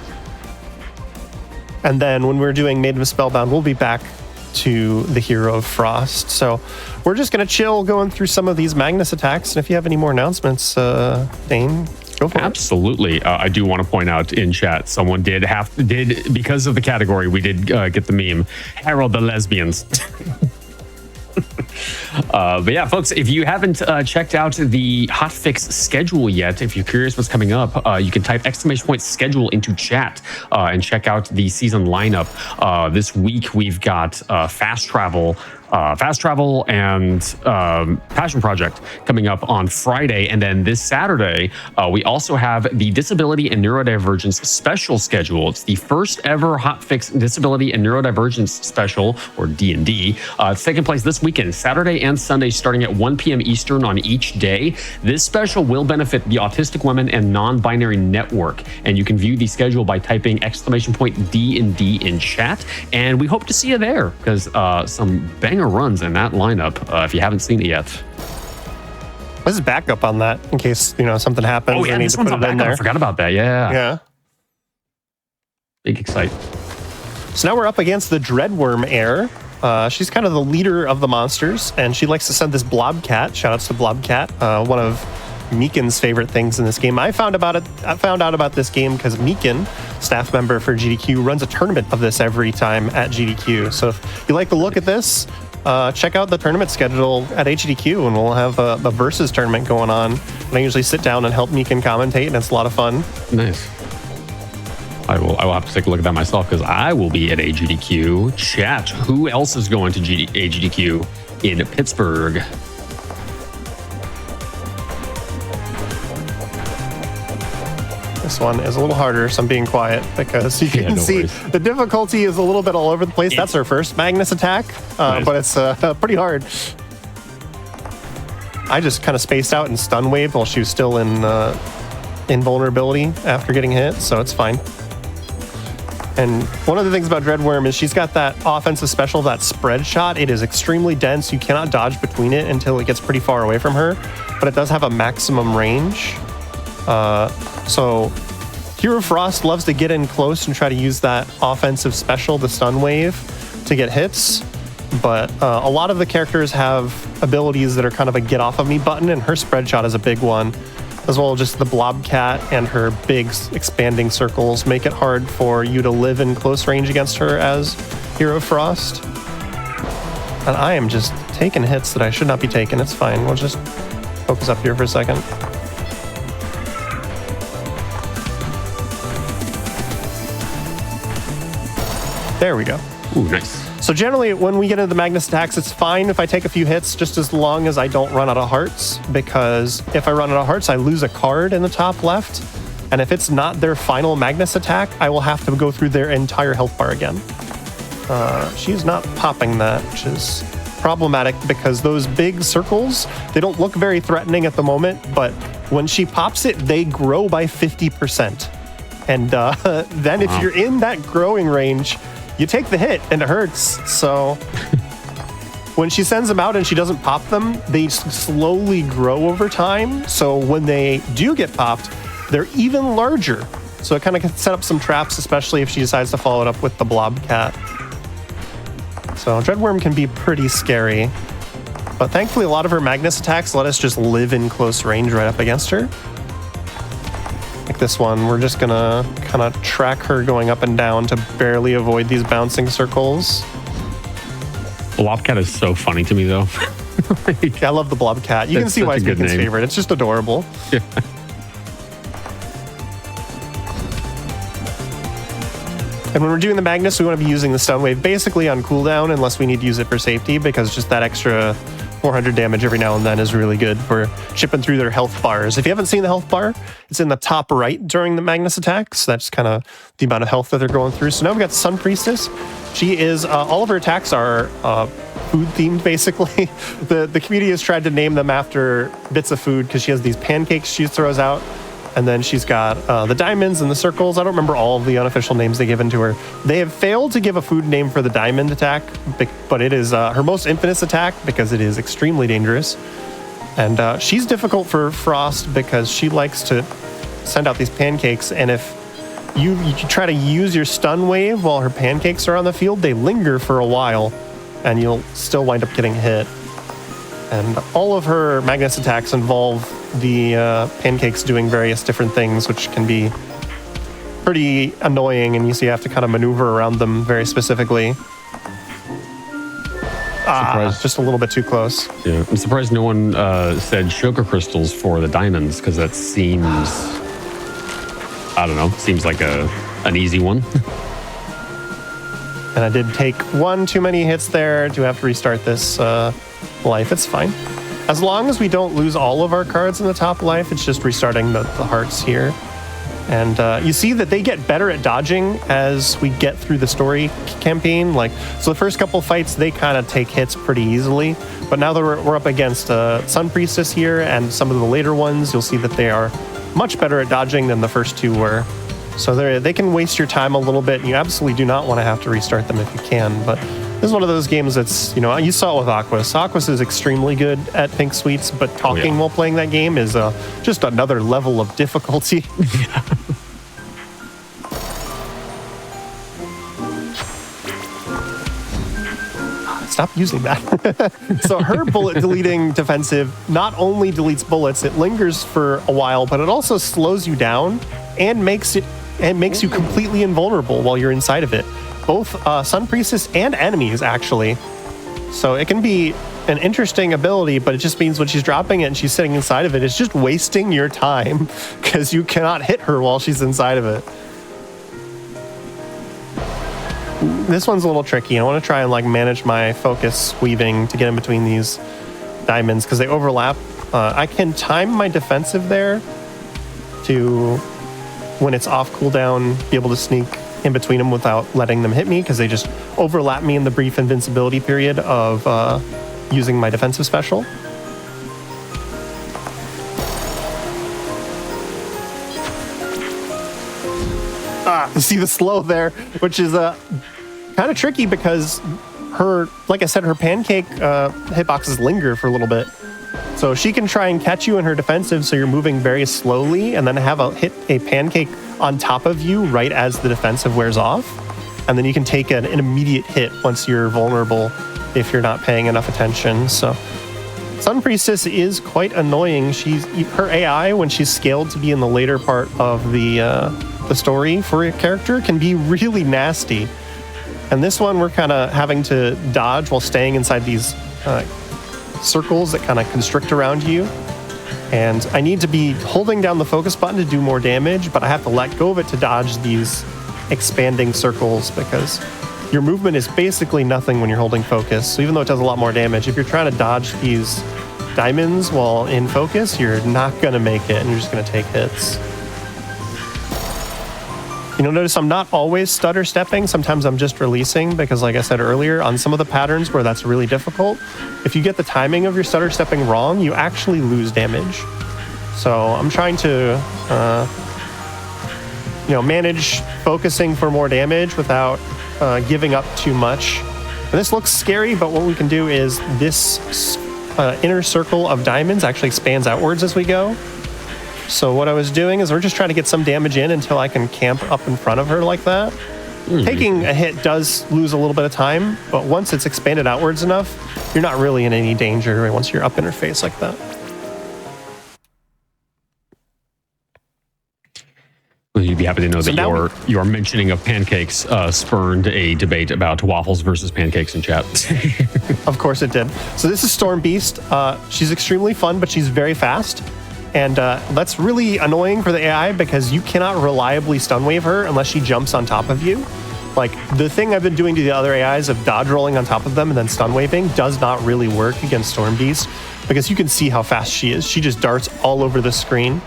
And then when we're doing Maiden Spellbound, we'll be back to the Hero of Frost. So we're just going to chill going through some of these Magnus attacks. And if you have any more announcements, Dane, go for it. Absolutely. I do want to point out in chat, someone did because of the category, we did get the meme, Harold the Lesbians. But yeah, folks, if you haven't checked out the Hotfix schedule yet, if you're curious what's coming up, you can type !schedule into chat and check out the season lineup. This week we've got fast travel Fast Travel and Passion Project coming up on Friday. And then this Saturday, we also have the Disability and Neurodivergence Special schedule. It's the first ever Hotfix Disability and Neurodivergence Special, or D&D. It's taking place this weekend, Saturday and Sunday, starting at 1 p.m. Eastern on each day. This special will benefit the Autistic Women and Non-Binary Network. And you can view the schedule by typing !D&D in chat. And we hope to see you there, because some banger runs in that lineup if you haven't seen it yet. This is backup on that in case something happens. Oh yeah, I need this to one's put on it in backup. there. I forgot about that. Yeah. Yeah. Big excite. So now we're up against the Dreadworm Air. She's kind of the leader of the monsters, and she likes to send this Blobcat. Shoutouts to Blobcat, one of Meekin's favorite things in this game. I found out about this game because Meekin, staff member for GDQ, runs a tournament of this every time at GDQ. So if you like the look at this, check out the tournament schedule at HDQ, and we'll have a versus tournament going on. And I usually sit down and help Meekin commentate, and it's a lot of fun. Nice. I will have to take a look at that myself, because I will be at AGDQ. Chat, who else is going to AGDQ in Pittsburgh? This one is a little harder, so I'm being quiet because you can see the difficulty is a little bit all over the place. That's her first Magnus attack, nice. But it's pretty hard. I just kind of spaced out and stun waved while she was still in invulnerability after getting hit, so it's fine. And one of the things about Dreadworm is she's got that offensive special, that spread shot. It is extremely dense. You cannot dodge between it until it gets pretty far away from her, but it does have a maximum range. So Hero Frost loves to get in close and try to use that offensive special, the stun wave, to get hits. But a lot of the characters have abilities that are kind of a get off of me button, and her spread shot is a big one, as well as just the Blobcat and her big expanding circles make it hard for you to live in close range against her as Hero Frost. And I am just taking hits that I should not be taking. It's fine. We'll just focus up here for a second. There we go. Ooh, nice. So generally, when we get into the Magnus attacks, it's fine if I take a few hits, just as long as I don't run out of hearts, because if I run out of hearts, I lose a card in the top left. And if it's not their final Magnus attack, I will have to go through their entire health bar again. She's not popping that, which is problematic because those big circles, they don't look very threatening at the moment, but when she pops it, they grow by 50%. And then if you're in that growing range, you take the hit and it hurts. So when she sends them out and she doesn't pop them, they slowly grow over time. So when they do get popped, they're even larger. So it kind of can set up some traps, especially if she decides to follow it up with the Blobcat. So Dreadworm can be pretty scary. But thankfully, a lot of her Magnus attacks let us just live in close range right up against her. Like this one, we're just gonna kind of track her going up and down to barely avoid these bouncing circles. Blobcat is so funny to me, though. I love the Blobcat. You can see why it's Meekin's favorite. It's just adorable. Yeah. And when we're doing the Magnus, we want to be using the stun wave basically on cooldown unless we need to use it for safety, because just that extra 400 damage every now and then is really good for chipping through their health bars. If you haven't seen the health bar, it's in the top right during the Magnus attacks. That's kind of the amount of health that they're going through. So now we've got Sun Priestess. She is, all of her attacks are food themed, basically. The community has tried to name them after bits of food because she has these pancakes she throws out. And then she's got the diamonds and the circles. I don't remember all of the unofficial names they've given to her. They have failed to give a food name for the diamond attack, but it is her most infamous attack because it is extremely dangerous. And she's difficult for Frost because she likes to send out these pancakes. And if you try to use your stun wave while her pancakes are on the field, they linger for a while and you'll still wind up getting hit. And all of her Magnus attacks involve the pancakes doing various different things, which can be pretty annoying, and you have to kind of maneuver around them very specifically. Just a little bit too close. Yeah, I'm surprised no one said sugar crystals for the diamonds, because that seems, I don't know, seems like an easy one. And I did take one too many hits there. Do have to restart this life. It's fine. As long as we don't lose all of our cards in the top life, it's just restarting the hearts here. And you see that they get better at dodging as we get through the story campaign. So the first couple fights, they kind of take hits pretty easily. But now that we're up against Sun Priestess here and some of the later ones, you'll see that they are much better at dodging than the first two were. So they can waste your time a little bit, and you absolutely do not want to have to restart them if you can. But this is one of those games that's, you saw it with Aquas. Aquas is extremely good at Pink Sweets, but talking while playing that game is just another level of difficulty. Yeah. Stop using that. So her bullet deleting defensive not only deletes bullets, it lingers for a while, but it also slows you down and makes you completely invulnerable while you're inside of it. Both Sun Priestess and enemies, actually. So it can be an interesting ability, but it just means when she's dropping it and she's sitting inside of it, it's just wasting your time because you cannot hit her while she's inside of it. This one's a little tricky. I want to try and manage my focus weaving to get in between these diamonds because they overlap. I can time my defensive there to, when it's off cooldown, be able to sneak in between them without letting them hit me because they just overlap me in the brief invincibility period of using my defensive special. You see the slow there, which is kind of tricky because her, like I said, her pancake hitboxes linger for a little bit. So she can try and catch you in her defensive, so you're moving very slowly, and then have a pancake on top of you right as the defensive wears off. And then you can take an immediate hit once you're vulnerable if you're not paying enough attention. So Sun Priestess is quite annoying. Her AI, when she's scaled to be in the later part of the story for a character, can be really nasty. And this one, we're kind of having to dodge while staying inside these circles that kind of constrict around you. And I need to be holding down the focus button to do more damage, but I have to let go of it to dodge these expanding circles because your movement is basically nothing when you're holding focus. So even though it does a lot more damage, if you're trying to dodge these diamonds while in focus, you're not going to make it and you're just going to take hits. You'll notice I'm not always stutter stepping. Sometimes I'm just releasing because, like I said earlier, on some of the patterns where that's really difficult, if you get the timing of your stutter stepping wrong, you actually lose damage. So I'm trying to, manage focusing for more damage without giving up too much. And this looks scary, but what we can do is this inner circle of diamonds actually expands outwards as we go. So what I was doing is we're just trying to get some damage in until I can camp up in front of her like that. Taking a hit does lose a little bit of time, but once it's expanded outwards enough, you're not really in any danger once you're up in her face like that. Well, you'd be happy to know that your mentioning of pancakes spurned a debate about waffles versus pancakes in chat. Of course it did. So this is Storm Beast. She's extremely fun, but she's very fast. And that's really annoying for the AI because you cannot reliably stun wave her unless she jumps on top of you. Like, the thing I've been doing to the other AIs of dodge rolling on top of them and then stun waving does not really work against Storm Beast because you can see how fast she is. She just darts all over the screen.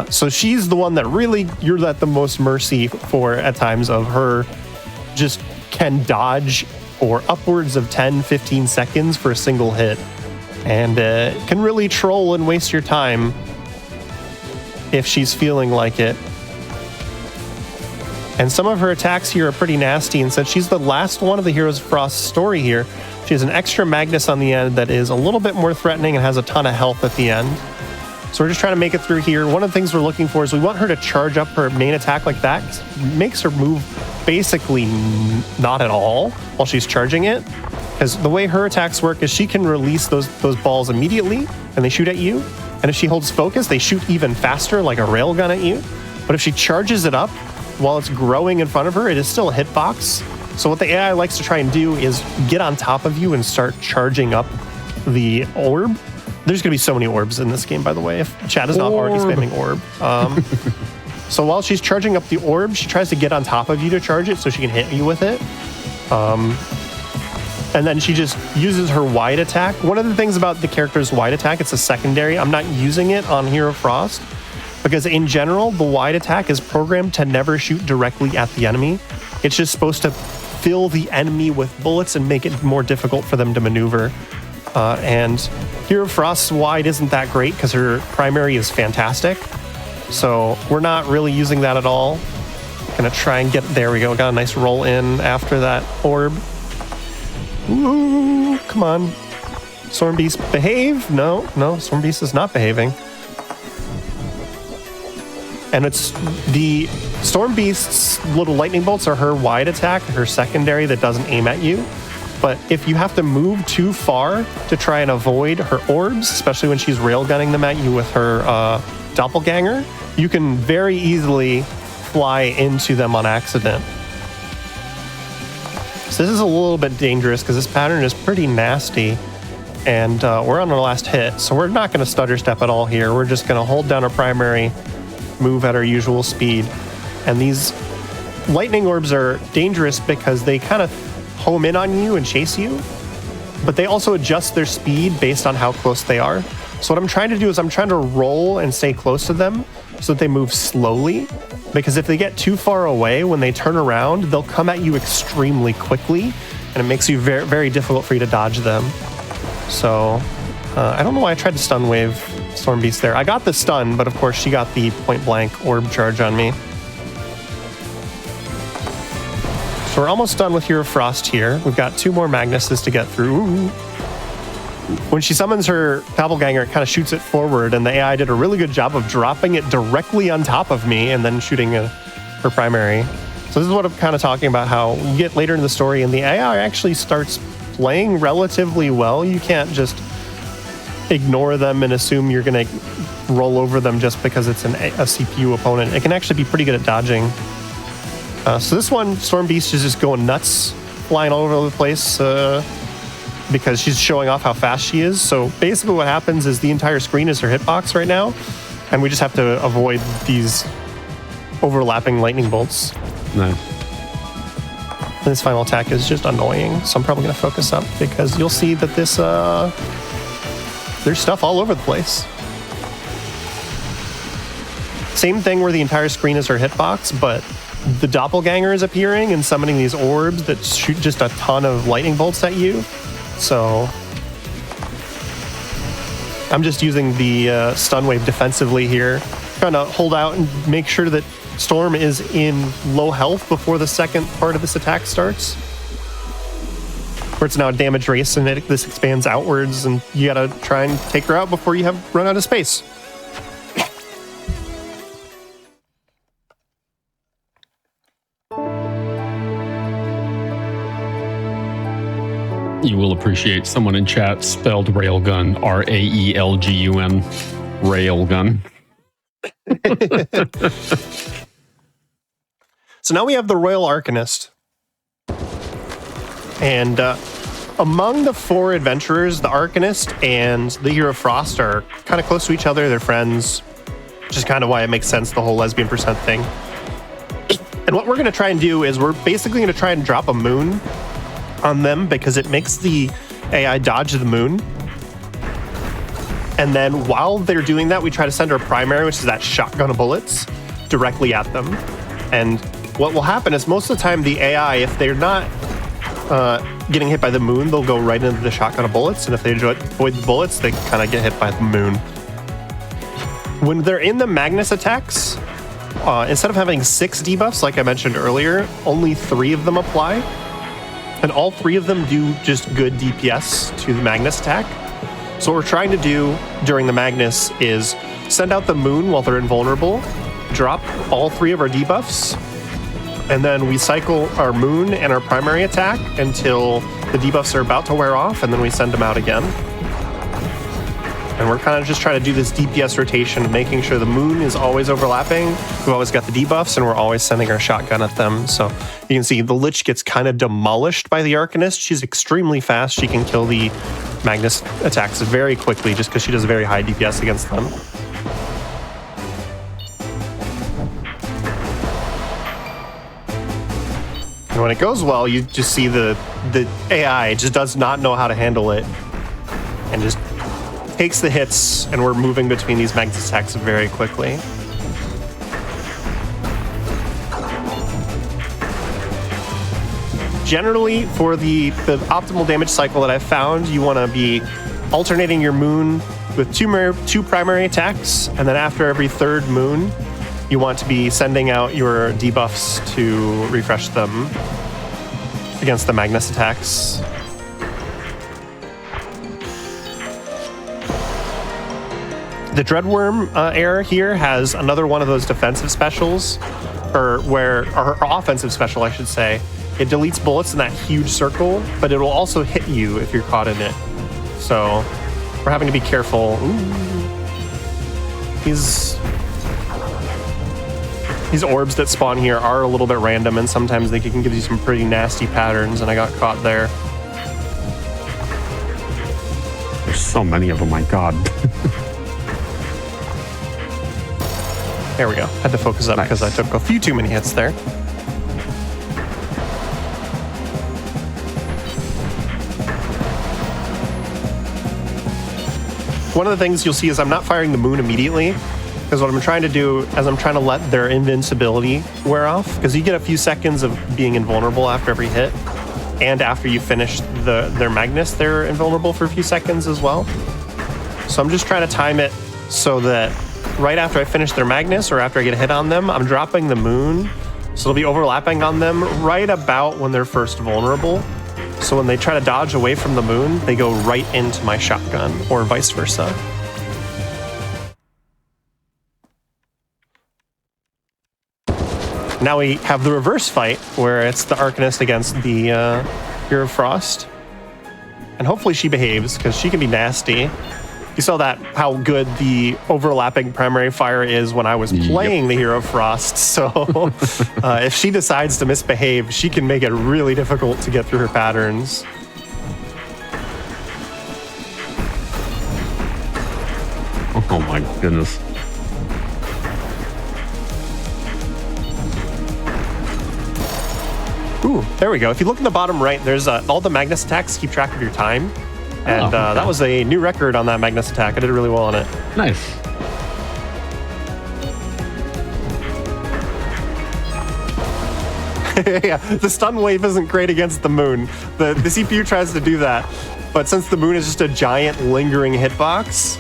So she's the one that really you're at the most mercy for at times of her just can dodge for upwards of 10, 15 seconds for a single hit. And can really troll and waste your time if she's feeling like it. And some of her attacks here are pretty nasty, and since she's the last one of the Heroes of Frost story here, she has an extra Magnus on the end that is a little bit more threatening and has a ton of health at the end. So we're just trying to make it through here. One of the things we're looking for is we want her to charge up her main attack like that. It makes her move basically not at all while she's charging it. Because the way her attacks work is she can release those balls immediately and they shoot at you. And if she holds focus, they shoot even faster like a railgun at you. But if she charges it up while it's growing in front of her, it is still a hitbox. So what the AI likes to try and do is get on top of you and start charging up the orb. There's going to be so many orbs in this game, by the way, if chat is not already spamming orb. So while she's charging up the orb, she tries to get on top of you to charge it so she can hit you with it. And then she just uses her wide attack. One of the things about the character's wide attack, it's a secondary. I'm not using it on Hero Frost because in general, the wide attack is programmed to never shoot directly at the enemy. It's just supposed to fill the enemy with bullets and make it more difficult for them to maneuver. And Hero Frost's wide isn't that great because her primary is fantastic. So we're not really using that at all. Gonna try and get, there we go, got a nice roll in after that orb. Ooh, come on. Storm Beast, behave. No, Storm Beast is not behaving. And it's the Storm Beast's little lightning bolts are her wide attack, her secondary that doesn't aim at you. But if you have to move too far to try and avoid her orbs, especially when she's railgunning them at you with her doppelganger, you can very easily fly into them on accident. So this is a little bit dangerous because this pattern is pretty nasty. And we're on our last hit, so we're not going to stutter step at all here. We're just going to hold down our primary, move at our usual speed. And these lightning orbs are dangerous because they kind of home in on you and chase you, but they also adjust their speed based on how close they are. So what I'm trying to do is I'm trying to roll and stay close to them so that they move slowly, because if they get too far away, when they turn around, they'll come at you extremely quickly, and it makes you very, very difficult for you to dodge them. So I don't know why I tried to stun wave Storm Beast there. I got the stun, but of course she got the point blank orb charge on me. So we're almost done with Hero Frost here. We've got 2 more Magnuses to get through. Ooh. When she summons her doppelganger, it kind of shoots it forward, and the AI did a really good job of dropping it directly on top of me and then shooting her primary. So this is what I'm kind of talking about, how you get later in the story and the AI actually starts playing relatively well. You can't just ignore them and assume you're going to roll over them just because it's a CPU opponent. It can actually be pretty good at dodging. So this one, Storm Beast is just going nuts, flying all over the place because she's showing off how fast she is. So basically what happens is the entire screen is her hitbox right now, and we just have to avoid these overlapping lightning bolts. Nice. And this final attack is just annoying, so I'm probably going to focus up because you'll see that this there's stuff all over the place. Same thing where the entire screen is her hitbox, but the doppelganger is appearing and summoning these orbs that shoot just a ton of lightning bolts at you. So I'm just using the stun wave defensively here, trying to hold out and make sure that Storm is in low health before the second part of this attack starts, where it's now a damage race and this expands outwards, and you gotta try and take her out before you have run out of space. You will appreciate someone in chat spelled railgun, R-A-E-L-G-U-N, railgun. So now we have the Royal Arcanist. And among the 4 adventurers, the Arcanist and the Hero Frost are kind of close to each other. They're friends, which is kind of why it makes sense, the whole lesbian percent thing. And what we're going to try and do is we're basically going to try and drop a moon on them because it makes the AI dodge the moon. And then while they're doing that, we try to send our primary, which is that shotgun of bullets, directly at them. And what will happen is most of the time the AI, if they're not getting hit by the moon, they'll go right into the shotgun of bullets. And if they avoid the bullets, they kind of get hit by the moon. When they're in the Magnus attacks, instead of having 6 debuffs, like I mentioned earlier, only 3 of them apply. And all 3 of them do just good DPS to the Magnus attack. So what we're trying to do during the Magnus is send out the moon while they're invulnerable, drop all 3 of our debuffs, and then we cycle our moon and our primary attack until the debuffs are about to wear off, and then we send them out again. And we're kind of just trying to do this DPS rotation, making sure the moon is always overlapping. We've always got the debuffs, and we're always sending our shotgun at them. So you can see the Lich gets kind of demolished by the Arcanist. She's extremely fast. She can kill the Magnus attacks very quickly just because she does very high DPS against them. And when it goes well, you just see the AI just does not know how to handle it and just takes the hits, and we're moving between these Magnus attacks very quickly. Generally, for the optimal damage cycle that I've found, you want to be alternating your moon with two primary attacks, and then after every third moon, you want to be sending out your debuffs to refresh them against the Magnus attacks. The Dreadworm error here has another one of those defensive specials, or offensive special, I should say. It deletes bullets in that huge circle, but it will also hit you if you're caught in it. So we're having to be careful. Ooh. These orbs that spawn here are a little bit random, and sometimes they can give you some pretty nasty patterns, and I got caught there. There's so many of them, my God. There we go. Had to focus up because I took a few too many hits there. One of the things you'll see is I'm not firing the moon immediately, because what I'm trying to do is I'm trying to let their invincibility wear off, because you get a few seconds of being invulnerable after every hit, and after you finish their Magnus, they're invulnerable for a few seconds as well. So I'm just trying to time it so that right after I finish their Magnus or after I get a hit on them, I'm dropping the moon, so it'll be overlapping on them right about when they're first vulnerable. So when they try to dodge away from the moon, they go right into my shotgun, or vice versa. Now we have the reverse fight, where it's the Arcanist against the Hero of Frost. And hopefully she behaves, because she can be nasty. You saw that, how good the overlapping primary fire is when I was playing the Hero of Frost. So if she decides to misbehave, she can make it really difficult to get through her patterns. Oh my goodness. Ooh, there we go. If you look in the bottom right, there's all the Magnus attacks keep track of your time. And that was a new record on that Magnus attack. I did really well on it. Nice. Yeah, the stun wave isn't great against the moon. The CPU tries to do that, but since the moon is just a giant lingering hitbox,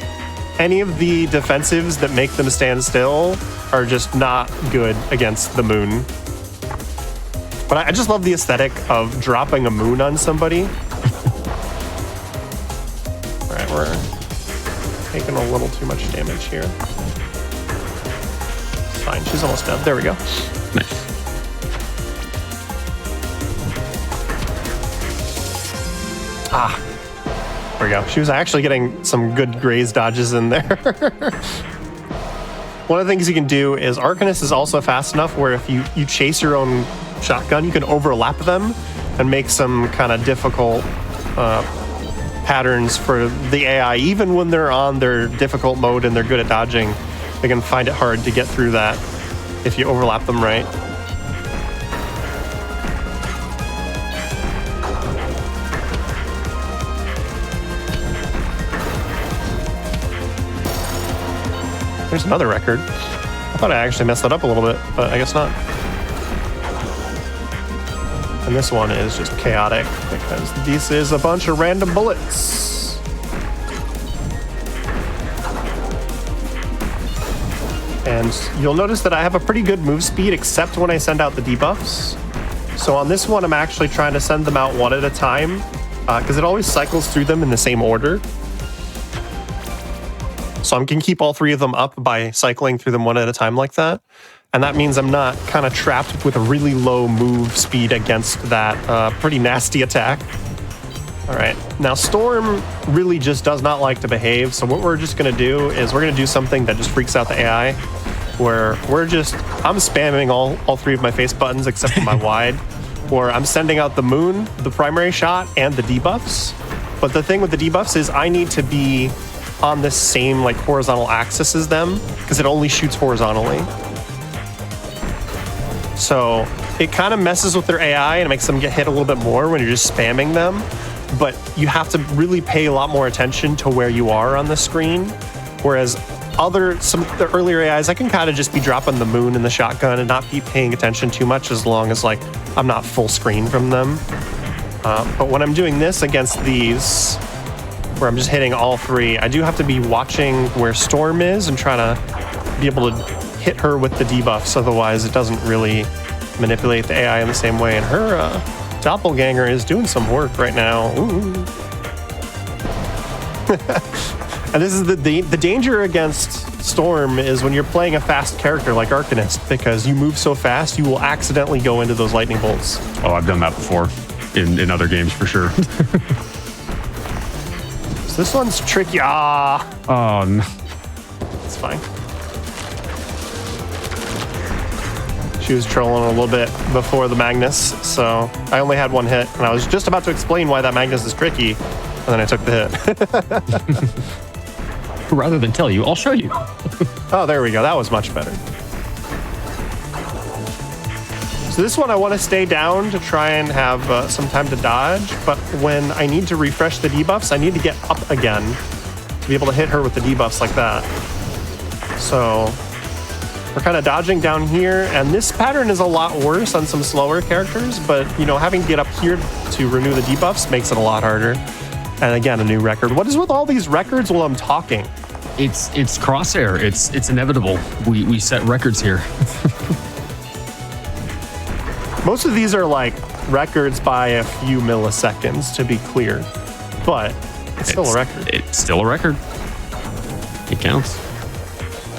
any of the defensives that make them stand still are just not good against the moon. But I just love the aesthetic of dropping a moon on somebody. Alright, we're taking a little too much damage here. It's fine, she's almost dead. There we go. Nice. Ah, there we go. She was actually getting some good graze dodges in there. One of the things you can do is Arcanist is also fast enough where if you chase your own shotgun, you can overlap them and make some kind of difficult patterns for the AI. Even when they're on their difficult mode and they're good at dodging, they can find it hard to get through that if you overlap them right. There's another record. I thought I actually messed that up a little bit, but I guess not. And this one is just chaotic because this is a bunch of random bullets. And you'll notice that I have a pretty good move speed except when I send out the debuffs. So on this one, I'm actually trying to send them out one at a time because it always cycles through them in the same order. So I can keep all three of them up by cycling through them one at a time like that. And that means I'm not kind of trapped with a really low move speed against that pretty nasty attack. All right, now Storm really just does not like to behave. So what we're just gonna do is we're gonna do something that just freaks out the AI, where I'm spamming all three of my face buttons except for my wide, where I'm sending out the moon, the primary shot, and the debuffs. But the thing with the debuffs is I need to be on the same like horizontal axis as them because it only shoots horizontally. So it kind of messes with their AI and makes them get hit a little bit more when you're just spamming them. But you have to really pay a lot more attention to where you are on the screen. Whereas some of the earlier AIs, I can kind of just be dropping the moon and the shotgun and not be paying attention too much as long as like I'm not full screen from them. But when I'm doing this against these, where I'm just hitting all three, I do have to be watching where Storm is and trying to be able to hit her with the debuffs. Otherwise, it doesn't really manipulate the AI in the same way. And her doppelganger is doing some work right now. Ooh. And this is the danger against Storm is when you're playing a fast character like Arcanist, because you move so fast, you will accidentally go into those lightning bolts. Oh, I've done that before in other games for sure. So this one's tricky. Oh, no. It's fine. She was trolling a little bit before the Magnus, so I only had one hit, and I was just about to explain why that Magnus is tricky, and then I took the hit. Rather than tell you, I'll show you. Oh, there we go. That was much better. So this one I want to stay down to try and have some time to dodge, but when I need to refresh the debuffs, I need to get up again to be able to hit her with the debuffs like that. So we're kind of dodging down here, and this pattern is a lot worse on some slower characters, but you know, having to get up here to renew the debuffs makes it a lot harder. And again, a new record. What is with all these records while I'm talking? It's Crosshair. It's inevitable. We set records here. Most of these are like records by a few milliseconds, to be clear, but it's still a record. It's still a record. It counts.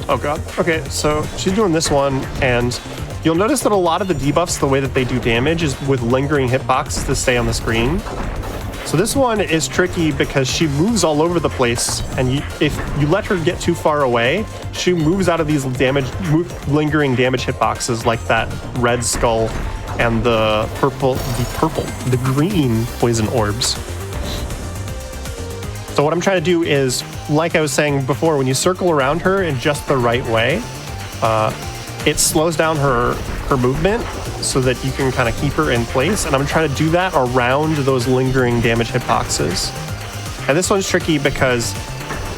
Oh god. Okay, so she's doing this one, and you'll notice that a lot of the debuffs, the way that they do damage is with lingering hitboxes to stay on the screen. So this one is tricky because she moves all over the place, and if you let her get too far away, she moves out of these lingering damage hitboxes like that red skull and the green poison orbs. So what I'm trying to do is, like I was saying before, when you circle around her in just the right way, it slows down her movement so that you can kind of keep her in place. And I'm trying to do that around those lingering damage hitboxes. And this one's tricky because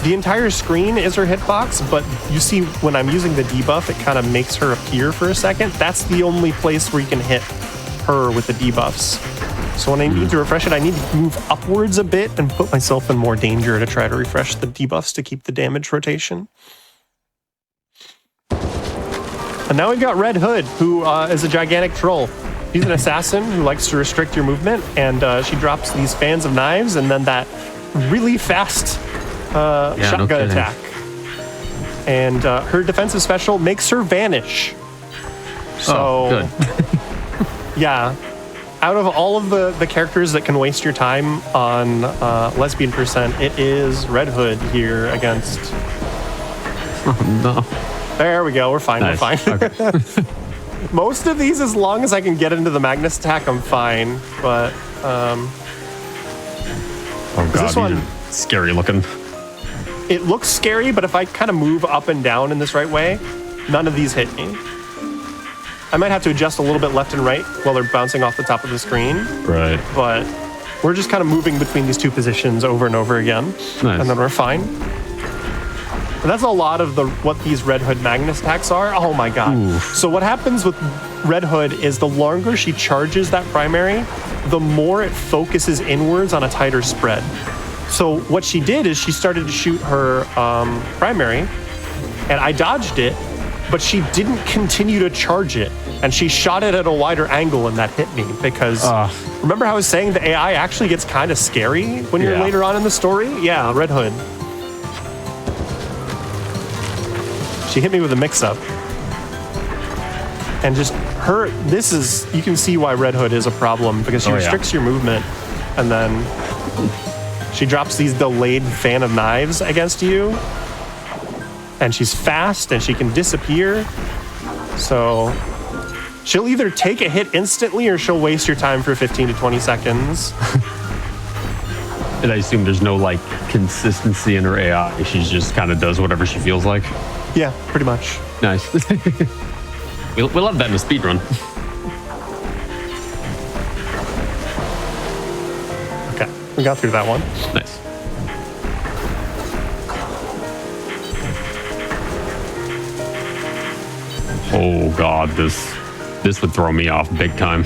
the entire screen is her hitbox, but you see when I'm using the debuff, it kind of makes her appear for a second. That's the only place where you can hit her with the debuffs. So when I need to refresh it, I need to move upwards a bit and put myself in more danger to try to refresh the debuffs to keep the damage rotation. And now we've got Red Hood, who is a gigantic troll. She's an assassin who likes to restrict your movement, and she drops these fans of knives and then that really fast shotgun attack. And her defensive special makes her vanish. So, good. Yeah. Out of all of the characters that can waste your time on Lesbian Percent, it is Red Hood here against... Oh, no. There we go. We're fine. Nice. We're fine. Okay. Most of these, as long as I can get into the Magnus attack, I'm fine. But oh god, this one, these are scary looking. it looks scary, but if I kind of move up and down in this right way, none of these hit me. I might have to adjust a little bit left and right while they're bouncing off the top of the screen. Right. But we're just kind of moving between these two positions over and over again. Nice. And then we're fine. And that's a lot of what these Red Hood Magnus attacks are. Oh my god. Oof. So what happens with Red Hood is the longer she charges that primary, the more it focuses inwards on a tighter spread. So what she did is she started to shoot her primary, and I dodged it, but she didn't continue to charge it. And she shot it at a wider angle, and that hit me because remember how I was saying the AI actually gets kind of scary when you're later on in the story? Yeah, Red Hood. She hit me with a mix-up. And just her, you can see why Red Hood is a problem because she restricts your movement, and then she drops these delayed fan of knives against you. And she's fast and she can disappear. So she'll either take a hit instantly or she'll waste your time for 15 to 20 seconds. And I assume there's no like consistency in her AI. She just kind of does whatever she feels like. Yeah, pretty much. Nice. We'll have that in a speedrun. We got through that one. Nice. Oh God, this would throw me off big time.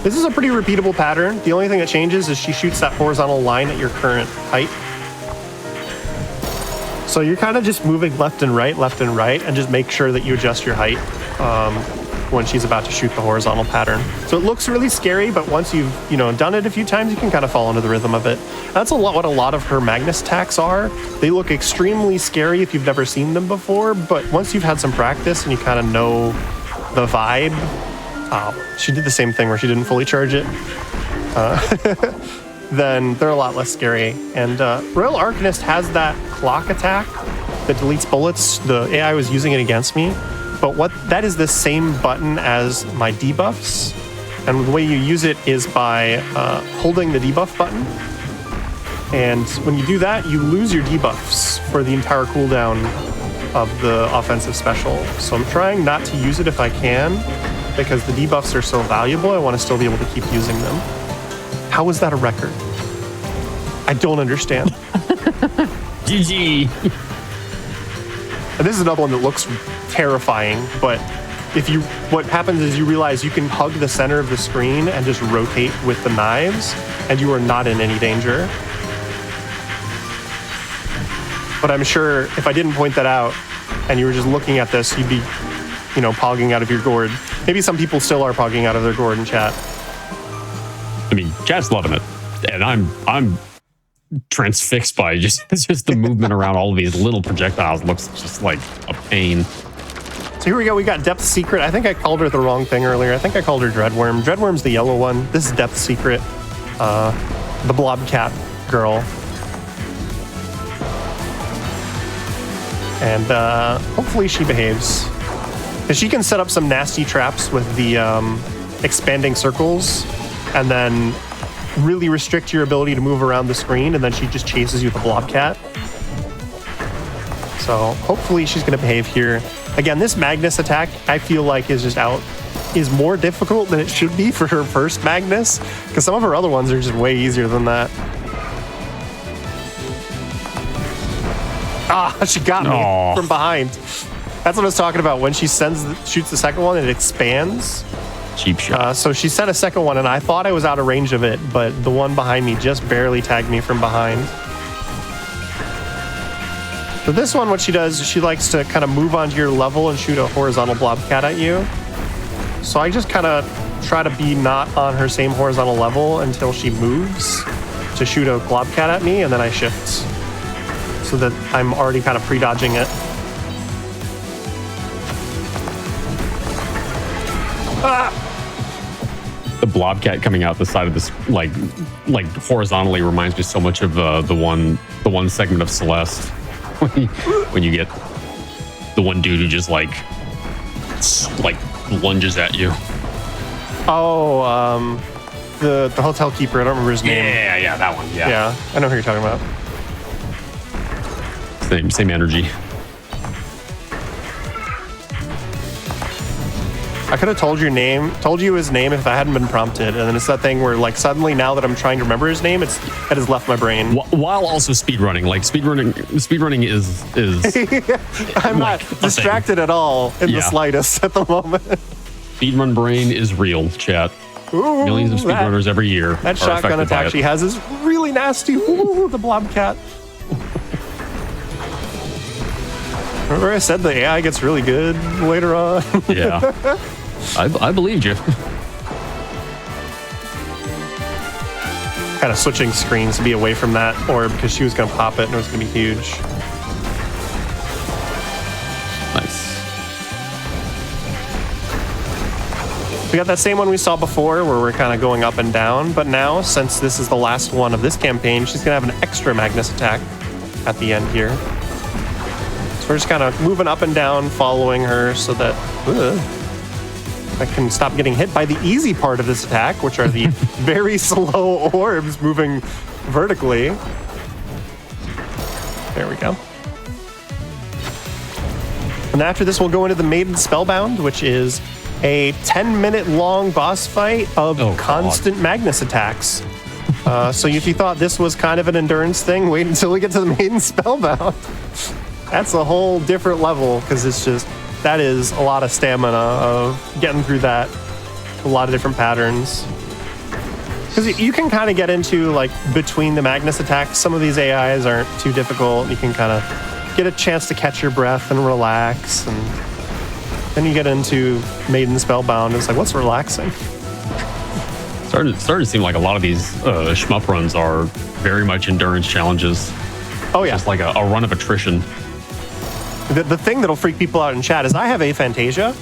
This is a pretty repeatable pattern. The only thing that changes is she shoots that horizontal line at your current height. So you're kind of just moving left and right, and just make sure that you adjust your height when she's about to shoot the horizontal pattern. So it looks really scary, but once you've done it a few times, you can kind of fall into the rhythm of it. That's what a lot of her Magnus attacks are. They look extremely scary if you've never seen them before, but once you've had some practice and you kind of know the vibe, she did the same thing where she didn't fully charge it. Then they're a lot less scary. And Royal Arcanist has that clock attack that deletes bullets. The AI was using it against me. But that is the same button as my debuffs. And the way you use it is by holding the debuff button. And when you do that, you lose your debuffs for the entire cooldown of the offensive special. So I'm trying not to use it if I can, because the debuffs are so valuable. I want to still be able to keep using them. How is that a record? I don't understand. GG. And this is another one that looks terrifying, but what happens is you realize you can hug the center of the screen and just rotate with the knives, and you are not in any danger. But I'm sure if I didn't point that out and you were just looking at this, you'd be, pogging out of your gourd. Maybe some people still are pogging out of their gourd in chat. I mean, chat's loving it, and I'm transfixed by just the movement around all of these little projectiles. Looks just like a pain. So here we go. We got Depth Secret. I think I called her the wrong thing earlier. I think I called her Dreadworm. Dreadworm's the yellow one. This is Depth Secret, the Blobcat girl. And hopefully she behaves. Because she can set up some nasty traps with the expanding circles and then really restrict your ability to move around the screen, and then she just chases you with a Blobcat. So hopefully she's going to behave here. Again, this Magnus attack, I feel like is more difficult than it should be for her first Magnus, because some of her other ones are just way easier than that. She got me from behind. That's what I was talking about. When she shoots the second one, it expands. Cheap shot. So she sent a second one, and I thought I was out of range of it, but the one behind me just barely tagged me from behind. So this one, what she does is she likes to kind of move onto your level and shoot a horizontal Blobcat at you. So I just kind of try to be not on her same horizontal level until she moves to shoot a Blobcat at me, and then I shift so that I'm already kind of pre-dodging it. The Blobcat coming out the side of this, like horizontally, reminds me so much of the one segment of Celeste when you get the one dude who just like lunges at you. Oh, the hotel keeper. I don't remember his name. Yeah, that one. Yeah, I know who you're talking about. Same energy. I could have told you his name if I hadn't been prompted. And then it's that thing where, like, suddenly now that I'm trying to remember his name, it has left my brain. While also speedrunning. Like, speedrunning is I'm like not distracted at all in the slightest at the moment. Speedrun brain is real, chat. Ooh, millions of speedrunners every year. That shotgun attack she has is really nasty. Ooh, the Blobcat. Remember I said the AI gets really good later on? Yeah. I believed you. Kind of switching screens to be away from that orb because she was going to pop it and it was going to be huge. Nice. We got that same one we saw before where we're kind of going up and down, but now, since this is the last one of this campaign, she's going to have an extra Magnus attack at the end here. So we're just kind of moving up and down, following her so that I can stop getting hit by the easy part of this attack, which are the very slow orbs moving vertically. There we go. And after this, we'll go into the Maiden Spellbound, which is a 10-minute long boss fight of Oh, God. constant Magnus attacks. So if you thought this was kind of an endurance thing, wait until we get to the Maiden Spellbound. That's a whole different level, because that is a lot of stamina of getting through that, a lot of different patterns. Because you can kind of get into, like, between the Magnus attacks, some of these AIs aren't too difficult. You can kind of get a chance to catch your breath and relax, and then you get into Maiden Spellbound, it's like, what's relaxing? Starting to seem like a lot of these shmup runs are very much endurance challenges. Oh, yeah. Just like a run of attrition. The thing that'll freak people out in chat is I have aphantasia.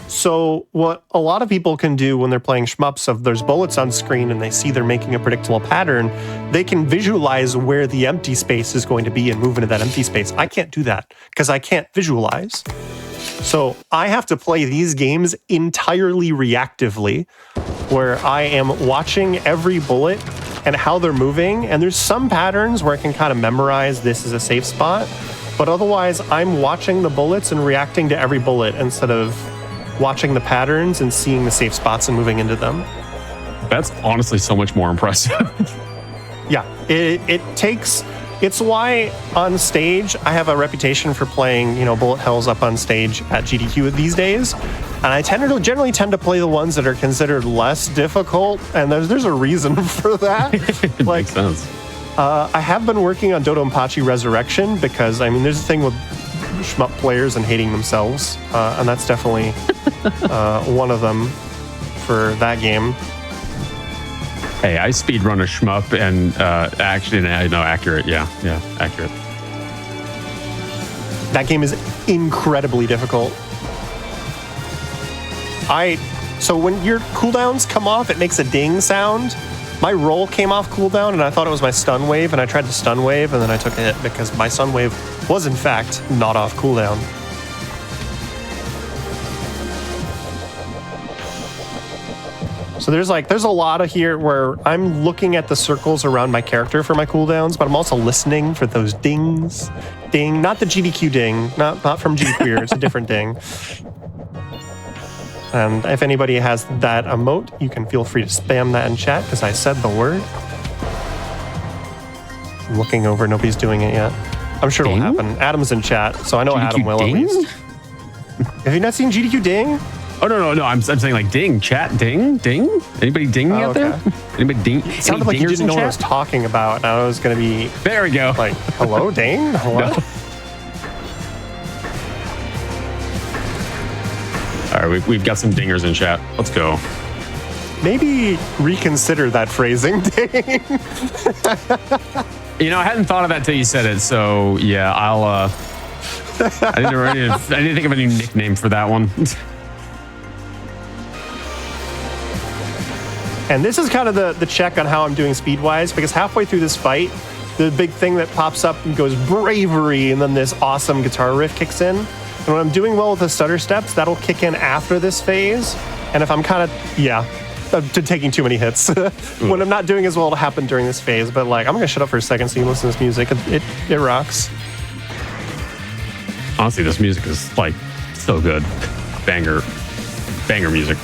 So what a lot of people can do when they're playing shmups, if there's bullets on screen and they see they're making a predictable pattern, they can visualize where the empty space is going to be and move into that empty space. I can't do that because I can't visualize. So I have to play these games entirely reactively, where I am watching every bullet and how they're moving. And there's some patterns where I can kind of memorize this is a safe spot. But otherwise, I'm watching the bullets and reacting to every bullet instead of watching the patterns and seeing the safe spots and moving into them. That's honestly so much more impressive. Yeah, it's why on stage I have a reputation for playing, bullet hells up on stage at GDQ these days. And I generally tend to play the ones that are considered less difficult, and there's a reason for that. It makes sense. I have been working on Dodonpachi Resurrection because, there's a thing with shmup players and hating themselves, and that's definitely one of them for that game. Hey, I speedrun a shmup and accurate. Yeah, accurate. That game is incredibly difficult. So when your cooldowns come off, it makes a ding sound. My roll came off cooldown, and I thought it was my stun wave, and I tried to stun wave, and then I took a hit because my stun wave was, in fact, not off cooldown. So there's a lot of here where I'm looking at the circles around my character for my cooldowns, but I'm also listening for those dings. Ding, not the GDQ ding, not from GDQ, it's a different ding. And if anybody has that emote, you can feel free to spam that in chat because I said the word. I'm looking over, nobody's doing it yet. I'm sure it'll happen. Adam's in chat, so I know GDQ Adam will ding? at least. Have you not seen GDQ ding? Oh no! I'm saying like ding, chat, ding. Anybody dinging out there? Anybody ding? It sounded like you didn't know what I was talking about, and I was going to be There we go. like, hello, ding? Hello? No. All right, we've got some dingers in chat. Let's go. Maybe reconsider that phrasing, ding. I hadn't thought of that till you said it. So yeah, I didn't think of any nickname for that one. And this is kind of the check on how I'm doing speed-wise, because halfway through this fight, the big thing that pops up and goes bravery, and then this awesome guitar riff kicks in. And when I'm doing well with the stutter steps, that'll kick in after this phase. And if I'm I'm taking too many hits. When I'm not doing as well, it'll happen during this phase. But I'm going to shut up for a second so you can listen to this music. It rocks. Honestly, this music is so good. Banger music.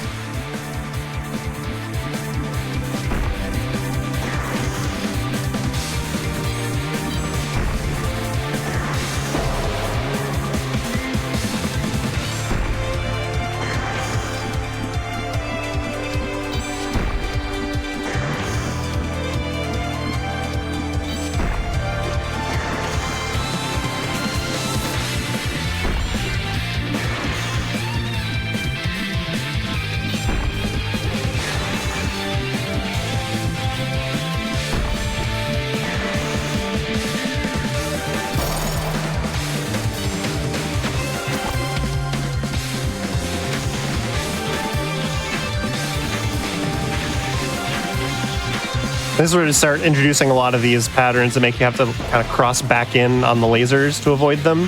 This is where to start introducing a lot of these patterns that make you have to kind of cross back in on the lasers to avoid them,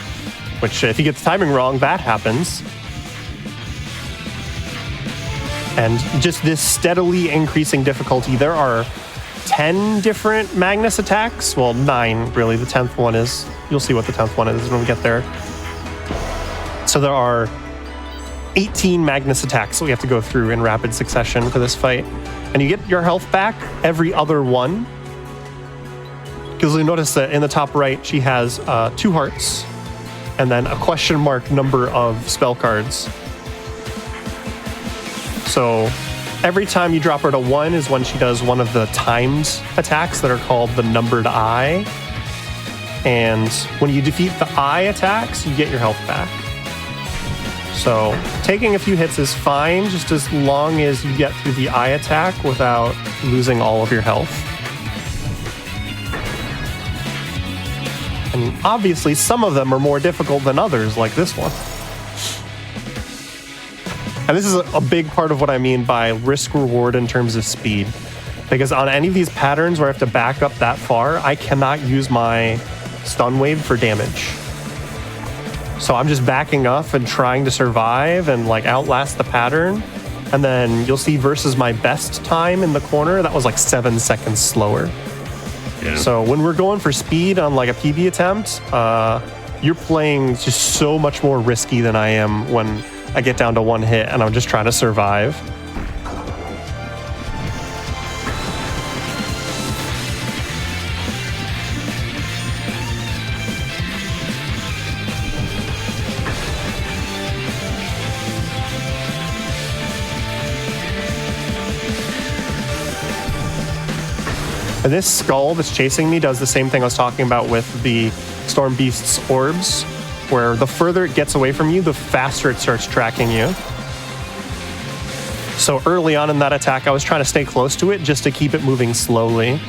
which if you get the timing wrong, that happens. And just this steadily increasing difficulty. There are 10 different Magnus attacks. Well, 9, really. The 10th one is, you'll see what the 10th one is when we get there. So there are 18 Magnus attacks that we have to go through in rapid succession for this fight. And you get your health back every other one. Because you'll notice that in the top right, she has 2 hearts and then a question mark number of spell cards. So every time you drop her to 1 is when she does one of the timed attacks that are called the numbered eye. And when you defeat the eye attacks, you get your health back. So taking a few hits is fine, just as long as you get through the eye attack without losing all of your health. And obviously some of them are more difficult than others, like this one. And this is a big part of what I mean by risk reward in terms of speed. Because on any of these patterns where I have to back up that far, I cannot use my stun wave for damage. So I'm just backing up and trying to survive and like outlast the pattern. And then you'll see versus my best time in the corner, that was like 7 seconds slower. Yeah. So when we're going for speed on like a PB attempt, you're playing just so much more risky than I am when I get down to 1 hit and I'm just trying to survive. And this skull that's chasing me does the same thing I was talking about with the Storm Beast's orbs, where the further it gets away from you, the faster it starts tracking you. So early on in that attack, I was trying to stay close to it just to keep it moving slowly.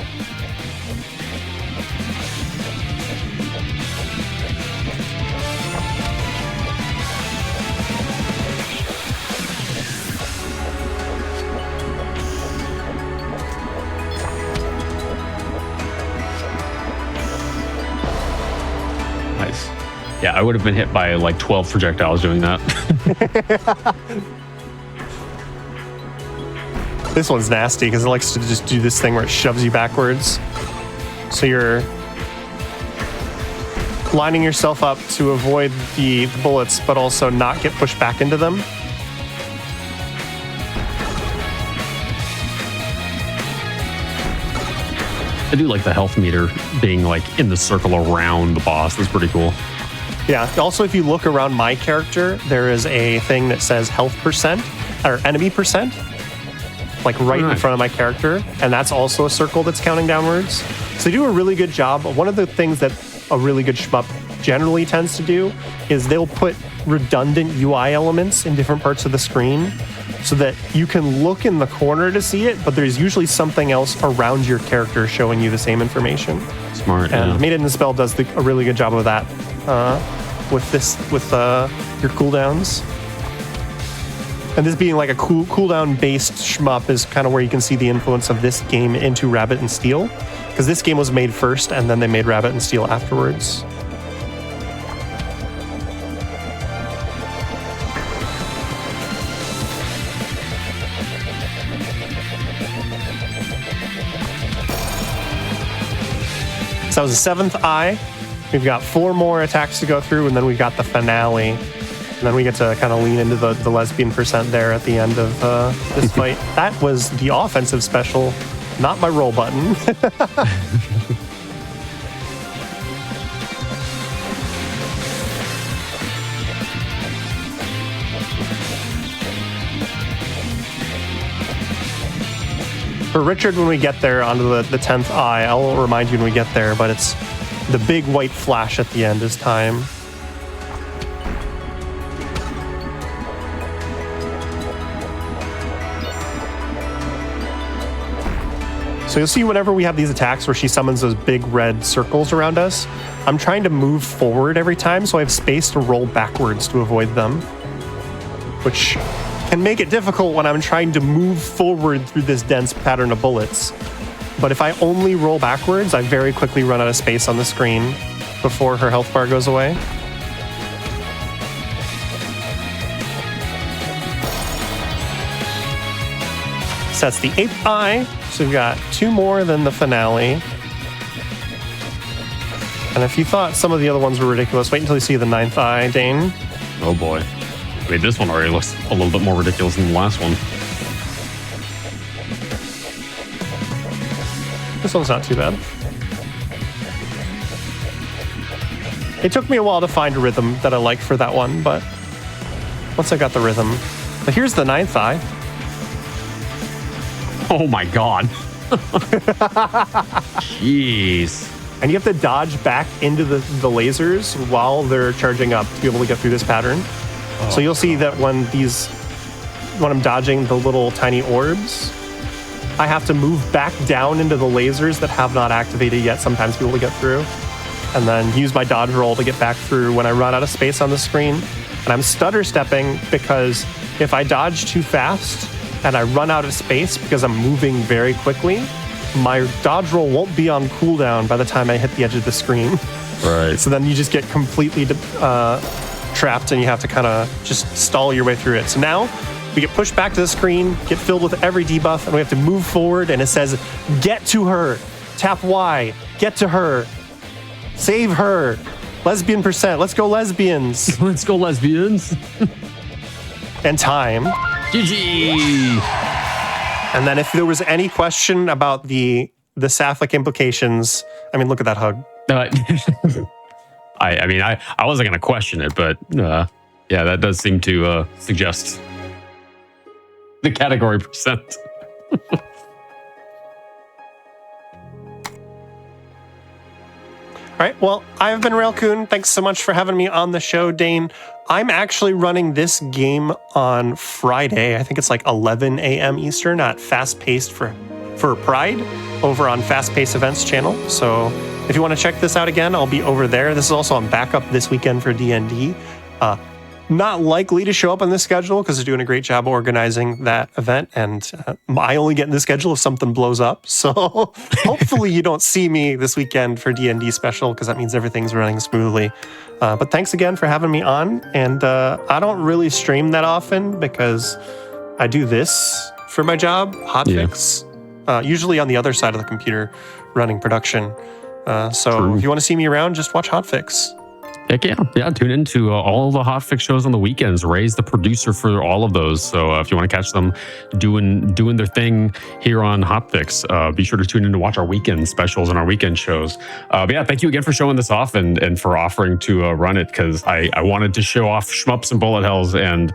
Yeah, I would have been hit by like 12 projectiles doing that. This one's nasty because it likes to just do this thing where it shoves you backwards. So you're lining yourself up to avoid the bullets, but also not get pushed back into them. I do like the health meter being like in the circle around the boss. That's pretty cool. Yeah, also if you look around my character, there is a thing that says health percent, or enemy percent, like right in front of my character, and that's also a circle that's counting downwards. So they do a really good job. One of the things that a really good shmup generally tends to do is they'll put redundant UI elements in different parts of the screen so that you can look in the corner to see it, but there's usually something else around your character showing you the same information. Smart. And yeah. Maiden Spell does a really good job of that with your cooldowns. And this being like a cooldown-based shmup is kind of where you can see the influence of this game into Rabbit and Steel, because this game was made first, and then they made Rabbit and Steel afterwards. So that was the 7th eye. We've got 4 more attacks to go through, and then we've got the finale. And then we get to kind of lean into the lesbian percent there at the end of this fight. That was the offensive special, not my roll button. For Richard, when we get there onto the 10th eye, I'll remind you when we get there, but it's the big white flash at the end is time. So you'll see whenever we have these attacks where she summons those big red circles around us, I'm trying to move forward every time so I have space to roll backwards to avoid them, which can make it difficult when I'm trying to move forward through this dense pattern of bullets. But if I only roll backwards, I very quickly run out of space on the screen before her health bar goes away. So that's the 8th eye. So we've got 2 more than the finale. And if you thought some of the other ones were ridiculous, wait until you see the 9th eye, Dane. Oh boy. I mean, this one already looks a little bit more ridiculous than the last one. This one's not too bad. It took me a while to find a rhythm that I like for that one, but once I got the rhythm. But here's the ninth eye. Oh my god. Jeez. And you have to dodge back into the lasers while they're charging up to be able to get through this pattern. So you'll see that when I'm dodging the little tiny orbs, I have to move back down into the lasers that have not activated yet sometimes to be able to get through. And then use my dodge roll to get back through when I run out of space on the screen. And I'm stutter stepping because if I dodge too fast and I run out of space because I'm moving very quickly, my dodge roll won't be on cooldown by the time I hit the edge of the screen. Right. So then you just get completely trapped and you have to kind of just stall your way through it. So now we get pushed back to the screen, get filled with every debuff, and we have to move forward, and it says, get to her. Tap Y, get to her. Save her. Lesbian percent. Let's go lesbians. Let's go lesbians. And time. GG. And then if there was any question about the Sapphic implications, I mean, look at that hug. I mean, I wasn't going to question it, but yeah, that does seem to suggest the category percent. All right, well, I've been Railcoon. Thanks so much for having me on the show, Dane. I'm actually running this game on Friday. I think it's like 11 a.m. Eastern at Fast Paced for Pride over on Fast Pace Events channel. So if you want to check this out again, I'll be over there. This is also on backup this weekend for D&D. Not likely to show up on this schedule because they're doing a great job organizing that event, and I only get in the schedule if something blows up. So hopefully you don't see me this weekend for D&D special because that means everything's running smoothly. But thanks again for having me on, and I don't really stream that often because I do this for my job, Hotfix, usually on the other side of the computer running production. So True. If you want to see me around, just watch Hotfix. Heck yeah. Tune into all the Hotfix shows on the weekends. Ray's the producer for all of those. So if you want to catch them doing their thing here on Hotfix, be sure to tune in to watch our weekend specials and our weekend shows. But yeah, thank you again for showing this off and for offering to run it, because I wanted to show off shmups and bullet hells, and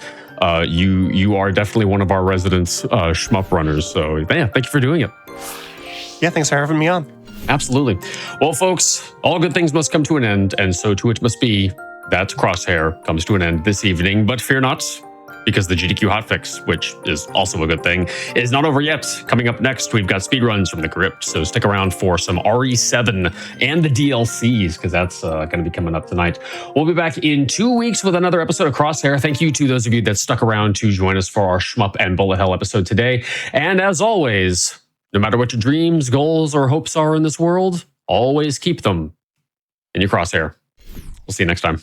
you are definitely one of our residents shmup runners. So yeah, thank you for doing it. Yeah, thanks for having me on. Absolutely. Well, folks, all good things must come to an end, and so too it must be that Crosshair comes to an end this evening. But fear not, because the GDQ Hotfix, which is also a good thing, is not over yet. Coming up next, we've got speedruns from the Crypt, so stick around for some RE7 and the DLCs, because that's going to be coming up tonight. We'll be back in 2 weeks with another episode of Crosshair. Thank you to those of you that stuck around to join us for our Shmup and Bullet Hell episode today. And as always, no matter what your dreams, goals, or hopes are in this world, always keep them in your crosshair. We'll see you next time.